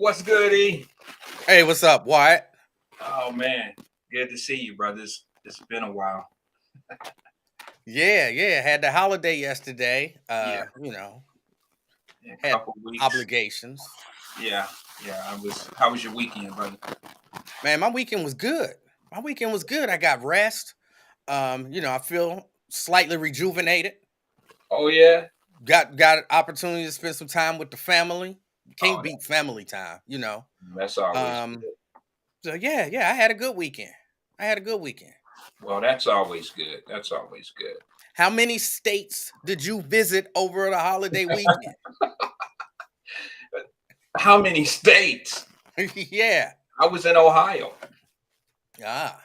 What's good, E? Hey, what's up, Wyatt? Oh man, good to see you, brothers. It's been a while. Yeah. Had the holiday yesterday. Yeah, a Had couple weeks. obligations. Yeah. I was. How was your weekend, brother? Man, my weekend was good. I got rest. I feel slightly rejuvenated. Oh yeah. Got an opportunity to spend some time with the family. Oh, Can't beat family time, you know. that's always Um, good. so yeah, I had a good weekend. Well, that's always good. That's always good. How many states did you visit over the holiday weekend? How many states? Yeah. I was in Ohio. Ah,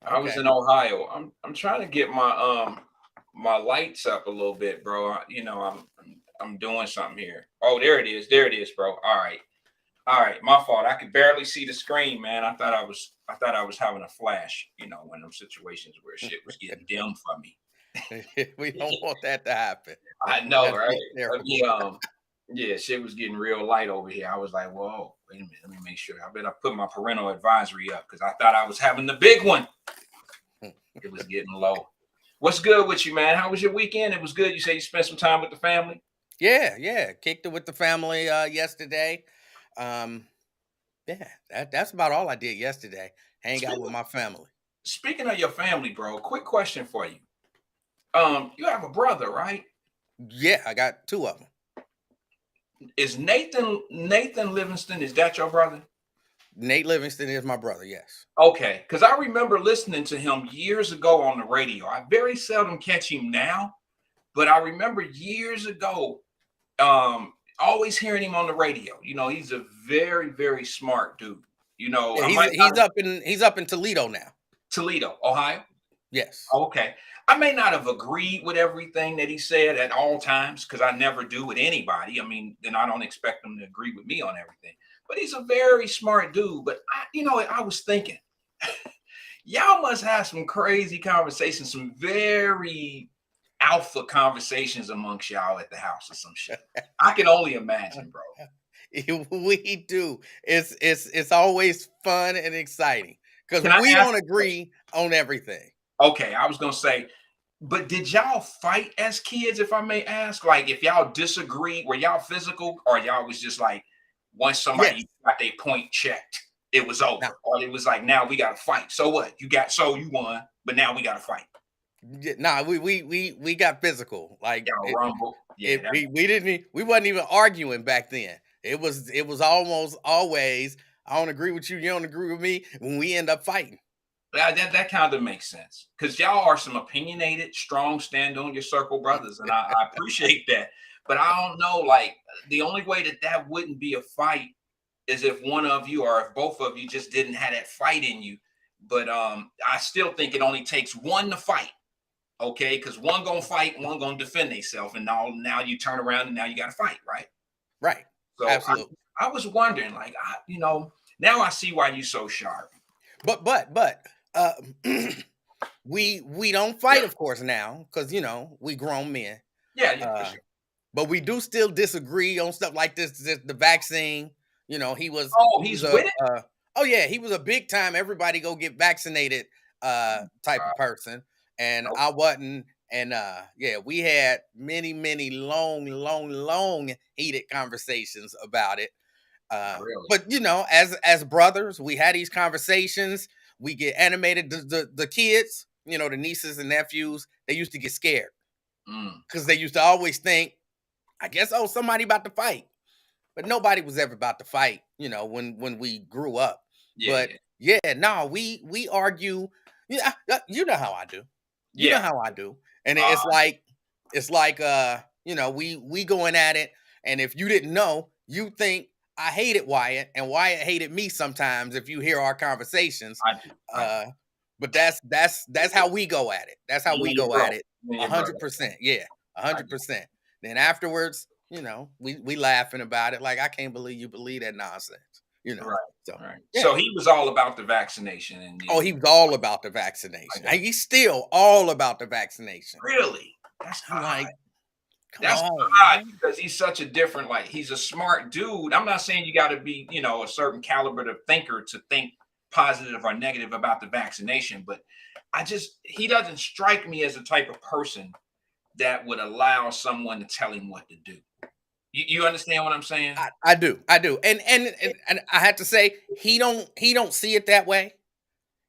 I was okay. in Ohio. I'm trying to get my lights up a little bit, bro. I'm doing something here. Oh, there it is. There it is, bro. All right, my fault. I could barely see the screen, man. I thought I was having a flash, one of them situations where shit was getting dim for me. We don't want that to happen. I know, That'd right? be Let terrible. me yeah, shit was getting real light over here. I was like, whoa, wait a minute, let me make sure. I bet I put my parental advisory up because I thought I was having the big one. It was getting low. What's good with you, man? How was your weekend? It was good. You say you spent some time with the family? Yeah. Kicked it with the family yesterday. Um, that's about all I did yesterday. Hang out with Speaking my family. speaking of your family, bro, quick question for you. You have a brother, right? Yeah, I got two of them. Is Nathan Livingston, is that your brother? Nate Livingston is my brother. Yes. Okay, because I remember listening to him years ago on the radio. I very seldom catch him now, but I remember years ago, always hearing him on the radio. He's a very, very smart dude. Yeah, I he's might he's not up in Toledo now. Toledo, Ohio. Yes. Okay. I may not have agreed with everything that he said at all times because I never do with anybody. I mean, then I don't expect him to agree with me on everything. But he's a very smart dude. But I was thinking, y'all must have some crazy conversations, some very alpha conversations amongst y'all at the house or some shit. I can only imagine, bro. We do. It's always fun and exciting because Can I we ask don't a question? agree on everything. Okay, I was gonna say, but did y'all fight as kids, if I may ask? Like, if y'all disagreed, were y'all physical, or y'all was just like, once Yes. somebody got their point checked, it was over, Now, or it was like, now we gotta fight. So what? You won, but now we gotta fight. we got physical. Like Y'all rumble, yeah. we wasn't even arguing back then. It was almost always I don't agree with you, you don't agree with me when we end up fighting. That kind of makes sense because y'all are some opinionated, strong, stand on your circle brothers, and I appreciate that. But I don't know, like the only way that wouldn't be a fight is if one of you or if both of you just didn't have that fight in you. But I still think it only takes one to fight. Okay, because one gonna fight, one gonna defend themselves, and now you turn around and now you got to fight, right? Right. So Absolutely. I was wondering, like, now I see why you so sharp. But uh we don't fight, of course, now, because we grown men. Yeah, yeah, for Uh sure. but we do still disagree on stuff like this the vaccine. He was Oh, he was he's a with it. oh yeah, he was a big time everybody go get vaccinated type of person. And Oh, I wasn't. And yeah, we had many long heated conversations about it. really? But as brothers, we had these conversations. We get animated. The kids, the nieces and nephews, they used to get scared Mm, because they used to always think, I guess, oh, somebody about to fight. But nobody was ever about to fight, when we grew up. yeah, But yeah, yeah, no, we argue. Yeah, you know how I do. You know yeah. how I do. And Uh, it's like we going at it. And if you didn't know, you think I hated Wyatt and Wyatt hated me sometimes if you hear our conversations. I do. I do. Uh but that's how we go at it. That's how You we and your go bro. at it. You and A your brother. hundred percent. Yeah, a I hundred do. percent. Then afterwards, we laughing about it like I can't believe you believe that nonsense. Right. So Right. yeah. So he was all about the vaccination, and Oh, he was all about the I vaccination. got And he's still all about the vaccination. really. That's I'm odd. like, come That's on, odd man. because he's such a different, like, he's a smart dude. I'm not saying you got to be, a certain caliber of thinker to think positive or negative about the vaccination, but he doesn't strike me as the type of person that would allow someone to tell him what to do. You understand what I'm saying? I do. I do. And I had to say he don't see it that way.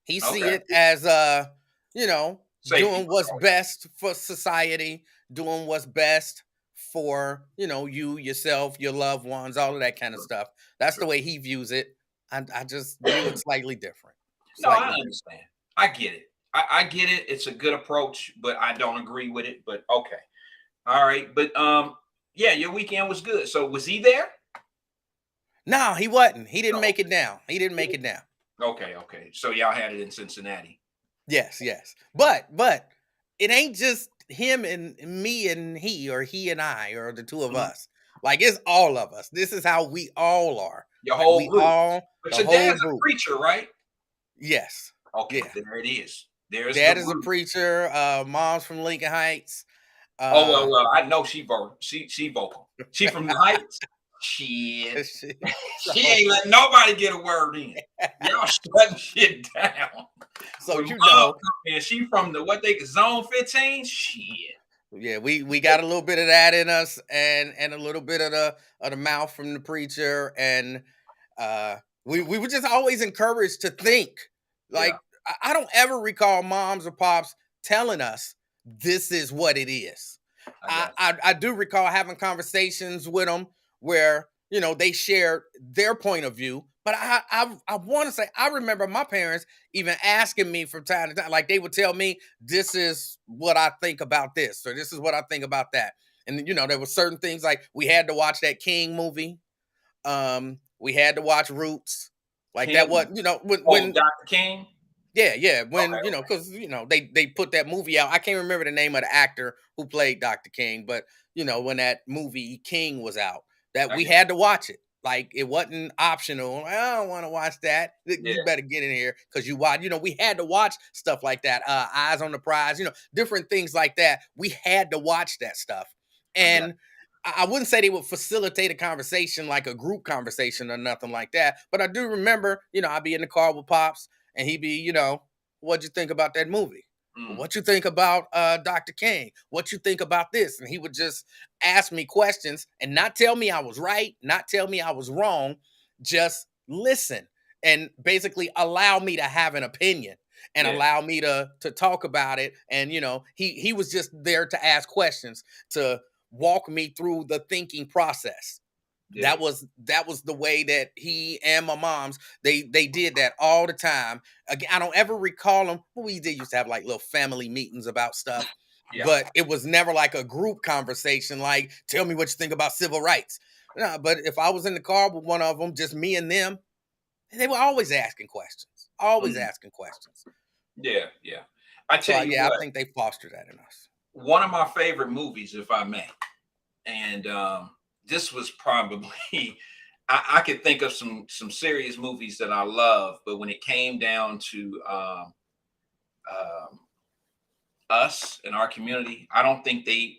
He see Okay. it as you know, Safety doing what's precaution. best for society, doing what's best for, you, yourself, your loved ones, all of that kind of Sure. stuff. That's the Sure. way he views it. I just view it slightly different. No, I Slightly different. understand. I get it. I get it. It's a good approach, but I don't agree with it. But okay. All right. But yeah, your weekend was good. So was he there? No, he wasn't. He didn't No. make it down. He didn't make it down. Okay, okay. So y'all had it in Cincinnati. Yes, yes. But it ain't just him and me and he or he and I or the two of Mhm. us. Like it's all of us. This is how we all are. Your Like whole we group. all, But the your whole dad's a group. preacher, right? Yes. Okay, Yeah. there it is. There's the Dad is a root. preacher. Mom's from Lincoln Heights. Oh Uh well, I know she vocal. She vocal. She from the heights. Shit. She so ain't letting nobody get a word in. Y'all shutting shit down. so When you mom know, come in, she from the what they zone 15? Shit. yeah, we got a little bit of that in us and a little bit of the mouth from the preacher. And we were just always encouraged to think. Yeah, Like I don't ever recall moms or pops telling us this is what it is. I I, got I I do recall having conversations with them where they shared their point of view. But I want to say I remember my parents even asking me from time to time, like they would tell me, "This is what I think about this," or "This is what I think about that." And there were certain things like we had to watch that King movie. We had to watch Roots. Like that. King. What when Oh, when Dr. King? yeah, Okay. when because they put that movie out. I can't remember the name of the actor who played Dr. King, but when that movie King was out, that I we get had to watch it. Like it wasn't optional. I don't want to watch that. yeah, You better get in here because you watch. We had to watch stuff like that. Eyes on the Prize. Different things like that. We had to watch that stuff, I got and I wouldn't say they would facilitate a conversation like a group conversation or nothing like that. But I do remember, I'd be in the car with pops and he'd be, what'd you think about that movie? mm, What you think about Dr. King? What you think about this? And he would just ask me questions and not tell me I was right, not tell me I was wrong, just listen and basically allow me to have an opinion and yeah, allow me to talk about it. And he was just there to ask questions, to walk me through the thinking process. yeah. That was the way that he and my mom's they did that all the time. Again, I don't ever recall them. We did used to have like little family meetings about stuff, Yeah. but it was never like a group conversation. Like, tell me what you think about civil rights. No, but if I was in the car with one of them, just me and them, they were always asking questions. Always Mhm. asking questions. Yeah, yeah. I So tell you yeah, I what, think they foster that in us. one of my favorite movies, if I may, and this was probably I could think of some serious movies that I love, but when it came down to um, us and our community, I don't think they.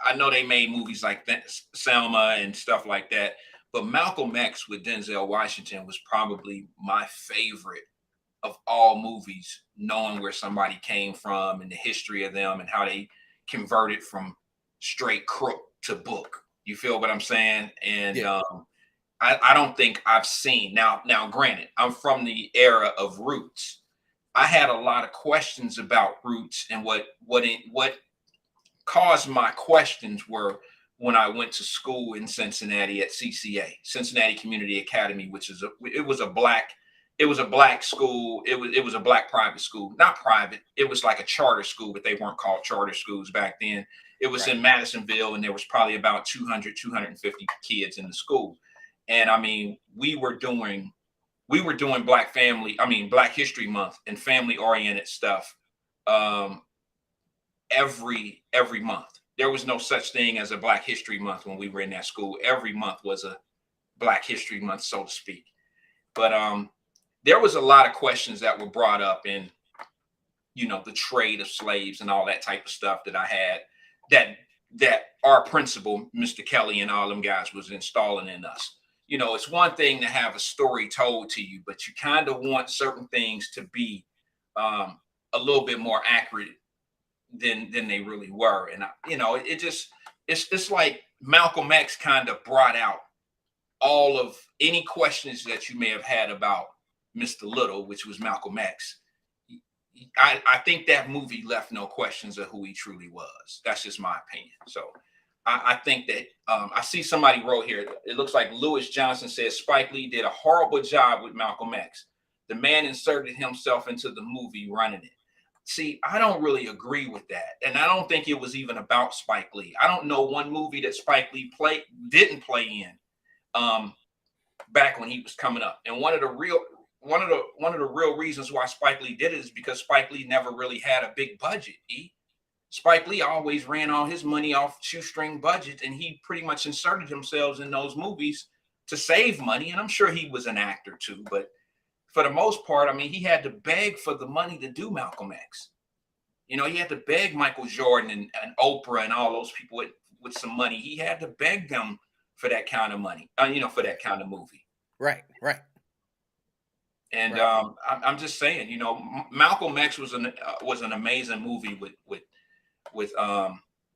I know they made movies like that, Selma and stuff like that, but Malcolm X with Denzel Washington was probably my favorite of all movies, knowing where somebody came from and the history of them and how they converted from straight crook to book. You feel what I'm saying? And Yeah. I don't think I've seen now. Now, granted, I'm from the era of Roots. I had a lot of questions about Roots, and what caused my questions were when I went to school in Cincinnati at CCA, Cincinnati Community Academy, which is it was a black school. It was a black private school, not private. It was like a charter school, but they weren't called charter schools back then. It was Right. in Madisonville, and there was probably about 250 kids in the school. And I mean, we were doing Black History Month and family oriented stuff um, every month. There was no such thing as a Black History Month when we were in that school. Every month was a Black History Month, so to speak. But there was a lot of questions that were brought up in the trade of slaves and all that type of stuff that I had that our principal, Mr. Kelly, and all them guys was installing in us. It's one thing to have a story told to you, but you kind of want certain things to be a little bit more accurate than they really were. And it's like Malcolm X kind of brought out all of any questions that you may have had about Mr. Little, which was Malcolm X. I think that movie left no questions of who he truly was. That's just my opinion. So I think that I see somebody wrote here. It looks like Lewis Johnson says Spike Lee did a horrible job with Malcolm X. The man inserted himself into the movie running it. See, I don't really agree with that. And I don't think it was even about Spike Lee. I don't know one movie that Spike Lee didn't play in back when he was coming up. And one of the real reasons why Spike Lee did it is because Spike Lee never really had a big budget. Spike Lee always ran all his money off shoestring budget, and he pretty much inserted himself in those movies to save money. And I'm sure he was an actor too, but for the most part, I mean, he had to beg for the money to do Malcolm X. He had to beg Michael Jordan and Oprah and all those people with some money. He had to beg them for that kind of money, for that kind of movie. Right. Right. And Right. I'm just saying, Malcolm X was an amazing movie with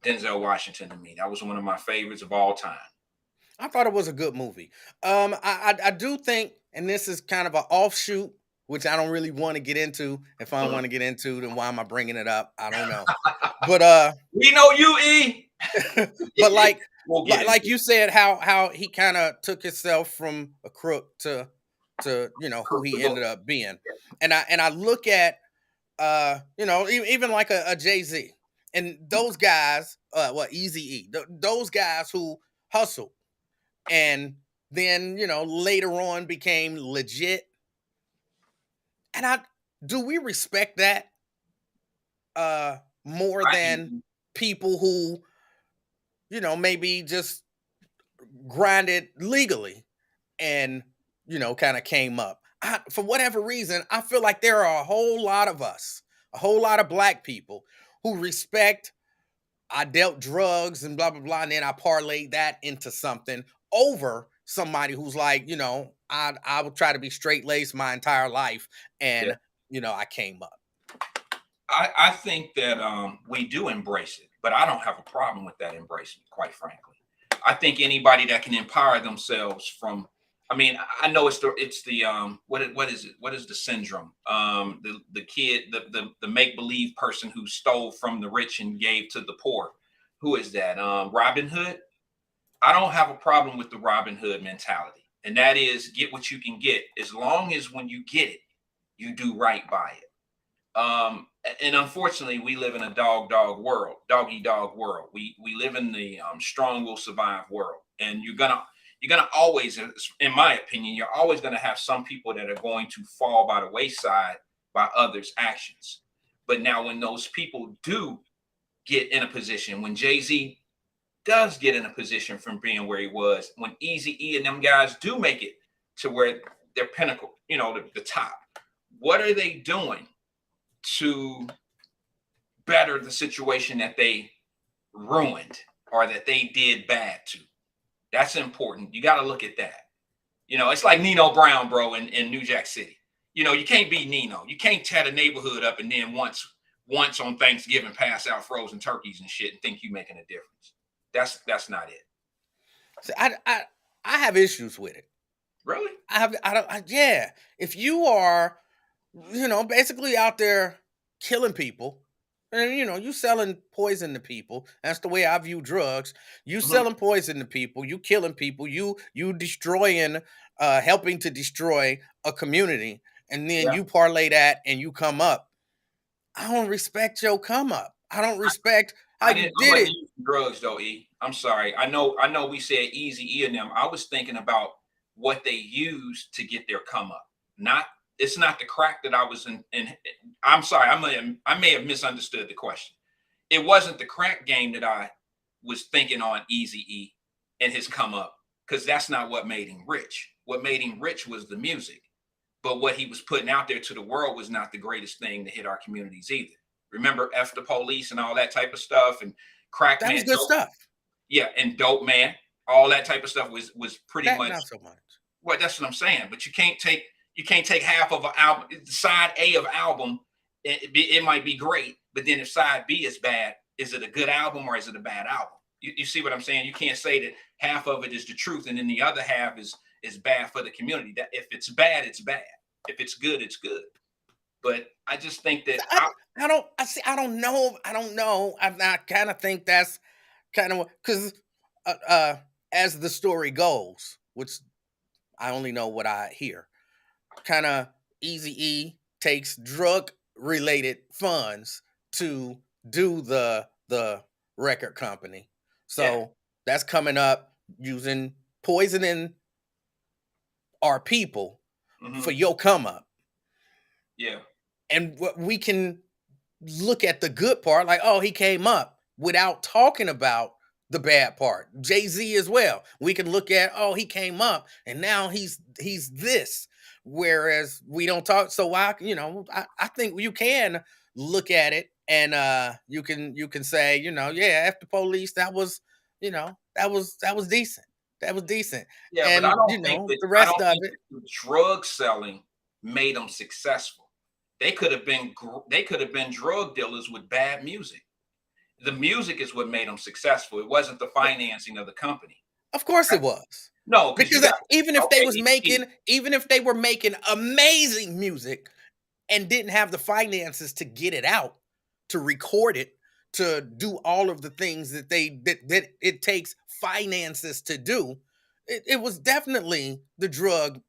Denzel Washington to me. That was one of my favorites of all time. I thought it was a good movie. I do think, and this is kind of an offshoot, which I don't really want to get into. If I don't want to get into, then why am I bringing it up? I don't know. But We know you, E. but like We'll get like, into like you said, how he kind of took himself from a crook to who Kirk the he Book. ended up being, and I look at even like a Jay-Z and those guys, what Easy E, those guys who hustled and then later on became legit. And I do we respect that more I than do. people who maybe just grinded legally and kind of came up. For whatever reason, I feel like there are a whole lot of us, a whole lot of black people who respect I dealt drugs and blah blah blah, and then I parlayed that into something over somebody who's like, I would try to be straight laced my entire life, Yeah. and I came up. I think that we do embrace it, but I don't have a problem with that embracing, quite frankly. I think anybody that can empower themselves from, I mean, I know it's the what is the syndrome? The kid, the make believe person who stole from the rich and gave to the poor. Who is that? Robin Hood. I don't have a problem with the Robin Hood mentality, and that is get what you can get, as long as when you get it, you do right by it. And unfortunately, we live in a dog eat dog world. We live in the strong will survive world, and you're gonna always, in my opinion, you're always gonna have some people that are going to fall by the wayside by others' actions. But now when those people do get in a position, when Jay-Z does get in a position from being where he was, when Easy E and them guys do make it to where they're pinnacle, the top, what are they doing to better the situation that they ruined or that they did bad to? That's important. You got to look at that. It's like Nino Brown, bro, in New Jack City. You can't be Nino. You can't tear the neighborhood up and then once on Thanksgiving pass out frozen turkeys and shit and think you making a difference. That's not it. So I have issues with it. Really? Yeah. If you are, basically out there killing people, and you selling poison to people. That's the way I view drugs. You Mhm. selling poison to people, you killing people, you destroying, helping to destroy a community, and then Yeah. you parlay that and you come up. I don't respect your come up. I don't respect how I you didn't. I did wasn't it. using drugs though, E. I'm sorry. I know. We said Easy E and them. I was thinking about what they used to get their come up. Not. It's not the crack that I was in. I'm sorry. I may have misunderstood the question. It wasn't the crack game that I was thinking on Easy E and his come up, because that's not what made him rich. What made him rich was the music. But what he was putting out there to the world was not the greatest thing to hit our communities either. Remember F the Police and all that type of stuff, and Crack That was Man, good stuff. yeah, and Dope Man, all that type of stuff was pretty That much. not so much. Well, that's what I'm saying. But you can't take half of an album, side A of album. It might be great, but then if side B is bad, is it a good album or is it a bad album? You see what I'm saying? You can't say that half of it is the truth and then the other half is bad for the community. That if it's bad, it's bad. If it's good, it's good. But I just think that I don't. I see. I don't know. I don't know. I kind of think that's kind of because uh, uh, as the story goes, which I only know what I hear, kind of Easy E takes drug related funds to do the record company. yeah, So that's coming up using poisoning our people for mhm, your come up. yeah, And what we can look at the good part, like, oh, he came up without talking about the bad part. Jay-Z as well. We can look at, oh, he came up and now he's this. Whereas we don't talk. So I think you can look at it and you can say, yeah, after police, that was, that was decent. That was decent. yeah. But And the rest of it, that the drug selling made them successful. They could have been drug dealers with bad music. The music is what made them successful. It wasn't the financing of the company. of course it was. No, because you Because got even if they okay. was making, even if they were making amazing music and didn't have the finances to get it out, to record it, to do all of the things that it takes finances to do, it was definitely the drug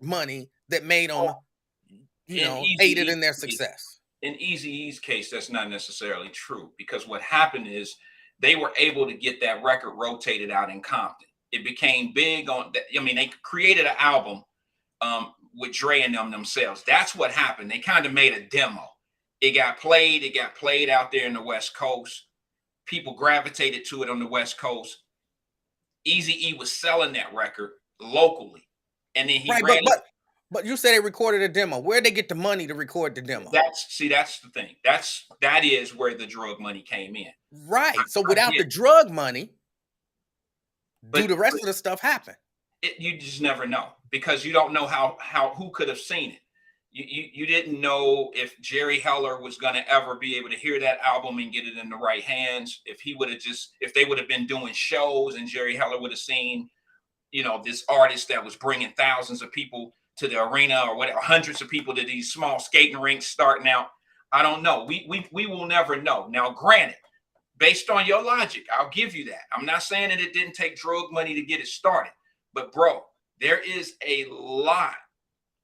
money that made them, In aided Easy in their success. in Easy E's case, that's not necessarily true, because what happened is they were able to get that record rotated out in Compton. It became big on that. I mean, they created an album with Dre and them themselves. That's what happened. They kind of made a demo. It got played. It got played out there in the West Coast. People gravitated to it on the West Coast. Easy E was selling that record locally, and then he Right, ran it. but you said they recorded a demo. Where'd they get the money to record the demo? That's the thing. That is where the drug money came in. Right. So I without get, the drug money, do but the rest of the stuff happen? you just never know, because you don't know how who could have seen it. You didn't know if Jerry Heller was going to ever be able to hear that album and get it in the right hands. If they would have been doing shows and Jerry Heller would have seen, this artist that was bringing thousands of people to the arena, or whatever, hundreds of people to these small skating rinks starting out. I don't know. We will never know. Now, granted, based on your logic, I'll give you that. I'm not saying that it didn't take drug money to get it started, but bro, there is a lot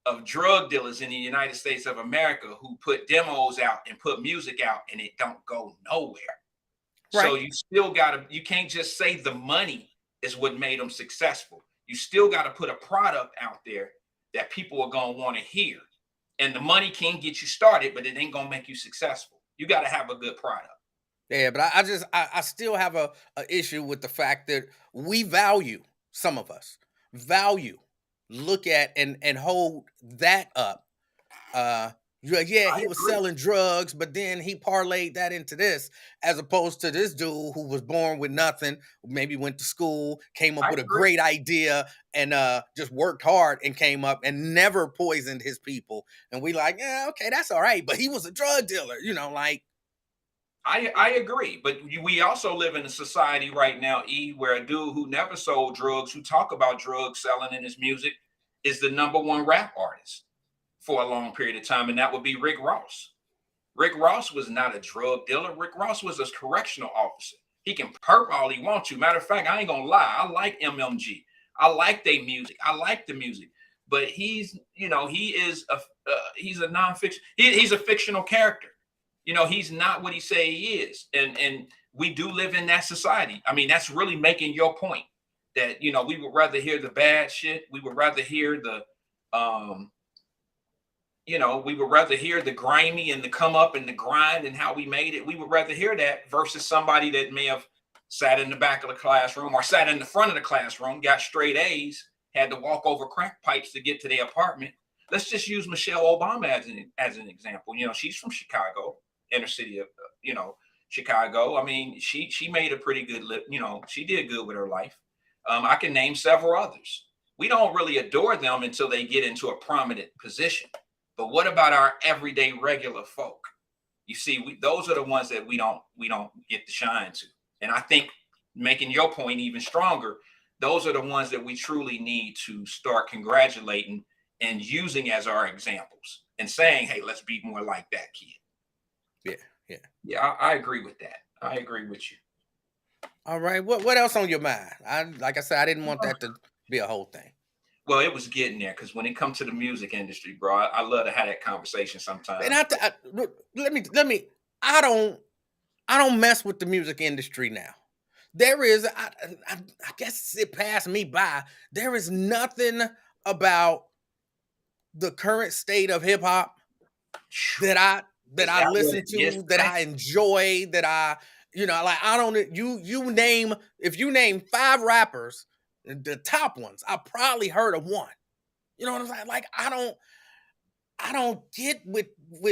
of drug dealers in the United States of America who put demos out and put music out and it don't go nowhere. So Right. you can't just say the money is what made them successful. You still got to put a product out there that people are going to want to hear. And the money can get you started, but it ain't gonna make you successful. You got to have a good product. Yeah, but I still have a issue with the fact that we value, some of us value, look at and hold that up. Yeah, yeah, I he was agree. selling drugs, but then he parlayed that into this, as opposed to this dude who was born with nothing, maybe went to school, came up I with a agree. great idea, and just worked hard and came up and never poisoned his people. And we like, yeah, okay, that's all right. But he was a drug dealer, like I agree, but we also live in a society right now, where a dude who never sold drugs, who talk about drugs selling in his music, is the number one rap artist for a long period of time, and that would be Rick Ross. Rick Ross was not a drug dealer. Rick Ross was a correctional officer. He can perp all he wants to. Matter of fact, I ain't gonna lie. I like MMG. I like their music. I like the music. But he is he's a nonfiction. He's a fictional character. He's not what he say he is. And we do live in that society. I mean, that's really making your point that we would rather hear the bad shit. We would rather hear the um we would rather hear the grimy and the come up and the grind and how we made it. We would rather hear that versus somebody that may have sat in the back of the classroom or sat in the front of the classroom, got straight A's, had to walk over crack pipes to get to their apartment. Let's just use Michelle Obama as an example. She's from Chicago, inner city of Chicago. I mean, she made a pretty good lip. She did good with her life. I can name several others. We don't really adore them until they get into a prominent position. But what about our everyday regular folk? You see, those are the ones that we don't get to shine to. And I think, making your point even stronger, those are the ones that we truly need to start congratulating and using as our examples and saying, "Hey, let's be more like that kid." yeah, yeah. Yeah, I agree with that. I agree with you. All right. What else on your mind? Like I said, I didn't want that to be a whole thing. Well, it was getting there because when it comes to the music industry, bro, I love to have that conversation And sometimes. look, let me. I don't I don't mess with the music industry now. There is, I guess it passed me by. There is nothing about the current state of hip hop that I that Is I that what listen it is, to, that man? I enjoy, that like I don't you name if you name 5 rappers, the top ones, I probably heard of one. You know what I'm saying? Like I don't get with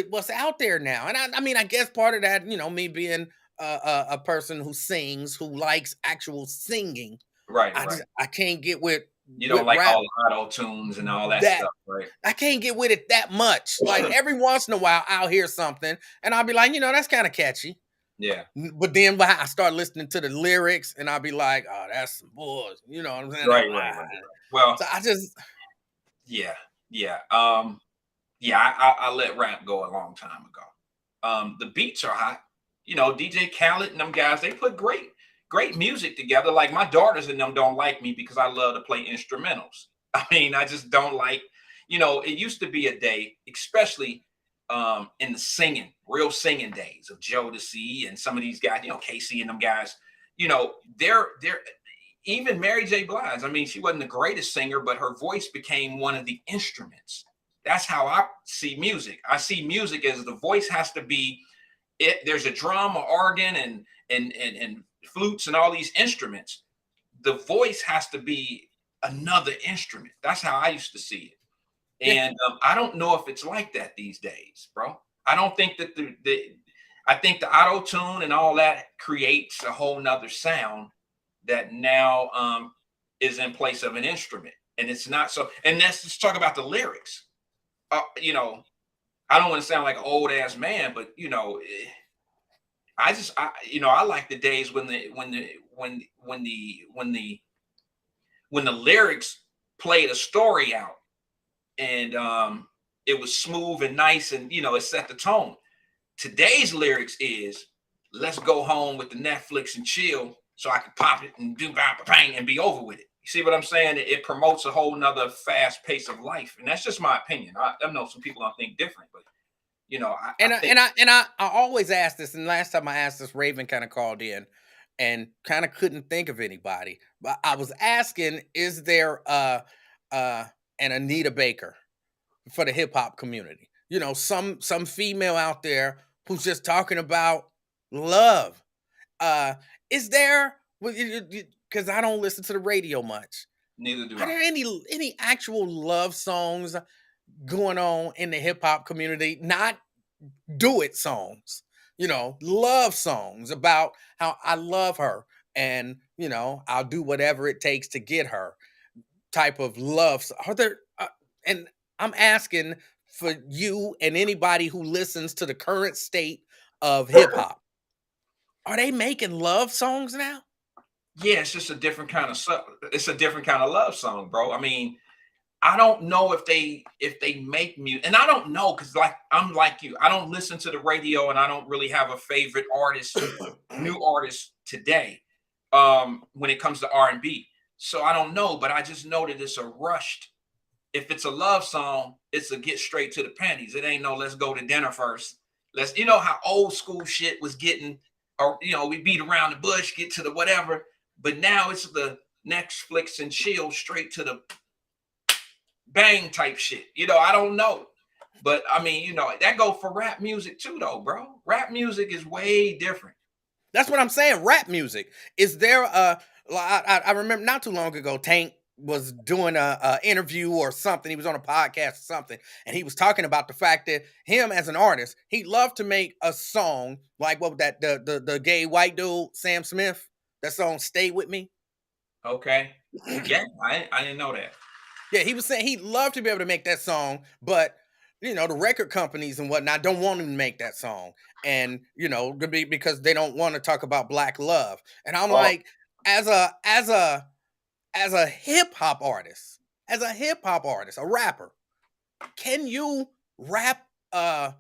what's out there now, and I mean I guess part of that, me being a person who sings, who likes actual singing, Right, I right. just I can't get with You don't like rap all the auto tunes and all that that stuff, right? I can't get with it that much. Like every once in a while, I'll hear something and I'll be like, that's kind of catchy. Yeah. But then when I start listening to the lyrics and I'll be like, oh, that's some bullshit. You know what I'm saying? Right, right, right, right. Well, So I just yeah, yeah. Yeah, I let rap go a long time ago. The beats are hot. DJ Khaled and them guys, they put great music together. Like my daughters and them don't like me because I love to play instrumentals. I mean, I just don't like, it used to be a day, especially in the real singing days of Jodeci and some of these guys, Casey and them guys, they're even Mary J. Blige. I mean, she wasn't the greatest singer, but her voice became one of the instruments. That's how I see music. I see music as the voice has to be it. There's a drum, or organ, and flutes and all these instruments. The voice has to be another instrument. That's how I used to see it. yeah. And I don't know if it's like that these days, bro. I don't think that I think the auto tune and all that creates a whole nother sound that now is in place of an instrument. And it's not so. And let's talk about the lyrics. uh, you know, I don't want to sound like an old ass man, but I like the days when the lyrics played a story out, and it was smooth and nice, and it set the tone. Today's lyrics is, let's go home with the Netflix and chill so I can pop it and do bang and be over with it. You see what I'm saying? It promotes a whole nother fast pace of life. And that's just my opinion. I know some people don't think different, but I And I think and I and I always ask this, and last time I asked this, Raven kind of called in and kind of couldn't think of anybody. But I was asking, is there an Anita Baker for the hip hop community? some female out there who's just talking about love. Uh, is there? Because I don't listen to the radio much. Neither do Are I. there any actual love songs going on in the hip hop community? Not do it songs, love songs about how I love her and I'll do whatever it takes to get her type of love. Are there? And I'm asking for you and anybody who listens to the current state of hip hop. Are they making love songs now? Yeah, it's just a different kind of it's a different kind of love song, bro. I mean, I don't know if they make music, and I don't know because like I'm like you, I don't listen to the radio, and I don't really have a favorite artist, new artist today. When it comes to R&B, so I don't know, but I just know that it's a rushed. If it's a love song, it's a get straight to the panties. It ain't no let's go to dinner first. Let's how old school shit was getting, or we beat around the bush, get to the whatever. But now it's the Netflix and chill straight to the bang type shit. I don't know. But I mean, that go for rap music too, though, bro. Rap music is way different. That's what I'm saying. Rap music. Is there a? I remember not too long ago, Tank was doing a interview or something. He was on a podcast or something, and he was talking about the fact that him as an artist, he'd love to make a song like what that the gay white dude Sam Smith. That song "Stay With Me." Okay. Yeah, I didn't know that. Yeah, he was saying he'd love to be able to make that song, but the record companies and whatnot don't want him to make that song, and because they don't want to talk about black love. And I'm Oh, like, as a hip hop artist, a rapper, can you rap uh,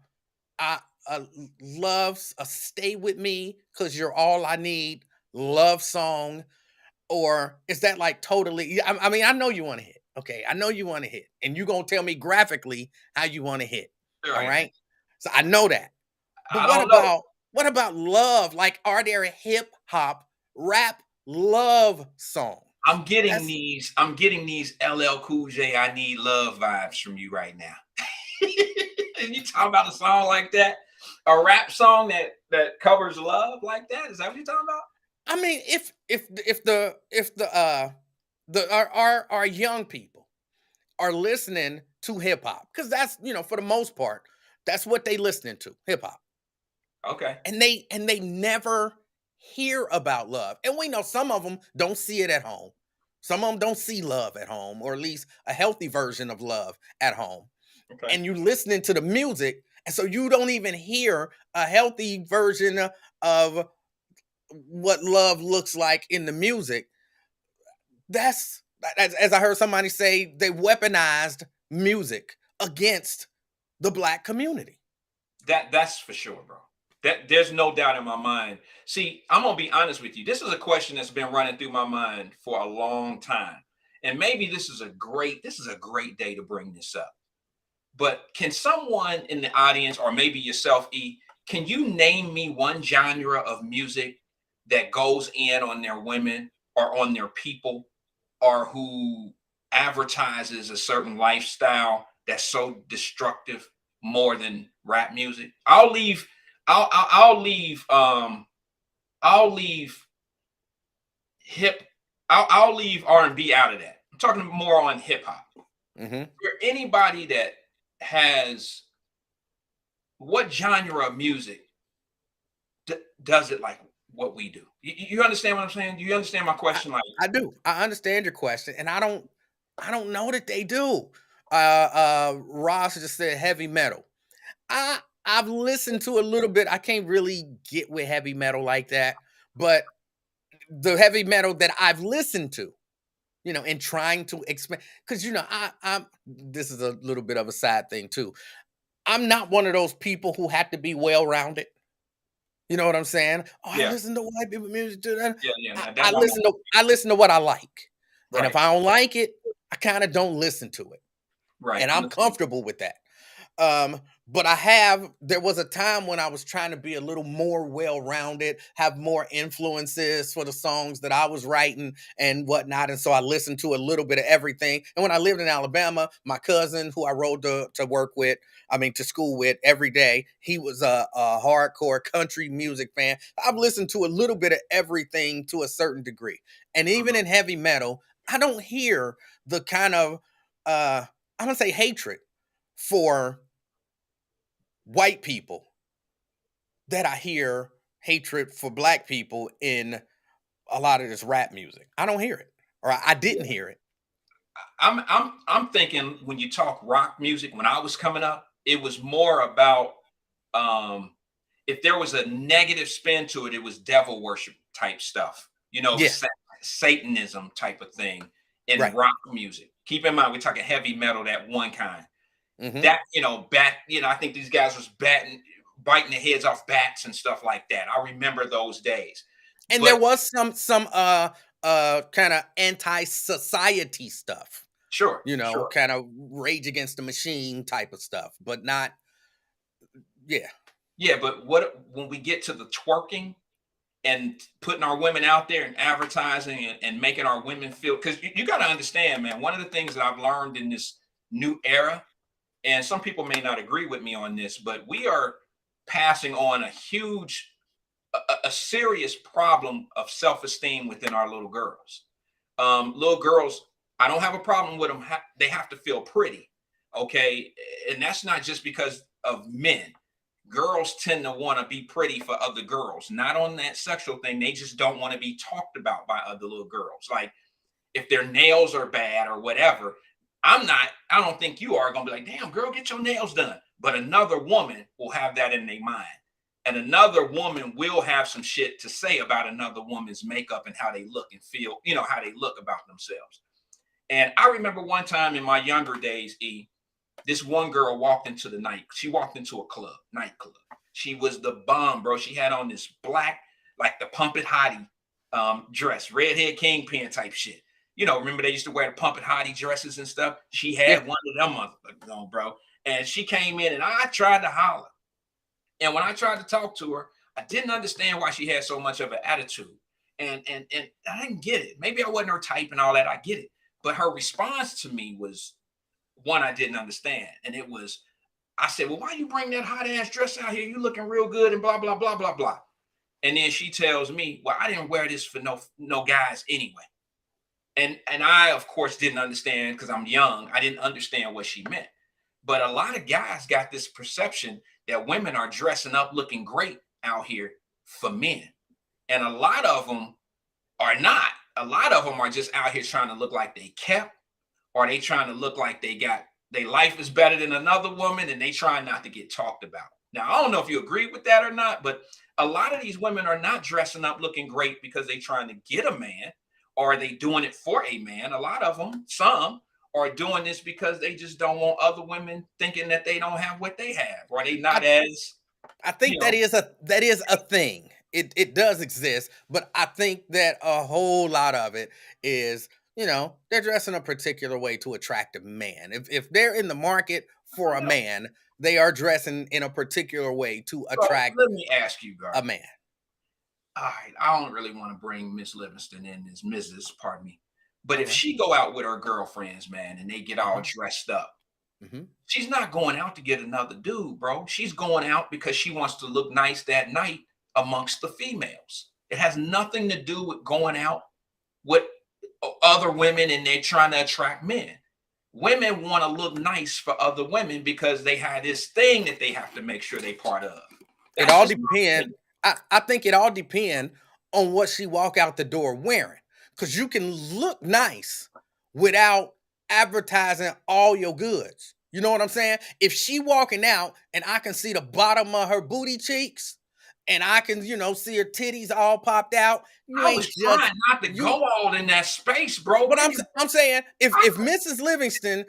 loves a "Stay With Me" because you're all I need love song, or is that like totally? I mean, I know you want to hit. Okay, I know you want to hit, and you gonna tell me graphically how you want to hit. All right. right, so I know that. But I what don't know. about love? Like, are there hip hop rap love songs? That's I'm getting these LL Cool J I Need Love vibes from you right now. And you talking about a song like that? A rap song that covers love like that? Is that what you're talking about? I mean, if the our young people are listening to hip hop, because that's for the most part that's what they listening to, hip hop, Okay. and they never hear about love, and we know some of them don't see it at home. Some of them don't see love at home, or at least a healthy version of love at home. Okay. And you listening to the music, and so you don't even hear a healthy version of what love looks like in the music. That's as I heard somebody say, they weaponized music against the black community. That's for sure, bro. That there's no doubt in my mind. See, I'm gonna be honest with you. This is a question that's been running through my mind for a long time. And maybe this is a great day to bring this up. But can someone in the audience, or maybe yourself, E, can you name me one genre of music that goes in on their women or on their people, or who advertises a certain lifestyle that's so destructive more than rap music? I'll leave I'll leave hip I'll leave R&B out of that. I'm talking more on hip hop. Hmm. For anybody that has, what genre of music does it like what we do? You understand what I'm saying? Do you understand my I, question? Like, I do. I understand your question, and I don't know that they do. Ross just said heavy metal. I've listened to a little bit. I can't really get with heavy metal like that, but the heavy metal that I've listened to, and trying to explain, because I'm this is a little bit of a side thing too. I'm not one of those people who have to be well rounded. You know what I'm saying? Oh, I yeah, listen to white people music too. That yeah, I, that I one, listen to I listen to what I like, and if right, I don't like it, I kind of don't listen to it, right, and I'm understand. comfortable with that. But there was a time when I was trying to be a little more well-rounded, have more influences for the songs that I was writing and whatnot. And so I listened to a little bit of everything. And when I lived in Alabama, my cousin, who I rode to work with, I mean, to school with every day, he was a hardcore country music fan. I've listened to a little bit of everything to a certain degree. And even Mhm. in heavy metal, I don't hear the kind of, I'm going to say hatred for white people that I hear hatred for black people in a lot of this rap music. I don't hear it, or I didn't Yeah. hear it. I'm thinking when you talk rock music, when I was coming up, it was more about um if there was a negative spin to it, it was devil worship type stuff, Yeah, Satanism type of thing in right. rock music. Keep in mind, we're talking heavy metal, that one kind. Hmm. That, I think these guys was biting the heads off bats and stuff like that. I remember those days. And there But was some kind of anti-society stuff, sure, sure. kind of Rage Against the Machine type of stuff, but not. Yeah, Yeah, but what when we get to the twerking and putting our women out there and advertising and making our women feel, because you got to understand, man, one of the things that I've learned in this new era, and some people may not agree with me on this, but we are passing on a serious problem of self-esteem within our little girls. Little girls, I don't have a problem with them. They have to feel pretty, okay? And that's not just because of men. Girls tend to want to be pretty for other girls, not on that sexual thing. They just don't want to be talked about by other little girls. Like if their nails are bad or whatever, I don't think you are going to be like, damn, girl, get your nails done. But another woman will have that in their mind. And another woman will have some shit to say about another woman's makeup and how they look and feel, how they look about themselves. And I remember one time in my younger days, this one girl walked into the night. She walked into a nightclub. She was the bomb, bro. She had on this black, like the Pump It Hottie dress, redhead kingpin type shit. Remember they used to wear the Pump It Hottie dresses and stuff. She yeah. had one of them motherfuckers on, bro. And she came in and I tried to holler. And when I tried to talk to her, I didn't understand why she had so much of an attitude. And I didn't get it. Maybe I wasn't her type and all that. I get it. But her response to me was one I didn't understand. And it was, I said, well, why you bring that hot ass dress out here? You looking real good and blah, blah, blah, blah, blah. And then she tells me, well, I didn't wear this for no guys anyway. And I, of course, didn't understand because I'm young. I didn't understand what she meant. But a lot of guys got this perception that women are dressing up looking great out here for men. And a lot of them are not. A lot of them are just out here trying to look like they kept, or they trying to look like their life is better than another woman and they trying not to get talked about. Now, I don't know if you agree with that or not, but a lot of these women are not dressing up looking great because they trying to get a man or are they doing it for a man. A lot of them, some are doing this because they just don't want other women thinking that they don't have what they have or they I not as, I you think know, that is a thing. It does exist, but I think that a whole lot of it is, they're dressing a particular way to attract a man. If they're in the market for I a know. man, they are dressing in a particular way to So attract let me ask you, a Gar. man. All right, I don't really want to bring Miss Livingston in as Mrs. Pardon me, but All if right. she go out with her girlfriends, man, and they get all Hmm. dressed up, Hmm. she's not going out to get another dude, bro. She's going out because she wants to look nice that night amongst the females. It has nothing to do with going out with other women and they're trying to attract men. Women want to look nice for other women because they have this thing that they have to make sure they part of. It That's all just my depend. opinion. I think it all depend on what she walk out the door wearing, because you can look nice without advertising all your goods. You know what I'm saying? If she walking out and I can see the bottom of her booty cheeks, and I can, see her titties all popped out. You I ain't was just trying not to you. go all in that space, bro. But What are I'm you? I'm saying if Mrs. Livingston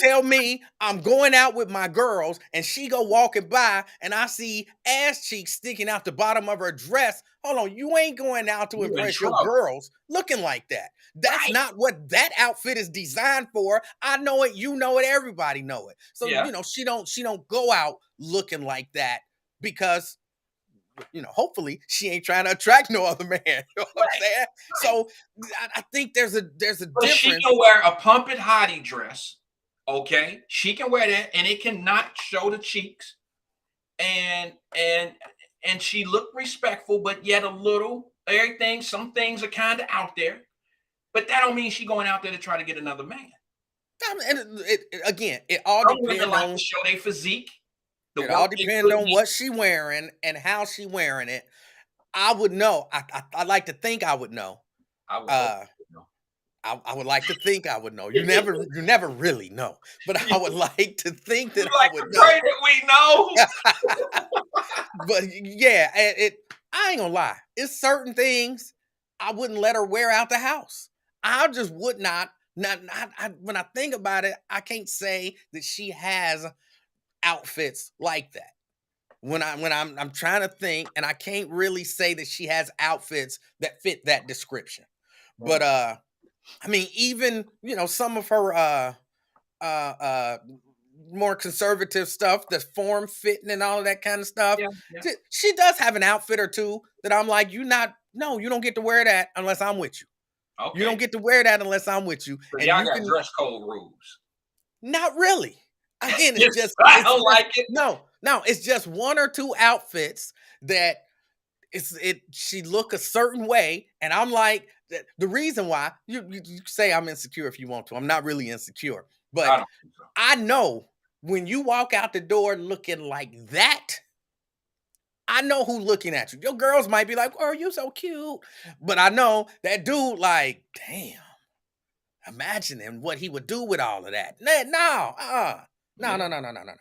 tell me I'm going out with my girls and she go walking by and I see ass cheeks sticking out the bottom of her dress, hold on, you ain't going out to You in impress your trouble, girls looking like that. That's right? not what that outfit is designed for. I know it, you know it, everybody know it. So Yeah, she don't go out looking like that because hopefully she ain't trying to attract no other man. You know what I'm right, saying? right. So I think there's a But she difference. can wear a pumped hottie dress. Okay, she can wear that, and it cannot show the cheeks, and she looked respectful, but yet a little everything. Some things are kind of out there, but that don't mean she going out there to try to get another man. I mean, and again, it all Some women depend like to on show their physique, the it all work they depend put on in. what she wearing and how she wearing it. I would know. I like to think I would know. I would hope. Uh, I would like to think I would know. You never really know, but I would like to think We that I like would to know. pray that we know. But yeah, I ain't gonna lie. It's certain things I wouldn't let her wear out the house. I just would not. When I think about it, I can't say that she has outfits like that. When I'm trying to think, and I can't really say that she has outfits that fit that description. But Mm, I mean, even some of her uh uh more conservative stuff, the form fitting and all of that kind of stuff. yeah, yeah. She does have an outfit or two that I'm like, you not no, you don't get to wear that unless I'm with you. You don't Okay. get to wear that unless I'm with you. So And y'all you got can dress code rules. not really. Again, Yes, I it's don't just like it. no, it's just one or two outfits that she look a certain way, and I'm like the reason why you say I'm insecure if you want to. I'm not really insecure, I but don't think so. I know when you walk out the door looking like that, I know who looking at you. Your girls might be like, "Oh, you so cute," but I know that dude like, damn. Imagine him what he would do with all of that. No, no, Yeah. no, no, no, no, no, no.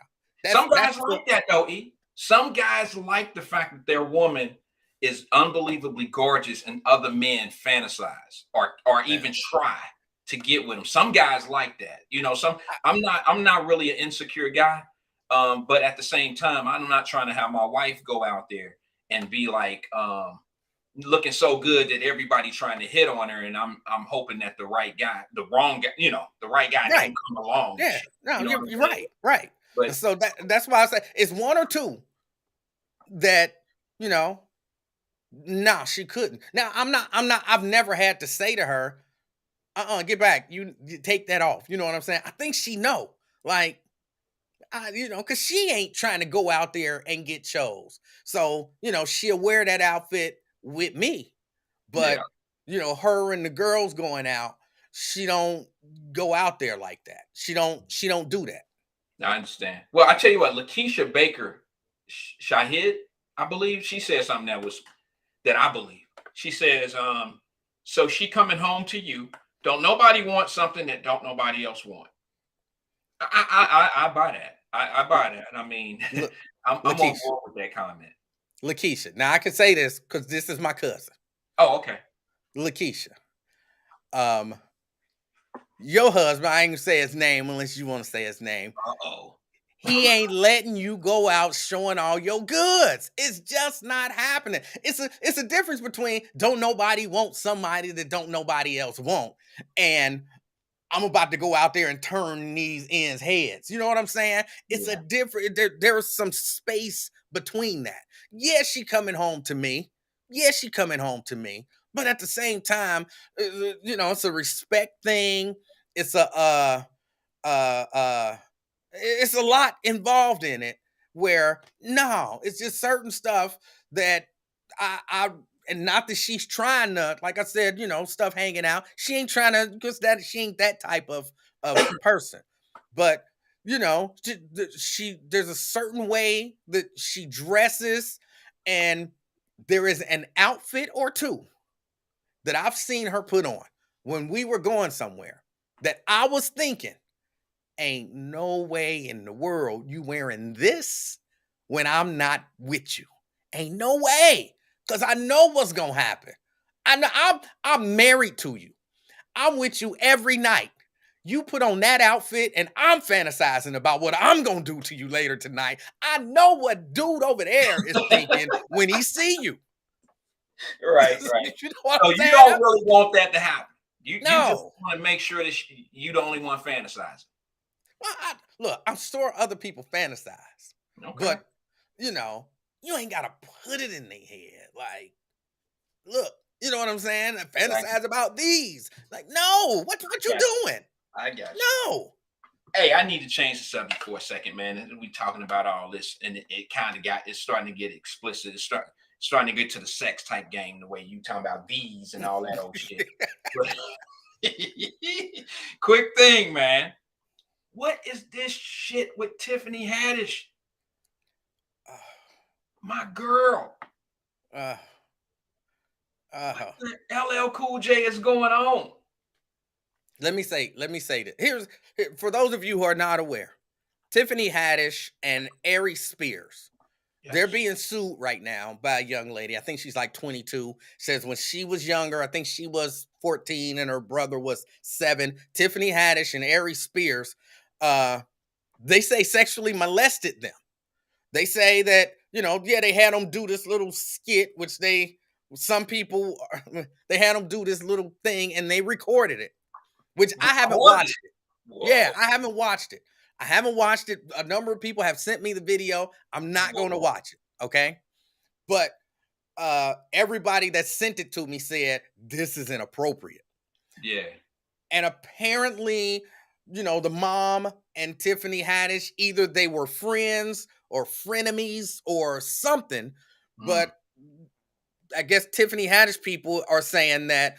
Some That's guys like that though, E. Some guys like the fact that their woman is unbelievably gorgeous and other men fantasize or man. even try to get with them. Some guys like that. Some I'm not really an insecure guy. But at the same time, I'm not trying to have my wife go out there and be like looking so good that everybody trying to hit on her, and I'm hoping that the right guy, the wrong guy, the right guy Right. don't come along and Yeah. shit. No, You know what you're I'm saying? right. Right. But And so that's why I say it's one or two that, you know, nah, she couldn't. Now I've never had to say to her, get back. You take that off. You know what I'm saying? I think she know. Like, because she ain't trying to go out there and get chose. So, she'll wear that outfit with me. yeah, But, her and the girls going out, she don't go out there like that. She don't do that. I understand. Well, I tell you what, Lakeisha Baker Shahid, I believe she said something that I believe. She says, so she coming home to you. Don't nobody want something that don't nobody else want. I buy that. I buy that. I mean, Look, I'm on Lakeisha. board with that comment. Lakeisha. Now I can say this because this is my cousin. Oh, okay. Lakeisha. Um, your husband, I ain't gonna say his name unless you want to say his name. Uh-oh. He ain't letting you go out showing all your goods. It's just not happening. It's a difference between don't nobody want somebody that don't nobody else want, and I'm about to go out there and turn these ends heads. You know what I'm saying? It's a Yeah. different there's some space between that. Yeah, she coming home to me. Yeah, she coming home to me. But at the same time, it's a respect thing. It's uh uh it's a lot involved in it where no, it's just certain stuff that I and not that she's trying to, like I said, stuff hanging out. She ain't trying to because that she ain't that type of person. But there's a certain way that she dresses, and there is an outfit or two that I've seen her put on when we were going somewhere that I was thinking ain't no way in the world you wearing this when I'm not with you. Ain't no way. Because I know what's gonna happen. I know I'm married to you. I'm with you every night. You put on that outfit and I'm fantasizing about what I'm gonna do to you later tonight. I know what dude over there is thinking when he see you. Right, right. You know what So I'm you saying? don't really want that to happen. You just No. want to make sure that you the only one fantasizing. Well, look, I'm sure other people fantasize, Okay. but you know, you ain't gotta put it in their head. Like, look, you know what I'm saying? I Exactly. fantasize about these. Like, no, what you Got doing? you. I got you. No. Hey, I need to change the subject for a second, man. And we talking about all this, and it kind of it's starting to get explicit. Starting to get to the sex type game, the way you talking about these and all that old shit. But quick thing, man. What is this shit with Tiffany Haddish? My girl. Uh, What uh, the LL Cool J is going on? let me say that. For those of you who are not aware, Tiffany Haddish and Ari Spears, they're Yes. being sued right now by a young lady. I think she's like 22. Says when she was younger, I think she was 14 and her brother was 7. Tiffany Haddish and Ari Spears, uh, they say sexually molested them. They say that, yeah, they had them do this little skit, which some people, they had them do this little thing and they recorded it, which I haven't Recorded. watched it. Yeah, Whoa. I haven't watched it. I haven't watched it. A number of people have sent me the video. I'm not going to Whoa. watch it. Okay. But everybody that sent it to me said this is inappropriate. Yeah. And apparently, the mom and Tiffany Haddish, either they were friends or frenemies or something. Mm. But I guess Tiffany Haddish people are saying that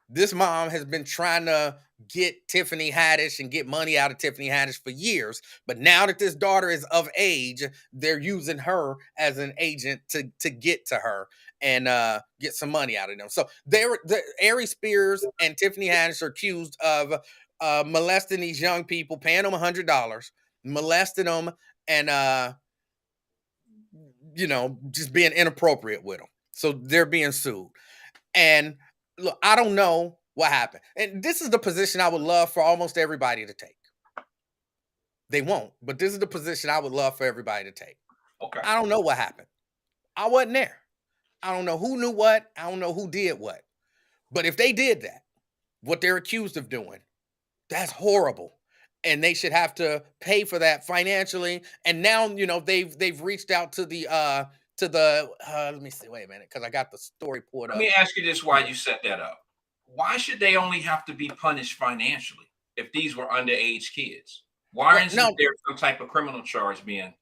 this mom has been trying to get Tiffany Haddish and get money out of Tiffany Haddish for years. But now that this daughter is of age, they're using her as an agent to get to her and get some money out of them. So Ari Spears and Tiffany Haddish are accused of molesting these young people, paying them $100, molesting them, and just being inappropriate with them. So they're being sued. And look, I don't know what happened. And this is the position I would love for almost everybody to take. They won't, but this is the position I would love for everybody to take. Okay. I don't know what happened. I wasn't there. I don't know who knew what. I don't know who did what. But if they did that, what they're accused of doing, that's horrible. And they should have to pay for that financially. And now, they've reached out to the let me see, wait a minute, because I got the story pulled Let up me ask you this: Why here. you set that up? Why should they only have to be punished financially if these were underage kids? Why Well, isn't no, there some type of criminal charge being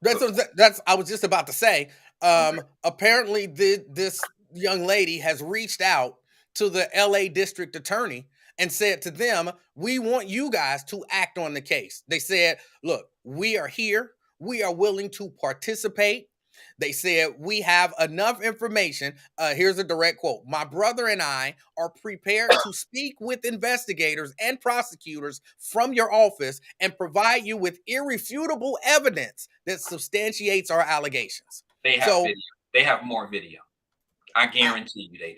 That's put what, forth? that's I was just about to say. Okay. Apparently, this young lady has reached out to the L.A. District Attorney and said to them, "We want you guys to act on the case." They said, "Look, we are here. We are willing to participate." They said, "We have enough information." Here's a direct quote: "My brother and I are prepared to speak with investigators and prosecutors from your office and provide you with irrefutable evidence that substantiates our allegations." They have So video. They have more video. I I, guarantee you they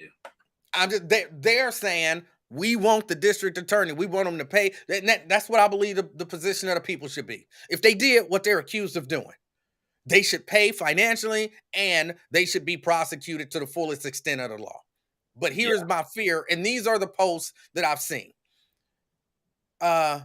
do. they're saying we want the district attorney. We want them to pay. That's what I believe the position of the people should be. If they did what they're accused of doing, they should pay financially and they should be prosecuted to the fullest extent of the law. But Yeah. here's my fear, and these are the posts that I've seen. uh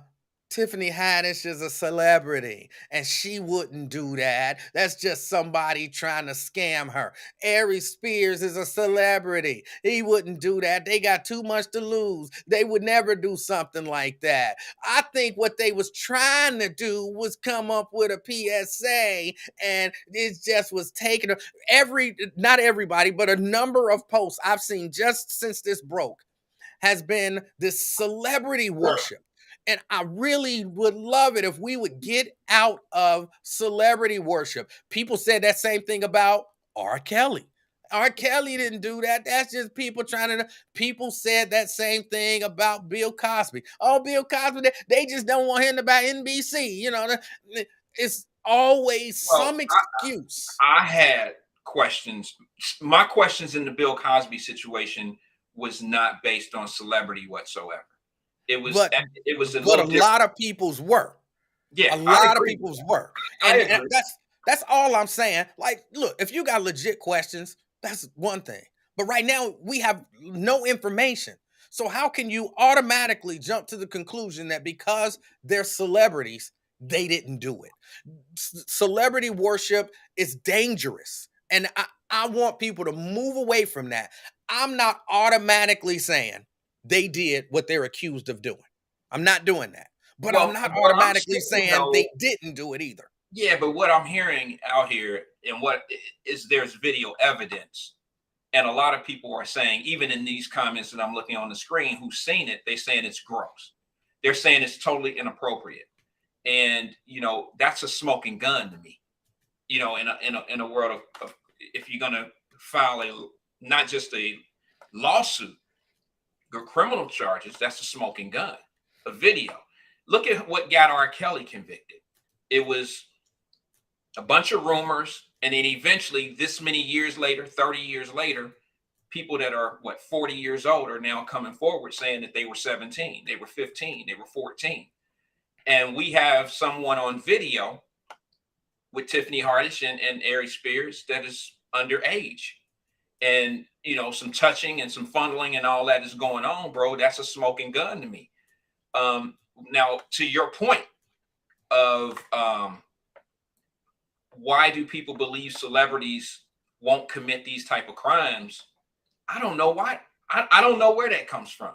Tiffany Haddish is a celebrity and she wouldn't do that. That's just somebody trying to scam her. Ari Spears is a celebrity. He wouldn't do that. They got too much to lose. They would never do something like that. I think what they was trying to do was come up with a PSA, and it just was taken. Not everybody, but a number of posts I've seen just since this broke has been this celebrity worship. And I really would love it if we would get out of celebrity worship. People said that same thing about R. Kelly. R. Kelly didn't do that. That's just people trying to. People said that same thing about Bill Cosby. Oh, Bill Cosby, they just don't want him about NBC. It's always Well, some excuse. I had questions. My questions in the Bill Cosby situation was not based on celebrity whatsoever. It was But it was a but a little lot different. of people's were. Yeah, A I lot of agree. people's were. I And agree. that's all I'm saying. Like, look, if you got legit questions, that's one thing. But right now we have no information. So how can you automatically jump to the conclusion that because they're celebrities, they didn't do it? Celebrity worship is dangerous. And I want people to move away from that. I'm not automatically saying they did what they're accused of doing. I'm not doing that. But I'm Well, not what I'm automatically saying saying though, they didn't do it either. yeah, but what I'm hearing out here and what is there's video evidence. And a lot of people are saying, even in these comments that I'm looking on the screen, who've seen it, they're saying it's gross. They're saying it's totally inappropriate. And that's a smoking gun to me. In a world of if you're gonna file a not just a lawsuit or criminal charges, that's a smoking gun. A video. Look at what got R. Kelly convicted. It was a bunch of rumors, and then eventually, this many years later, 30 years later, people that are 40 years old are now coming forward saying that they were 17, they were 15, they were 14. And we have someone on video with Tiffany Haddish and Ari Spears that is underage. And some touching and some fondling and all that is going on, bro. That's a smoking gun to me. Now, to your point of why do people believe celebrities won't commit these type of crimes? I don't know why. I don't know where that comes from,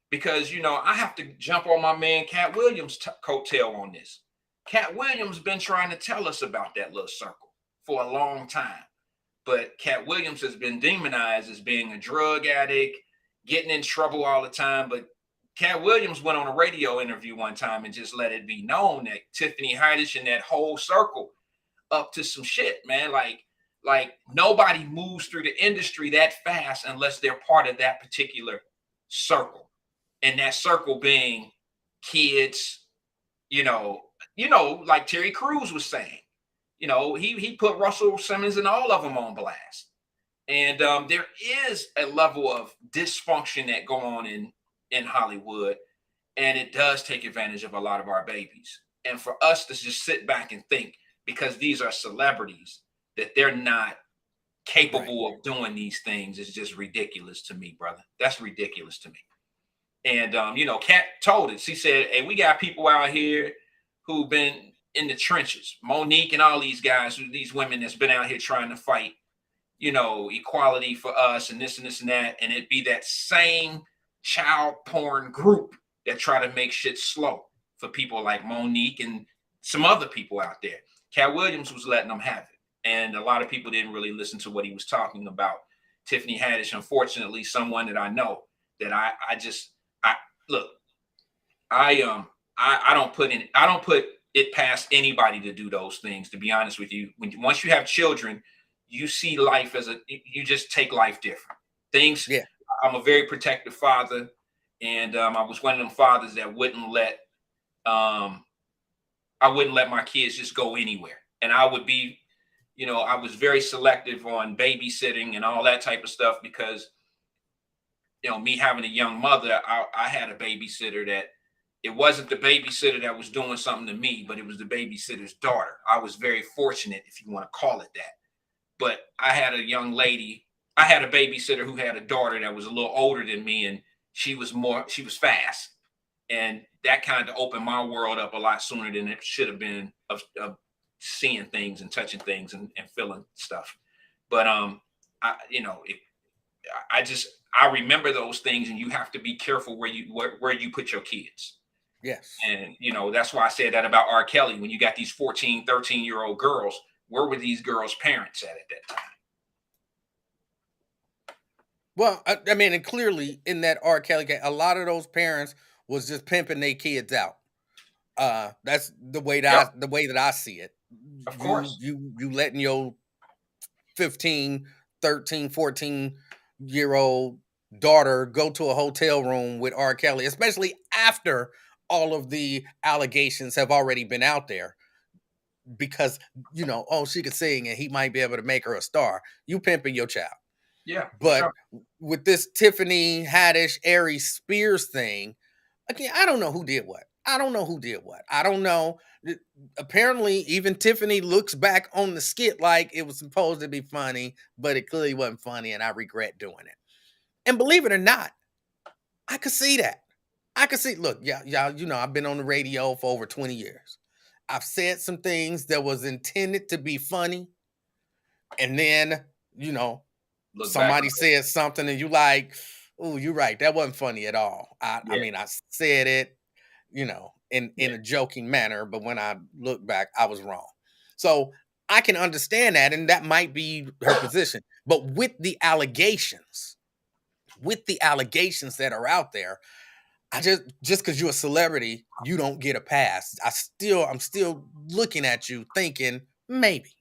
because I have to jump on my man Cat Williams' coattail on this. Cat Williams been trying to tell us about that little circle for a long time, but Cat Williams has been demonized as being a drug addict, getting in trouble all the time. But Cat Williams went on a radio interview one time and just let it be known that Tiffany Haddish and that whole circle up to some shit, man. Like nobody moves through the industry that fast unless they're part of that particular circle. And that circle being kids, like Terry Crews was saying, he put Russell Simmons and all of them on blast. And there is a level of dysfunction that go on in Hollywood, and it does take advantage of a lot of our babies. And for us to just sit back and think, because these are celebrities, that they're not capable of doing these things is just ridiculous to me, brother. That's ridiculous to me. And Kat told us. She said, "Hey, we got people out here who've been in the trenches. Monique and all these guys, these women that's been out here trying to fight, equality for us and this and this and that. And it'd be that same child porn group that try to make shit slow for people like Monique and some other people out there. Cat Williams was letting them have it. And a lot of people didn't really listen to what he was talking about. Tiffany Haddish, unfortunately, someone that I know that I look, I don't put it past anybody to do those things, to be honest with you. Once you have children, you see life you just take life different. Things. Yeah. I'm a very protective father, and I was one of them fathers that wouldn't let my kids just go anywhere. And I would be, I was very selective on babysitting and all that type of stuff because, me having a young mother, I had a babysitter that it wasn't the babysitter that was doing something to me, but it was the babysitter's daughter. I was very fortunate, if you want to call it that. But I had a babysitter who had a daughter that was a little older than me, and she was fast. And that kind of opened my world up a lot sooner than it should have been of seeing things and touching things and feeling stuff. But I remember those things, and you have to be careful where you put your kids. Yes. And that's why I said that about R. Kelly. When you got these 14, 13-year-old girls, where were these girls' parents at that time? Well, I mean, and clearly in that R. Kelly case, a lot of those parents was just pimping their kids out. That's the way that I see it. Of course. You letting your 15, 13, 14-year-old daughter go to a hotel room with R. Kelly, especially after all of the allegations have already been out there. because oh, she could sing and he might be able to make her a star. You pimping your child. Yeah. But Sure. with this Tiffany Haddish, Aries Spears thing, again, I don't know who did what. I don't know. Apparently, even Tiffany looks back on the skit like it was supposed to be funny, but it clearly wasn't funny, and I regret doing it. And believe it or not, I could see that. Look, y'all, I've been on the radio for over 20 years. I've said some things that was intended to be funny, and then, somebody says something and you like, oh, you're right. That wasn't funny at all. I mean, I said it, in a joking manner, but when I look back, I was wrong. So I can understand that, and that might be her position. But with the allegations that are out there, I just because you're a celebrity, you don't get a pass. I'm still looking at you thinking maybe.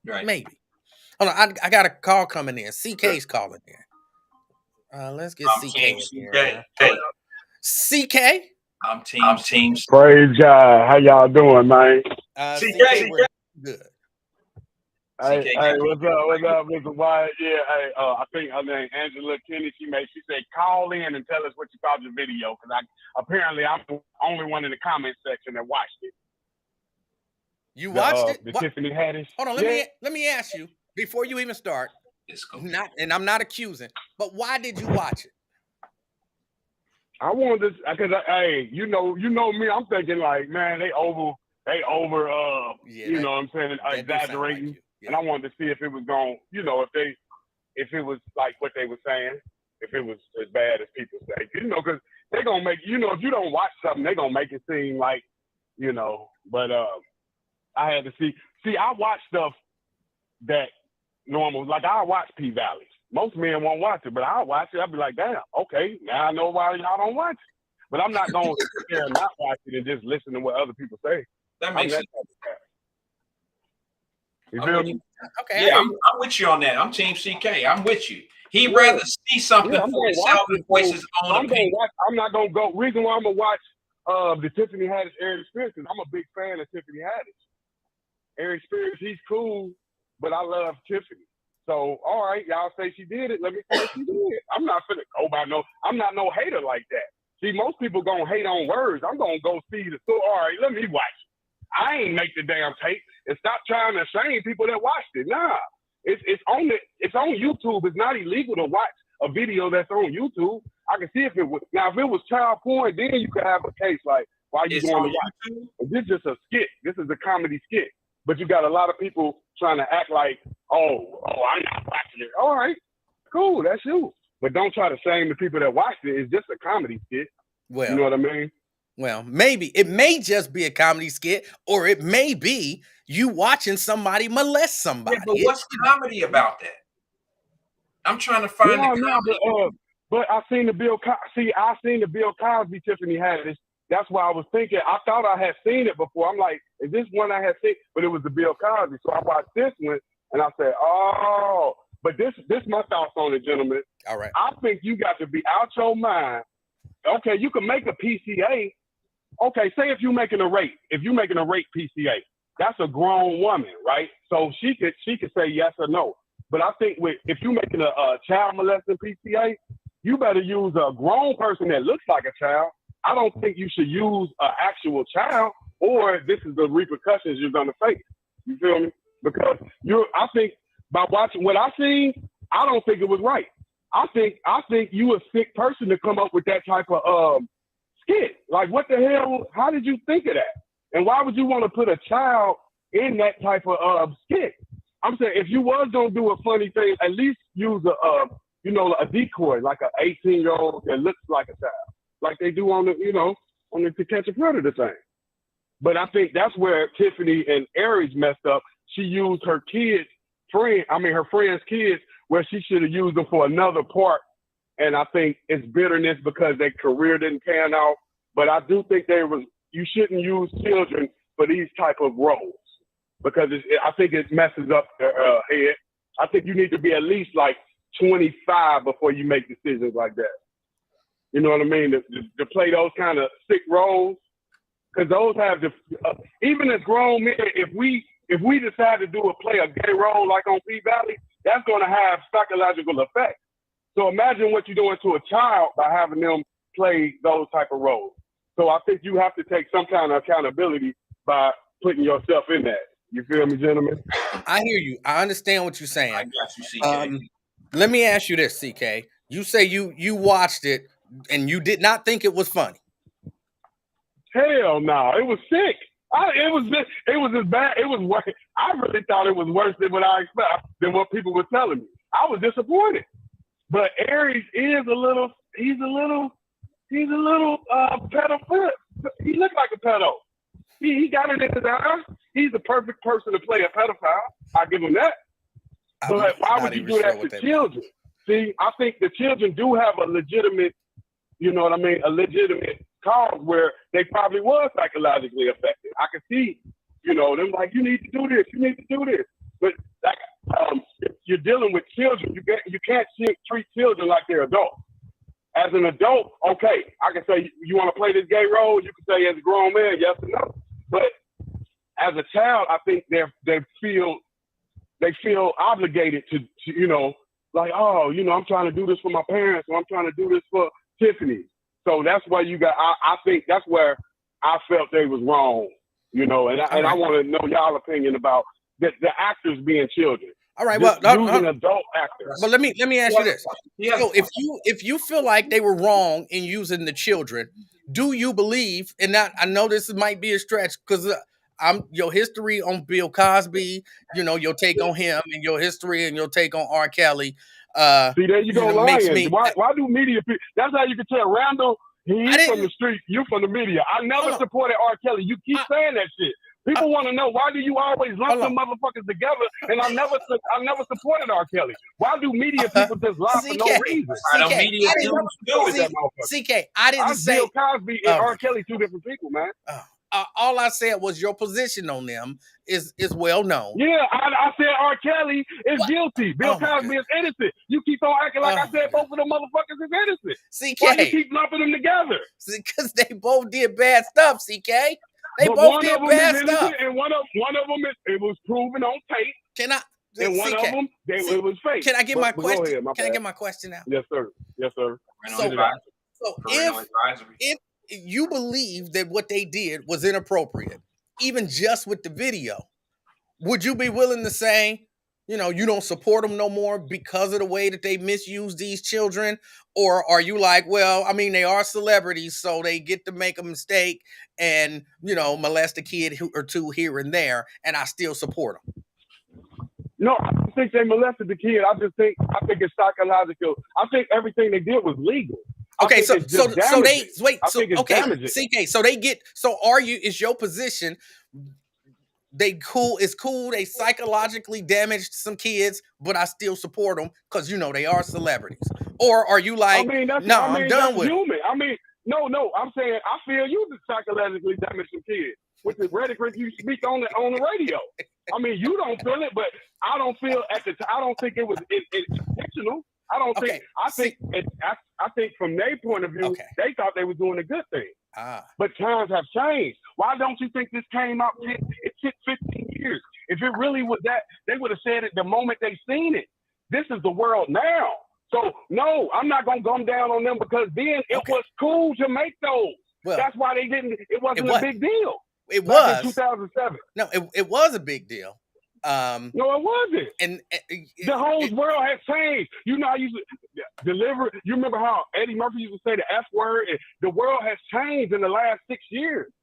Hold on, I got a call coming in. CK's calling in. Let's get CK in here. CK? I'm team. Praise God. How y'all doing, man? CK, we're good. Hey, what's up, Mr. Wyatt? Yeah, I think her name Angela Kenny. She said call in and tell us what you thought of the video, because apparently I'm the only one in the comment section that watched it. You watched it? The Tiffany Haddish. Hold on, let me ask you before you even start. And I'm not accusing, but why did you watch it? I wanted to, because you know me. I'm thinking like, man, they over. You know what I'm saying? Exaggerating. And I wanted to see if it was going, if it was like what they were saying, if it was as bad as people say, because they're going to make, if you don't watch something, they're going to make it seem like, but I had to see, I watch stuff that normal, like I watch P-Valleys. Most men won't watch it, but I'll watch it. I'll be like, damn, okay, now I know why y'all don't watch it. But I'm not going to sit there and not watch it and just listen to what other people say. That makes sense. You feel me? Okay. Yeah, I'm with you on that. I'm Team CK. I'm with you. He'd rather see something for himself and voice his own opinion. I'm not going to go. Reason why I'm going to watch the Tiffany Haddish, Aries Spears, because I'm a big fan of Tiffany Haddish. Aries Spears, he's cool, but I love Tiffany. So, all right, y'all say she did it. Let me say she did it. I'm not finna go by I'm not no hater like that. See, most people going to hate on words. I'm going to go see the story. All right, let me watch it. I ain't make the damn tape and stop trying to shame people that watched it. Nah, it's on YouTube. It's not illegal to watch a video that's on YouTube. I can see if it was child porn, then you could have a case like, why you going to watch it? This is just a skit. This is a comedy skit. But you got a lot of people trying to act like, oh, I'm not watching it. All right, cool, that's you. But don't try to shame the people that watched it. It's just a comedy skit. Well, you know what I mean? Well, maybe it may just be a comedy skit, or it may be you watching somebody molest somebody. Yeah, but what's comedy about that? I'm trying to find the comedy. But I seen the Bill Cosby Tiffany Haddish. That's why I was thinking. I thought I had seen it before. I'm like, is this one I had seen? But it was the Bill Cosby. So I watched this one, and I said, oh. But this my thoughts on it, gentlemen. All right. I think you got to be out your mind. Okay, you can make a PCA. Okay, say if you're making a rape PCA, that's a grown woman, right? So she could say yes or no. But I think if you're making a child molesting PCA, you better use a grown person that looks like a child. I don't think you should use an actual child, or this is the repercussions you're gonna face. You feel me? Because I think by watching what I seen, I don't think it was right. I think you a sick person to come up with that type of skit. Like, what the hell? How did you think of that? And why would you want to put a child in that type of skit? I'm saying if you was gonna do a funny thing, at least use a decoy, like an 18-year-old that looks like a child, like they do on the To Catch a Predator thing. But I think that's where Tiffany and Aries messed up. She used her friend's kids, where she should have used them for another part. And I think it's bitterness because their career didn't pan out. But I do think you shouldn't use children for these type of roles, because I think it messes up their head. I think you need to be at least like 25 before you make decisions like that. You know what I mean? To play those kind of sick roles, because those have even as grown men, if we if we decide to play a gay role like on P-Valley, that's going to have psychological effects. So imagine what you're doing to a child by having them play those type of roles. So I think you have to take some kind of accountability by putting yourself in that. You feel me, gentlemen? I hear you. I understand what you're saying. I got you, CK. Let me ask you this, CK. You say you watched it and you did not think it was funny. Hell no, it was sick. It was as bad. It was worse. I really thought it was worse than what I expected, than what people were telling me. I was disappointed. But Aries is a little pedophile. He looked like a pedo. He got it in his eyes. He's the perfect person to play a pedophile. I give him that. But why would you do that to children? See, I think the children do have a legitimate, you know what I mean, a legitimate cause where they probably was psychologically affected. I can see, you know, them like, you need to do this, you need to do this. But like, if you're dealing with children, you can't treat children like they're adults. As an adult, okay, I can say, you want to play this gay role? You can say as a grown man, yes or no. But as a child, I think they feel obligated to, you know, like, oh, you know, I'm trying to do this for my parents, or I'm trying to do this for Tiffany. So that's why I think that's where I felt they was wrong, you know, and I want to know y'all opinion about the actors being children. All right, well, using adult actors. But let me ask you this. So if you feel like they were wrong in using the children, do you believe? And I know this might be a stretch because your history on Bill Cosby, you know, your take on him, and your history and your take on R. Kelly. See, there you go, lying. Why do media people? That's how you can tell. Randall, he's from the street, you from the media. I never supported R. Kelly. You keep saying that shit. People want to know, why do you always lump them motherfuckers together? And I never supported R. Kelly. Why do media people just lie for no reason? CK, I didn't say Bill Cosby and R. Kelly two different people, man. All I said was your position on them is well known. Yeah, I said R. Kelly is guilty. Bill Cosby is innocent. You keep on acting like I said both of them motherfuckers is innocent. CK. Why you keep lumping them together? Because they both did bad stuff, CK. They both did bad stuff. And one of them, it was proven on tape. Can I? And one of them, it was fake. Can I get my question? Can I get my question out? Yes, sir. Yes, sir. So if you believe that what they did was inappropriate, even just with the video, would you be willing to say, you know, you don't support them no more because of the way that they misuse these children? Or are you like, well, I mean, they are celebrities, so they get to make a mistake and, you know, molest a kid or two here and there, and I still support them? No, I don't think they molested the kid. I think it's psychological. I think everything they did was legal. Okay, so they wait. Damaging. CK. So they get. So is your position? It's cool. They psychologically damaged some kids, but I still support them because, you know, they are celebrities. Or are you like, I'm done with human. I mean, no. I'm saying I feel you psychologically damaged some kids with the rhetoric you speak on the radio. I mean, you don't feel it, but I don't feel at the time. I don't think it was intentional. I think from their point of view, they thought they were doing a good thing. But times have changed. Why don't you think this came out? It took 15 years. If it really was that, they would have said it the moment they seen it. This is the world now. So no, I'm not gonna come down on them because then it was cool to make those. Well, that's why they didn't. It wasn't a big deal. It was in 2007. No, it was a big deal. No, it wasn't. And the whole world has changed. You know, I used to deliver. You remember how Eddie Murphy used to say the F word? And the world has changed in the last 6 years.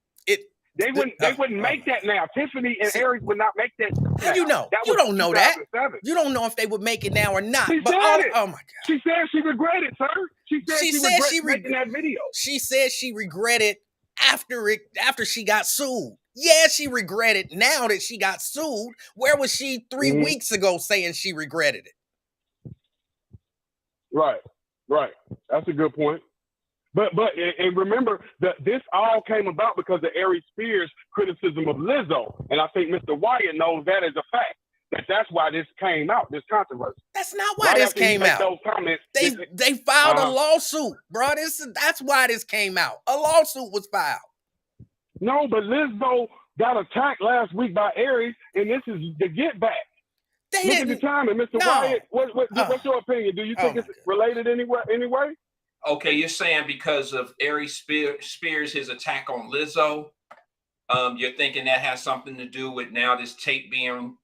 They wouldn't make that now. Tiffany and Aries would not make that. Now. You know, you don't know that. You don't know if they would make it now or not. She said it. Oh my God! She said she regretted, sir. She said she regretted making that video. She said she regretted after she got sued. Yeah, she regretted now that she got sued. Where was she 3 weeks ago saying she regretted it? Right. That's a good point. But remember that this all came about because of Aries Spears' criticism of Lizzo, and I think Mr. Wyatt knows that as a fact. That's why this came out, this controversy. That's not why this came out. Those comments, they filed a lawsuit, bro. That's why this came out. A lawsuit was filed. No, but Lizzo got attacked last week by Aries, and this is the get back. They Look at didn't. the timing, Mr. No. Wyatt. What's your opinion? Do you think my it's God. related anyway? Okay, you're saying because of Aries Spears, his attack on Lizzo, you're thinking that has something to do with now this tape being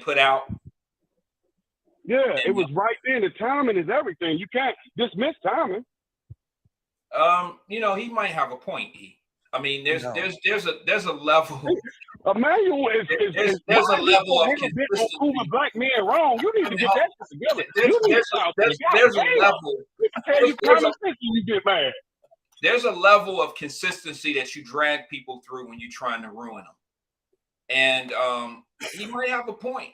put out? Yeah, it was right then. The timing is everything. You can't dismiss timing. He might have a point. I mean, there's No. a level. Emmanuel is There's a level of on proving black men wrong. You need to get that together. There's a level. Tell you common sense when you get mad. There's a level of consistency that you drag people through when you're trying to ruin them, and he might have a point.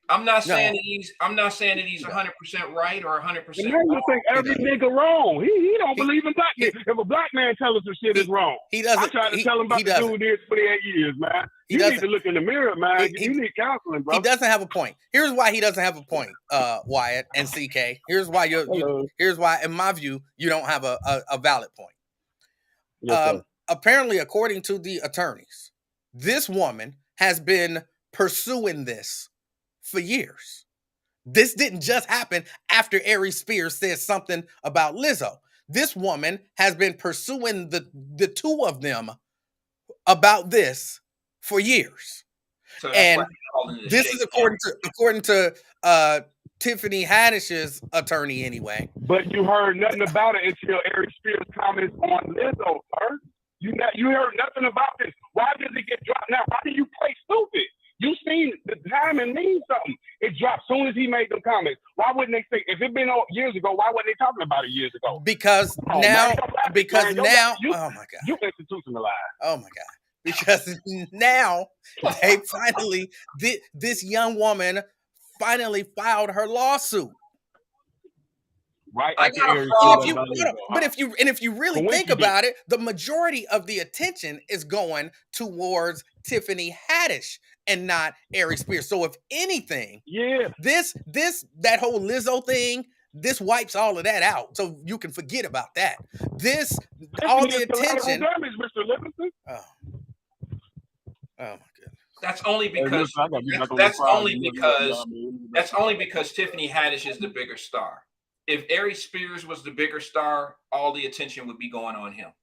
I'm not saying that he's 100% right or 100%. You think every nigga wrong. He don't believe in black men. If a black man tells us some shit is wrong, He doesn't. I tried to tell him about the dude did 28 years, man. You need to look in the mirror, man. You need counseling, bro. He doesn't have a point. Here's why he doesn't have a point, Wyatt and CK. Here's why here's why, in my view, you don't have a valid point. Yes, apparently, according to the attorneys, this woman has been pursuing this for years. This didn't just happen after Aries Spears said something about Lizzo. This woman has been pursuing the two of them about this for years. So and this is according to Tiffany Haddish's attorney anyway. But you heard nothing about it until Aries Spears' comments on Lizzo, sir. You heard nothing about this. Why does it get dropped now? Why do you play stupid? You seen the timing means something. It dropped soon as he made them comments. Why wouldn't they say, if it been years ago, why weren't they talking about it years ago? Because now, oh my God. You institutionalized. Oh my God. Because now they finally, this young woman finally filed her lawsuit. Right. If you really think about it, the majority of the attention is going towards Tiffany Haddish and not Aries Spears. So if anything, that whole Lizzo thing, this wipes all of that out. So you can forget about that. All the attention. Damage, Mr. Livingston. Oh my goodness. That's only because Tiffany Haddish is the bigger star. If Aries Spears was the bigger star, all the attention would be going on him.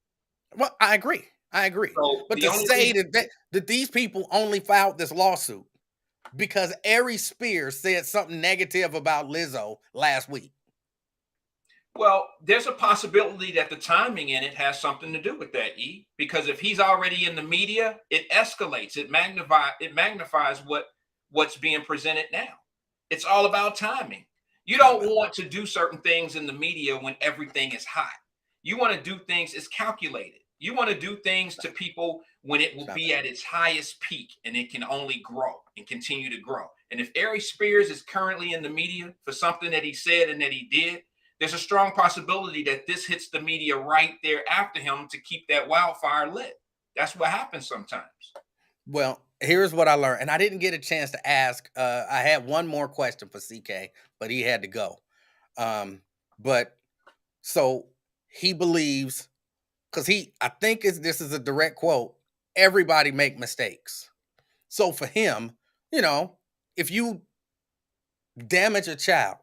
Well, I agree. So but to say that these people only filed this lawsuit because Aries Spears said something negative about Lizzo last week. Well, there's a possibility that the timing in it has something to do with that, E. Because if he's already in the media, it escalates, it magnifies what's being presented now. It's all about timing. You don't want to do certain things in the media when everything is hot. You want to do things, it's calculated. You want to do things to people when it will be at its highest peak and it can only grow and continue to grow. And if Aries Spears is currently in the media for something that he said and that he did, there's a strong possibility that this hits the media right there after him to keep that wildfire lit. That's what happens sometimes. Well, here's what I learned. And I didn't get a chance to ask. I had one more question for CK, but he had to go. But so he believes, because I think this is a direct quote, everybody make mistakes. So for him, if you damage a child,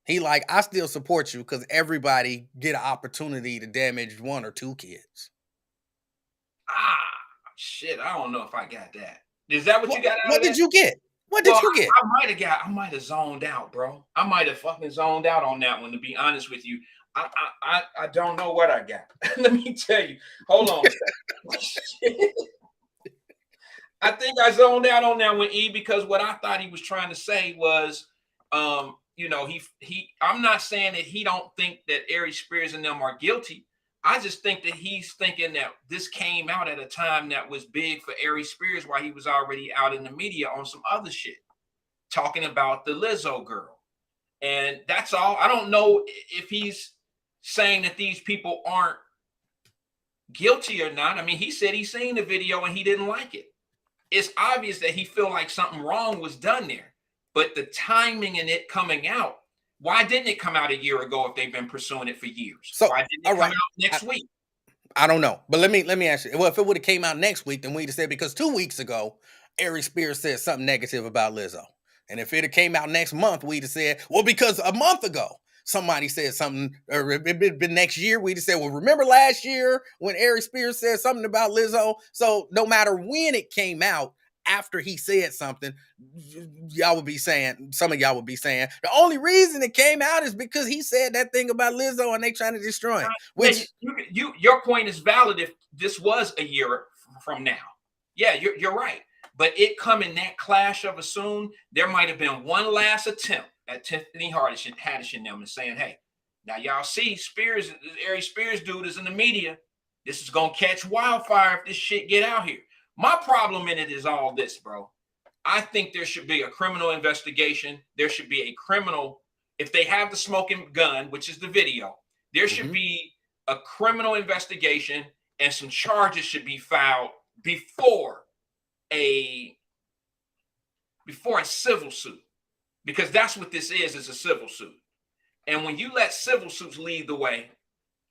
I still support you because everybody get an opportunity to damage one or two kids. Shit, I don't know if I got that. Is that what you got out of that? What did you get? What did you get? I might have zoned out, bro. I might have fucking zoned out on that one, to be honest with you. I don't know what I got. Let me tell you. Hold on. I think I zoned out on that one, E, because what I thought he was trying to say was, I'm not saying that he don't think that Aries Spears and them are guilty. I just think that he's thinking that this came out at a time that was big for Aries Spears while he was already out in the media on some other shit, talking about the Lizzo girl. And that's all. I don't know if he's saying that these people aren't guilty or not. I mean, he said he's seen the video and he didn't like it. It's obvious that he feel like something wrong was done there. But the timing in it coming out, why didn't it come out a year ago if they've been pursuing it for years? So, why didn't it come out next week? I don't know, but let me ask you. Well, if it would have came out next week, then we'd have said because 2 weeks ago, Ari Spears said something negative about Lizzo, and if it had came out next month, we'd have said, well, because a month ago somebody said something, or if it had been next year, we'd have said, well, remember last year when Ari Spears said something about Lizzo? So no matter when it came out, after he said something, y'all would be saying, some of y'all would be saying, the only reason it came out is because he said that thing about Lizzo and they trying to destroy him. Yeah, Which your point is valid if this was a year from now. Yeah, you're right. But it coming that clash of a soon, there might have been one last attempt at Tiffany Haddish and them and saying, hey, now y'all see Spears, Ari Spears dude is in the media. This is gonna catch wildfire if this shit get out here. My problem in it is all this, bro. I think there should be a criminal investigation. There should be a criminal, if they have the smoking gun, which is the video, there should be a criminal investigation and some charges should be filed before a civil suit, because that's what this is a civil suit. And when you let civil suits lead the way,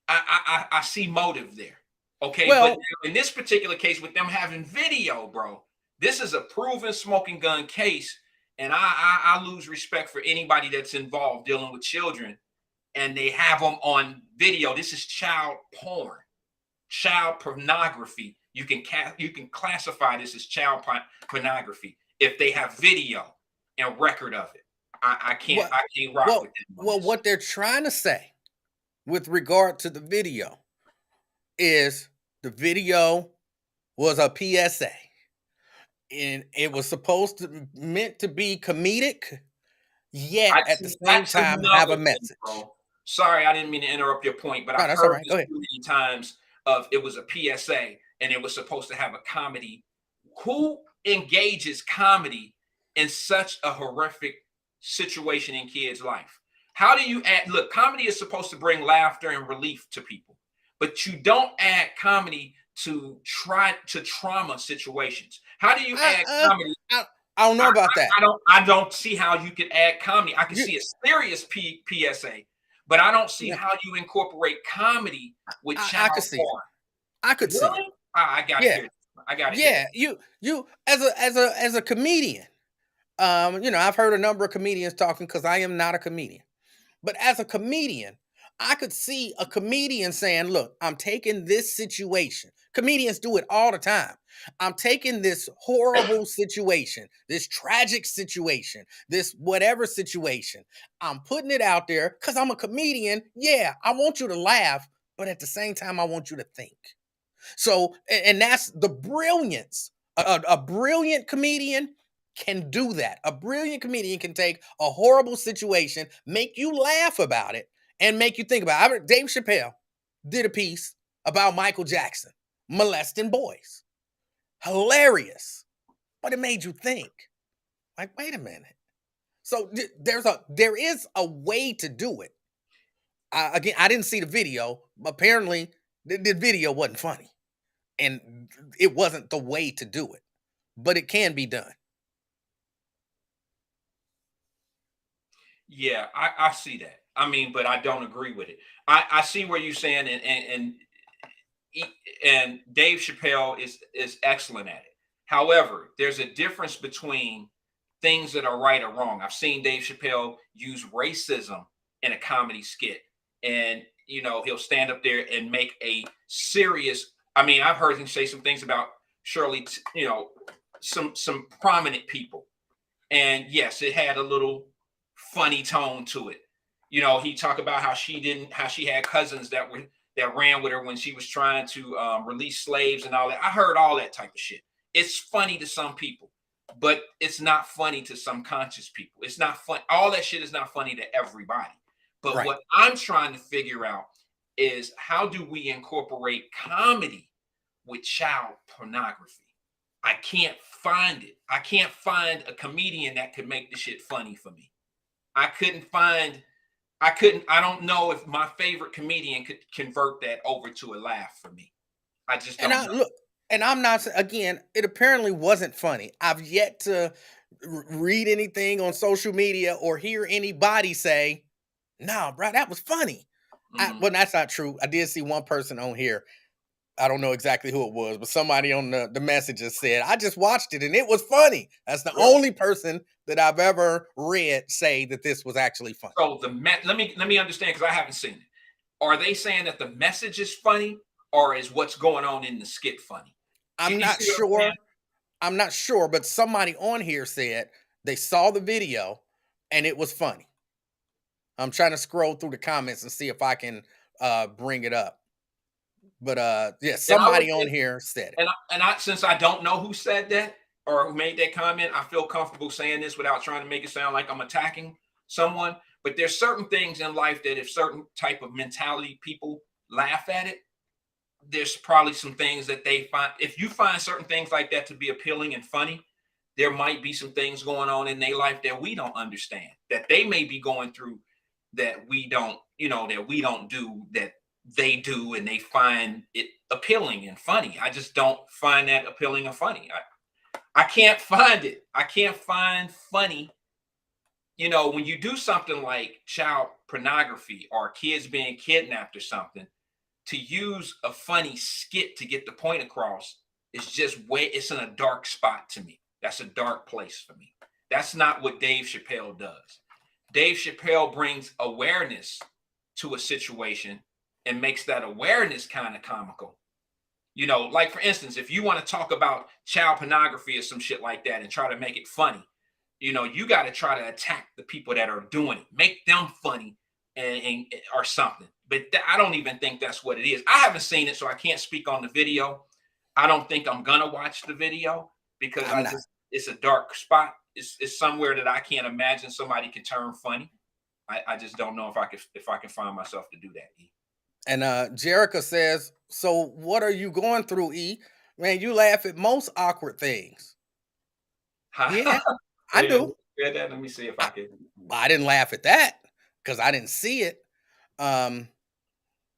I see motive there. Okay, well, but in this particular case, with them having video, bro, this is a proven smoking gun case, and I lose respect for anybody that's involved dealing with children, and they have them on video. This is child porn, child pornography. You can classify this as child pornography if they have video and record of it. I can't rock with them. Well, what they're trying to say with regard to the video is the video was a PSA, and it was supposed to meant to be comedic, yet at the same time have a message. Bro. Sorry, I didn't mean to interrupt your point, but I've heard this too many times of it was a PSA and it was supposed to have a comedy. Who engages comedy in such a horrific situation in kids' life? How do you add? Look, comedy is supposed to bring laughter and relief to people, but you don't add comedy to trauma situations. How do you add comedy? I don't know about that. I don't see how you could add comedy. I can see a serious PSA, but I don't see how you incorporate comedy with child porn. I could see. I got it. I got it. Yeah, you as a comedian, I've heard a number of comedians talking because I am not a comedian, but as a comedian, I could see a comedian saying, look, I'm taking this situation. Comedians do it all the time. I'm taking this horrible situation, this tragic situation, this whatever situation. I'm putting it out there because I'm a comedian. Yeah, I want you to laugh, but at the same time, I want you to think. So, and that's the brilliance. A brilliant comedian can do that. A brilliant comedian can take a horrible situation, make you laugh about it, and make you think about it. Dave Chappelle did a piece about Michael Jackson molesting boys. Hilarious. But it made you think. Like, wait a minute. So there is a way to do it. Again, I didn't see the video. Apparently, the video wasn't funny. And it wasn't the way to do it. But it can be done. Yeah, I see that. I mean, but I don't agree with it. I see where you're saying, and Dave Chappelle is excellent at it. However, there's a difference between things that are right or wrong. I've seen Dave Chappelle use racism in a comedy skit, and he'll stand up there and make a serious. I mean, I've heard him say some things about Shirley, some prominent people, and yes, it had a little funny tone to it. He talked about how she had cousins that ran with her when she was trying to release slaves and all that. I heard all that type of shit. It's funny to some people, but it's not funny to some conscious people. It's not fun. All that shit is not funny to everybody. But What I'm trying to figure out is how do we incorporate comedy with child pornography? I can't find it. I can't find a comedian that could make the shit funny for me. I don't know if my favorite comedian could convert that over to a laugh for me. I just don't know. Look, and I'm not, again, it apparently wasn't funny. I've yet to read anything on social media or hear anybody say, nah, bro, that was funny. Well, that's not true. I did see one person on here I don't know exactly who it was, but somebody on the messages said, I just watched it and it was funny. That's the Really? only person that I've ever read say that this was actually funny. So let me understand because I haven't seen it. Are they saying that the message is funny, or is what's going on in the skit funny? I'm You not see what I'm saying? sure. I'm not sure, but somebody on here said they saw the video and it was funny. I'm trying to scroll through the comments and see if I can bring it up. But yeah, And I would somebody on think, here said it. and I since I don't know who said that or who made that comment, I feel comfortable saying this without trying to make it sound like I'm attacking someone. But there's certain things in life that if certain type of mentality people laugh at it, there's probably some things that they find. If you find certain things like that to be appealing and funny, there might be some things going on in their life that we don't understand, that they may be going through that we don't, that we don't do, that they do, and they find it appealing and funny. I just don't find that appealing or funny. I can't find it. I can't find funny. When you do something like child pornography or kids being kidnapped or something, to use a funny skit to get the point across is just it's in a dark spot to me. That's a dark place for me. That's not what Dave Chappelle does. Dave Chappelle brings awareness to a situation and makes that awareness kind of comical. Like for instance, if you want to talk about child pornography or some shit like that and try to make it funny, you got to try to attack the people that are doing it, make them funny and or something. But I don't even think that's what it is. I haven't seen it, so I can't speak on the video. I don't think I'm gonna watch the video because I'm not. it's a dark spot. It's somewhere that I can't imagine somebody can turn funny. I just don't know if I can find myself to do that. E. And Jerica says, so what are you going through, E? Man, you laugh at most awkward things. Yeah, I Wait, do. let me see if I can. I didn't laugh at that because I didn't see it.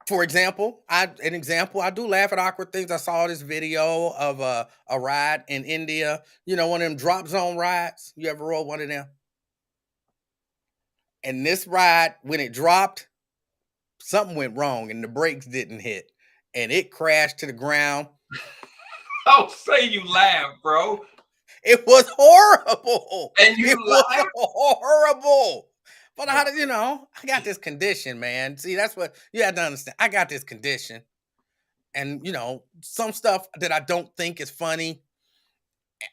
For example, I do laugh at awkward things. I saw this video of a ride in India, one of them drop zone rides. You ever rode one of them? And this ride, when it dropped, something went wrong and the brakes didn't hit and it crashed to the ground. Don't say you laugh, bro. It was horrible. And you It was laugh? horrible. But how did I got this condition, man. See, that's what you have to understand. I got this condition. And some stuff that I don't think is funny,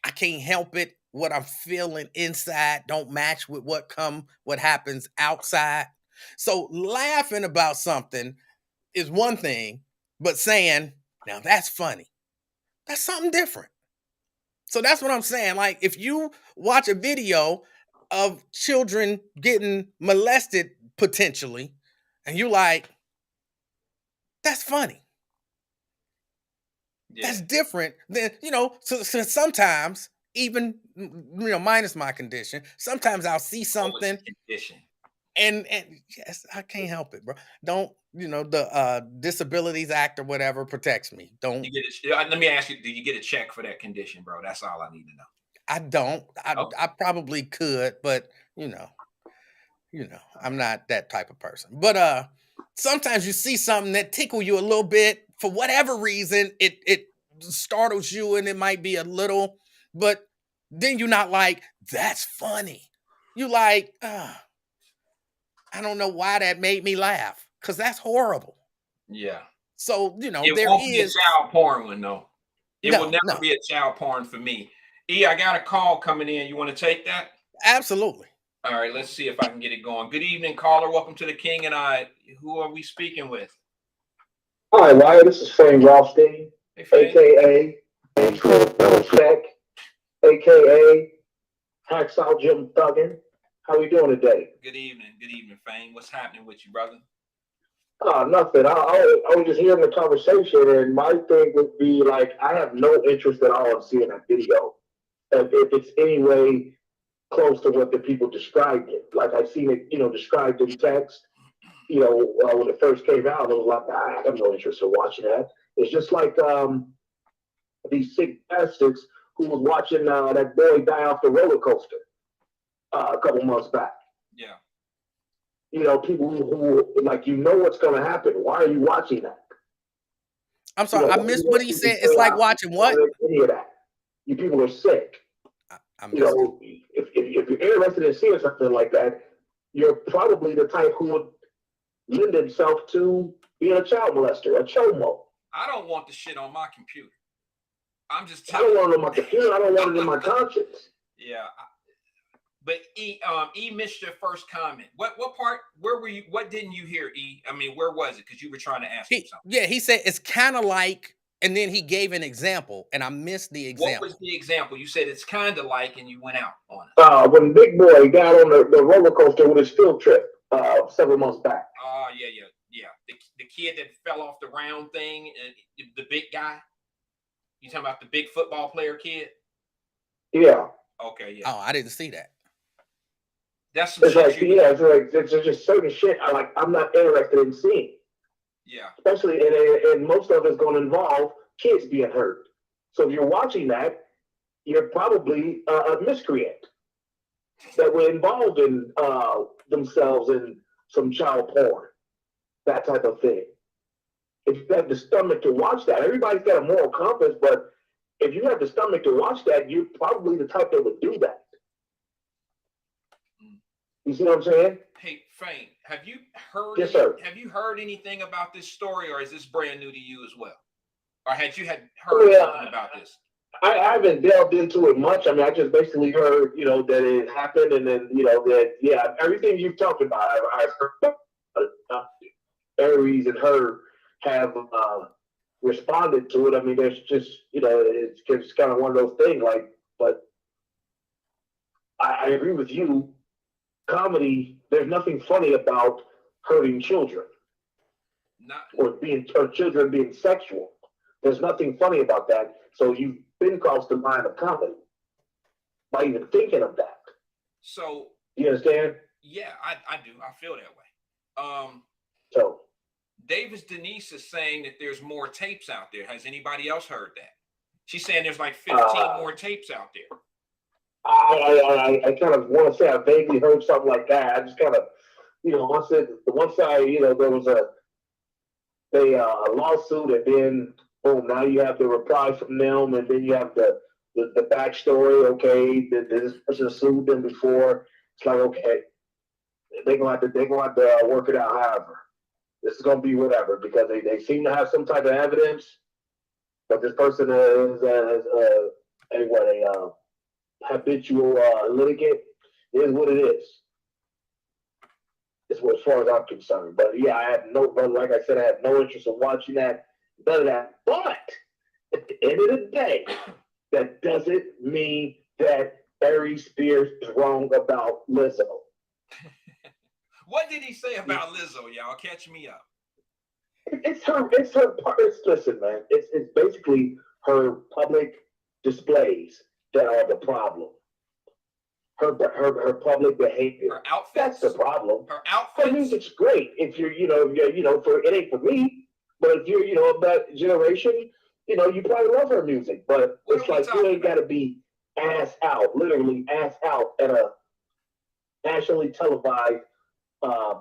I can't help it. What I'm feeling inside don't match with what happens outside. So laughing about something is one thing, but saying, now that's funny, that's something different. So that's what I'm saying. Like if you watch a video of children getting molested potentially, and you like, that's funny. Yeah. That's different than, so sometimes even, minus my condition, sometimes I'll see something Condition. and yes, I can't help it, bro. Don't, the Disabilities Act or whatever protects me. Don't. Let me ask you, do you get a check for that condition, bro? That's all I need to know. I don't. Okay. I probably could, but I'm not that type of person. But sometimes you see something that tickle you a little bit for whatever reason. It startles you, and it might be a little, but then you're not like, that's funny. You like, I don't know why that made me laugh, because that's horrible. Yeah. So It there won't be a is child porn one though. It will never no, be a child porn for me. E, I got a call coming in. You want to take that? absolutely. All right, let's see if I can get it going. Good evening, caller. Welcome to the King and I. Who are we speaking with? Hi, Wyatt. This is Fane Rothstein, Hey, Faye. aka Belichick, aka Hacksaw Jim Thuggin. How we doing today? Good evening, Fane. What's happening with you, brother? Nothing. I was just hearing the conversation, and my thing would be like, I have no interest at all in seeing that video. If it's any way close to what the people described it, like I seen it, described in text. When it first came out, it was like, I have no interest in watching that. It's just like these sick bastards who was watching that boy die off the roller coaster a couple months back. Yeah. People who like, what's going to happen. Why are you watching that? I'm sorry, I missed what he said. It's like watching what? Any of that. You people are sick. I You missed it. know, if you're interested in seeing something like that, you're probably the type who would lend himself to being a child molester, a chomo. I don't want the shit on my computer. I'm just I telling don't want it on my computer. I don't want it in my conscience. Yeah. But E missed your first comment. What part? Where were you? What didn't you hear, E? I mean, where was it? Because you were trying to ask him something. Yeah, he said it's kind of like, and then he gave an example, and I missed the example. What was the example? You said it's kind of like, and you went out on it. When Big Boy got on the roller coaster with his field trip several months back. Oh, yeah. The kid that fell off the round thing, the big guy. You talking about the big football player kid? Yeah. Okay, yeah. Oh, I didn't see that. That's some shit. It's just certain shit I'm not interested in seeing. Yeah. Especially, and most of it's going to involve kids being hurt. So if you're watching that, you're probably a miscreant that were involved in themselves in some child porn, that type of thing. If you have the stomach to watch that, everybody's got a moral compass, but if you have the stomach to watch that, you're probably the type that would do that. You see what I'm saying? Hey, Fame, have you heard? Yes, sir. Have you heard anything about this story, or is this brand new to you as well? Or had you heard something about this? I haven't delved into it much. I mean, I just basically heard, that it happened, and then, that everything you've talked about, I've heard. Aries and her have responded to it. I mean, there's just, it's just kind of one of those things. But I agree with you. Comedy, there's nothing funny about hurting children or children being sexual. There's nothing funny about that. So you've been crossed the line of comedy by even thinking of that. So you understand? Yeah, I do. I feel that way. So Davis Denise is saying that there's more tapes out there. Has anybody else heard that? She's saying there's like 15 more tapes out there. I kind of want to say I vaguely heard something like that. I just kind of, once there was a lawsuit, and then boom, now you have the reply from them, and then you have the backstory. Okay, this person sued them before. It's like, okay, they're gonna have to work it out. However, this is gonna be whatever, because they seem to have some type of evidence, but this person is a habitual litigant. Is what it is. As far as I'm concerned. But yeah, like I said, I have no interest in watching that, none of that. But at the end of the day, that doesn't mean that Ari Spears is wrong about Lizzo. What did he say about Lizzo, y'all? Catch me up. It's her part. Listen, man, it's basically her public displays that are the problem. Her public behavior. Her outfits. That's the problem. Her outfits. Her music's great. If you're, it ain't for me, but if you're, of that generation, you probably love her music. But it's like you ain't got to be literally ass out at a nationally televised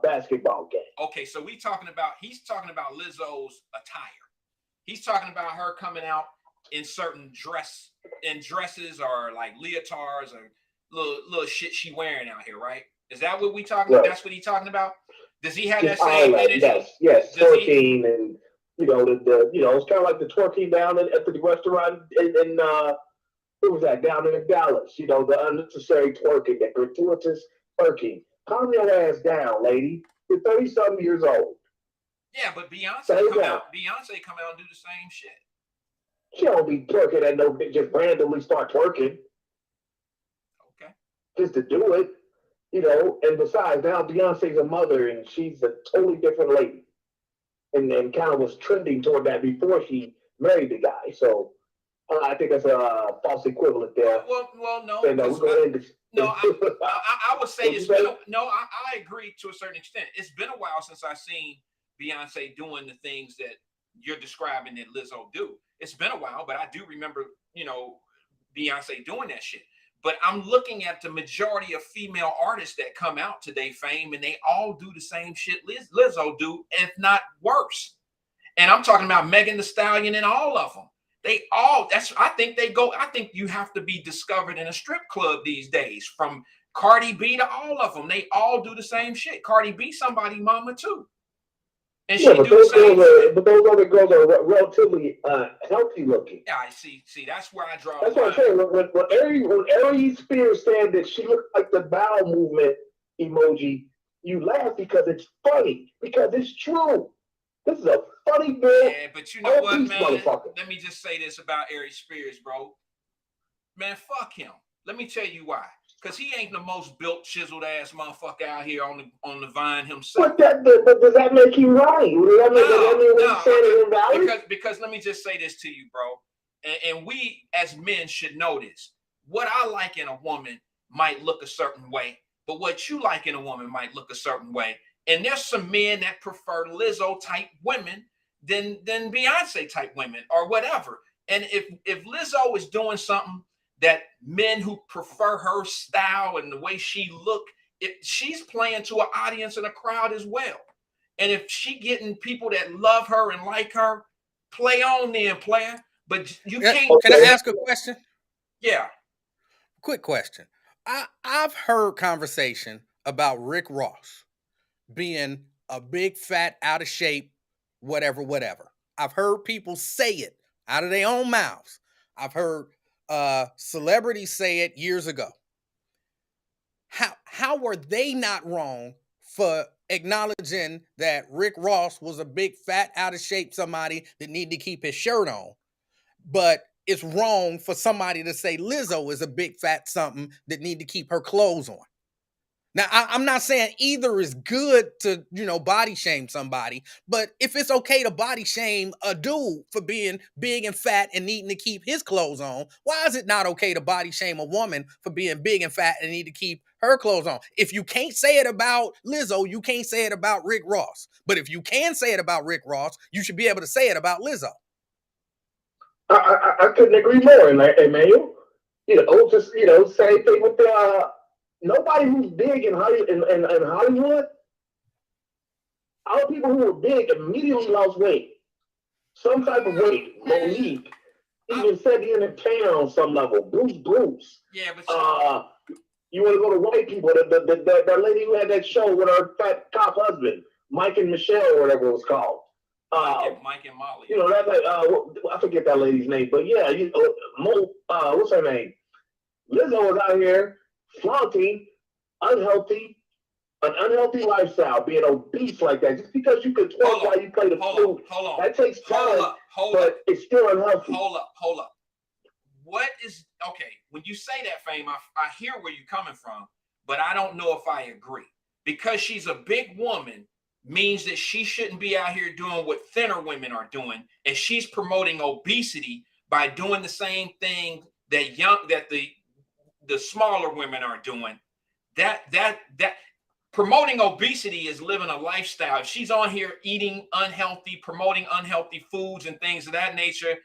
basketball game. Okay, so he's talking about Lizzo's attire. He's talking about her coming out in certain dresses or like leotards or little shit she wearing out here, right? Is that what we talking about? That's what he's talking about? Does he have that same energy? Yes, twerking and it's kind of like the twerking down at the restaurant in what was that, down in Dallas? The unnecessary twerking, that gratuitous twerking. Calm your ass down, lady. You're 30-something years old. Yeah, but Beyonce come out and do the same shit. She don't be twerking and just randomly start twerking. Okay. Just to do it, and besides, now Beyonce's a mother and she's a totally different lady. And kind of was trending toward that before she married the guy. So I think that's a false equivalent there. Well, no. And, I would say I agree to a certain extent. It's been a while since I've seen Beyonce doing the things that you're describing that Lizzo do. It's been a while, but I do remember, Beyonce doing that shit. But I'm looking at the majority of female artists that come out today, Fame, and they all do the same shit Lizzo do, if not worse. And I'm talking about Megan Thee Stallion and all of them. I think you have to be discovered in a strip club these days, from Cardi B to all of them. They all do the same shit. Cardi B, somebody mama too. And she do the same shit. But those other girls are relatively healthy looking. Yeah, I see. That's where I draw. That's what I'm saying. When Aries Spears said that she looked like the bowel movement emoji, you laugh because it's funny, because it's true. This is a funny bit. Yeah, but you know what, man? Let me just say this about Aries Spears, bro. Man, fuck him. Let me tell you why. Because he ain't the most built, chiseled ass motherfucker out here on the vine himself. But does that make you right? No. Because let me just say this to you, bro. And we as men should know this. What I like in a woman might look a certain way, but what you like in a woman might look a certain way. And there's some men that prefer Lizzo type women than Beyonce type women or whatever. And if Lizzo is doing something that men who prefer her style and the way she look, she's playing to an audience and a crowd as well. And if she getting people that love her and like her, play on then, player. But you can't. Can I ask a question? Yeah. Quick question. I've heard conversation about Rick Ross being a big, fat, out of shape, whatever. I've heard people say it out of their own mouths. I've heard celebrities say it years ago. How were they not wrong for acknowledging that Rick Ross was a big, fat, out of shape somebody that needed to keep his shirt on, but it's wrong for somebody to say Lizzo is a big, fat something that need to keep her clothes on? Now, I'm not saying either is good to, body shame somebody, but if it's okay to body shame a dude for being big and fat and needing to keep his clothes on, why is it not okay to body shame a woman for being big and fat and need to keep her clothes on? If you can't say it about Lizzo, you can't say it about Rick Ross. But if you can say it about Rick Ross, you should be able to say it about Lizzo. I couldn't agree more, Emmanuel. Same thing with nobody who's big in Hollywood, all the people who were big immediately lost weight. Some type of weight. Monique, even said the entertainer on some level. Bruce. Yeah, but you want to go to white people, that lady who had that show with her fat cop husband, Mike and Michelle, or whatever it was called. Mike and Molly. I forget that lady's name, but yeah, what's her name? Lizzo was out here flaunting an unhealthy lifestyle, being obese like that. Just because you can twerk while you play the flute, that takes time, but it's still unhealthy. Hold up. What is, okay, when you say that, Fame, I hear where you're coming from, but I don't know if I agree. Because she's a big woman means that she shouldn't be out here doing what thinner women are doing, and she's promoting obesity by doing the same thing that the smaller women are doing. That promoting obesity is living a lifestyle. If she's on here eating unhealthy, promoting unhealthy foods and things of that nature,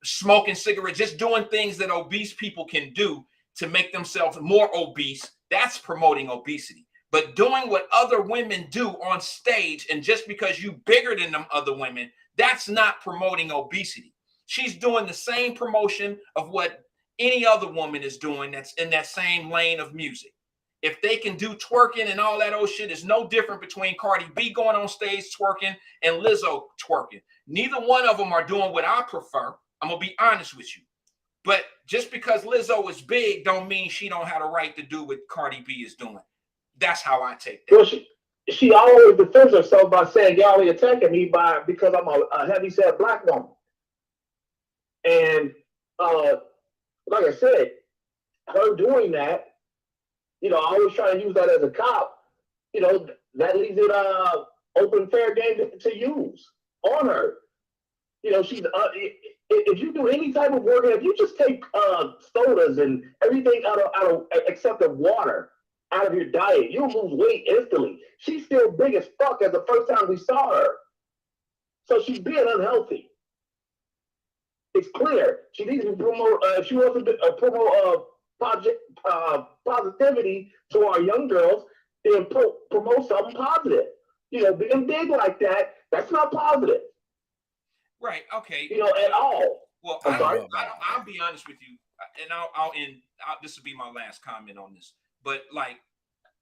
smoking cigarettes, just doing things that obese people can do to make themselves more obese, that's promoting obesity. But doing what other women do on stage, and just because you bigger than them other women, that's not promoting obesity. She's doing the same promotion of what any other woman is doing that's in that same lane of music. If they can do twerking and all that old shit, it's no different between Cardi B going on stage twerking and Lizzo twerking. Neither one of them are doing what I prefer. I'm going to be honest with you. But just because Lizzo is big don't mean she don't have the right to do what Cardi B is doing. That's how I take that. Well, she always defends herself by saying, y'all are attacking me because I'm a heavy-set black woman. And like I said, her doing that, always trying to use that as a cop, that leaves it open, fair game to use on her. She's if you do any type of work, if you just take sodas and everything out of except the water out of your diet, you'll lose weight instantly. She's still big as fuck as the first time we saw her. So she's being unhealthy. It's clear. She needs to promote, if she wants to promote positivity to our young girls, then promote something positive. Being big like that, that's not positive. Right. Okay. you know, at all. Well, I'm I don't sorry. know about all I'll that. be honest with you, and I'll end. This will be my last comment on this. But like,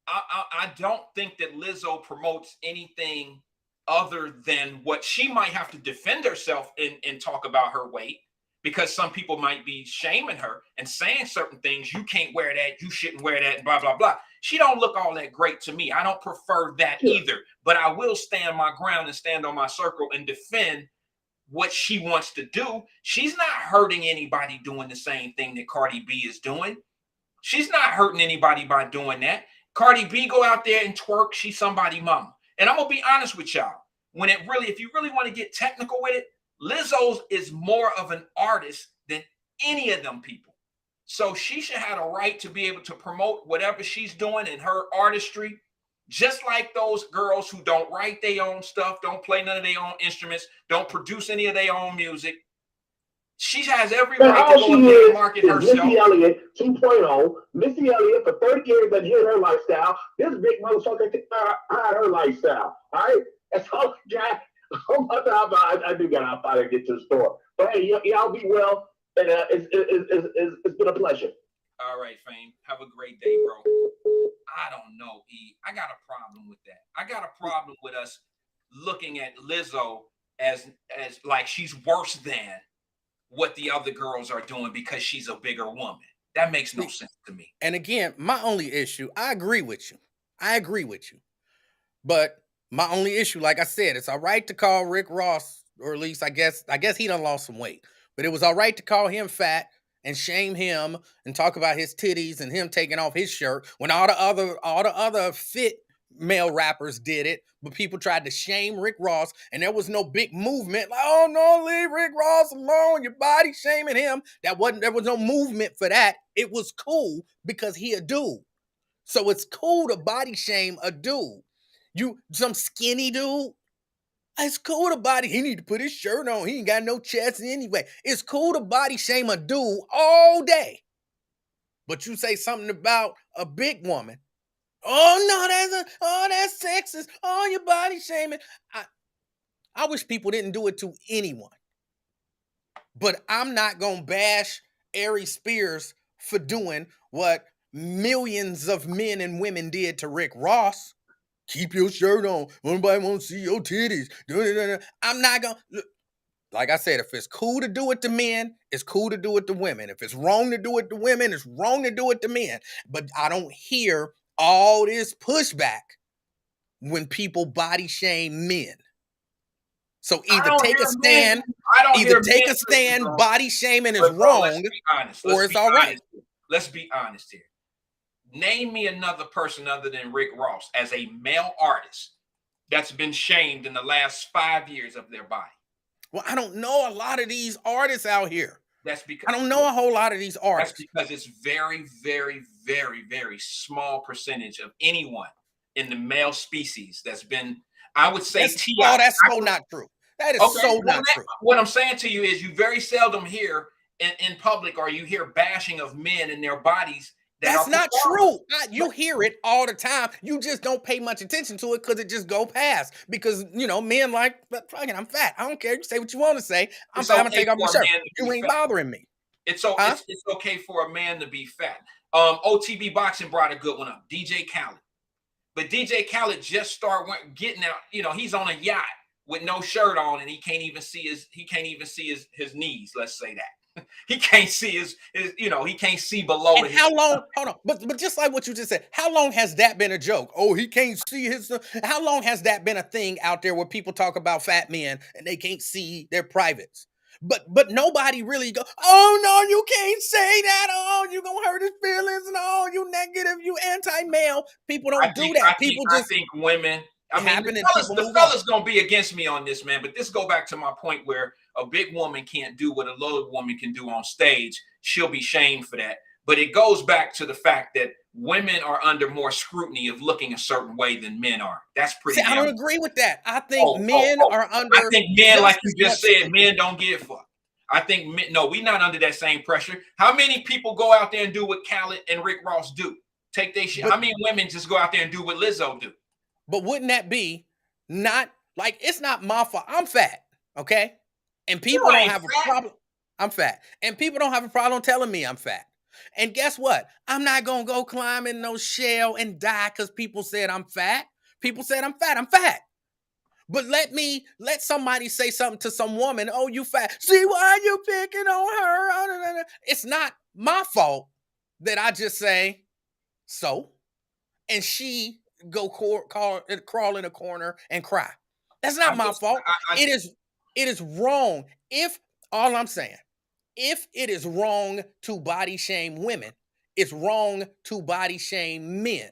I don't think that Lizzo promotes anything other than what she might have to defend herself and talk about her weight, because some people might be shaming her and saying certain things. You can't wear that. You shouldn't wear that. And blah blah blah. She don't look all that great to me. I don't prefer that Sure. either. But I will stand my ground and stand on my circle and defend what she wants to do. She's not hurting anybody doing the same thing that Cardi B is doing. She's not hurting anybody by doing that. Cardi B go out there and twerk. She's somebody mama. And I'm gonna be honest with y'all. When it really, if you really want to get technical with it, Lizzo's is more of an artist than any of them people. So she should have a right to be able to promote whatever she's doing in her artistry, just like those girls who don't write their own stuff, don't play none of their own instruments, don't produce any of their own music. She has every And right to all go she up there and is market is herself. Missy Elliott 2.0. Missy Elliott for 30 years done hit her lifestyle. This big motherfucker had her lifestyle. All right? That's all I got. I do got to finally get to the store. But hey, y'all be well. And it's been a pleasure. All right, Fame. Have a great day, bro. I don't know, E. I got a problem with that. I got a problem with us looking at Lizzo as like she's worse than what the other girls are doing because she's a bigger woman. That makes no sense to me. And again, my only issue, I agree with you. I agree with you. But my only issue, like I said, it's all right to call Rick Ross, or at least I guess he done lost some weight. But it was all right to call him fat and shame him and talk about his titties and him taking off his shirt when all the other fit male rappers did it, but people tried to shame Rick Ross, and there was no big movement like, oh no, leave Rick Ross alone, your body shaming him. There was no movement for that. It was cool because he a dude. So it's cool to body shame a dude. You some skinny dude, it's cool to body. He need to put his shirt on. He ain't got no chest anyway. It's cool to body shame a dude all day. But you say something about a big woman. Oh no, that's sexist. Oh, your body shaming. I wish people didn't do it to anyone. But I'm not gonna bash Aries Spears for doing what millions of men and women did to Rick Ross. Keep your shirt on. Nobody want to see your titties. I'm not going to. Like I said, if it's cool to do it to men, it's cool to do it to women. If it's wrong to do it to women, it's wrong to do it to men. But I don't hear all this pushback when people body shame men. So either take a stand, body shaming is wrong, or it's all right. Let's be honest here. Name me another person other than Rick Ross as a male artist that's been shamed in the last 5 years of their body. Well, I don't know a lot of these artists out here. That's because I don't know a whole lot of these artists. That's because it's very, very, very, very small percentage of anyone in the male species that's been, I would say, T.I. Oh, that's so not true. That is so not true. What I'm saying to you is you very seldom hear in public or you hear bashing of men and their bodies. That's not true. You hear it all the time. You just don't pay much attention to it because it just go past. Because, men like, but fucking, I'm fat. I don't care. You say what you want to say. I'm fat. I'm going to take off my shirt. You ain't bothering me. It's okay for a man to be fat. OTB Boxing brought a good one up. DJ Khaled. But DJ Khaled just started getting out. He's on a yacht with no shirt on and he can't even see his knees. Let's say that. He can't see he can't see below. And how long? Hold on, but just like what you just said, how long has that been a joke? Oh, he can't see his. How long has that been a thing out there where people talk about fat men and they can't see their privates? But nobody really go. Oh no, you can't say that. Oh, you gonna hurt his feelings and oh, you negative, you anti-male. People don't do that. I think women. The fellas gonna be against me on this, man. But this go back to my point where a big woman can't do what a little woman can do on stage. She'll be shamed for that. But it goes back to the fact that women are under more scrutiny of looking a certain way than men are. That's pretty. I don't agree with that. I think men are under. I think men, like you just said, men don't give a fuck. I think men, no, we're not under that same pressure. How many people go out there and do what Khaled and Rick Ross do? Take their shit. How many women just go out there and do what Lizzo do? But wouldn't that be not like, it's not my fault. I'm fat, okay? And people don't ain't have a fat. problem. I'm fat. And people don't have a problem telling me I'm fat. And guess what? I'm not going to go climb in no shell and die because people said I'm fat. People said I'm fat. I'm fat. But let somebody say something to some woman. Oh, you fat. See, why are you picking on her? It's not my fault that I just say so. And she go crawl in a corner and cry. That's not my fault. It is wrong. If all I'm saying, if it is wrong to body shame women, it's wrong to body shame men.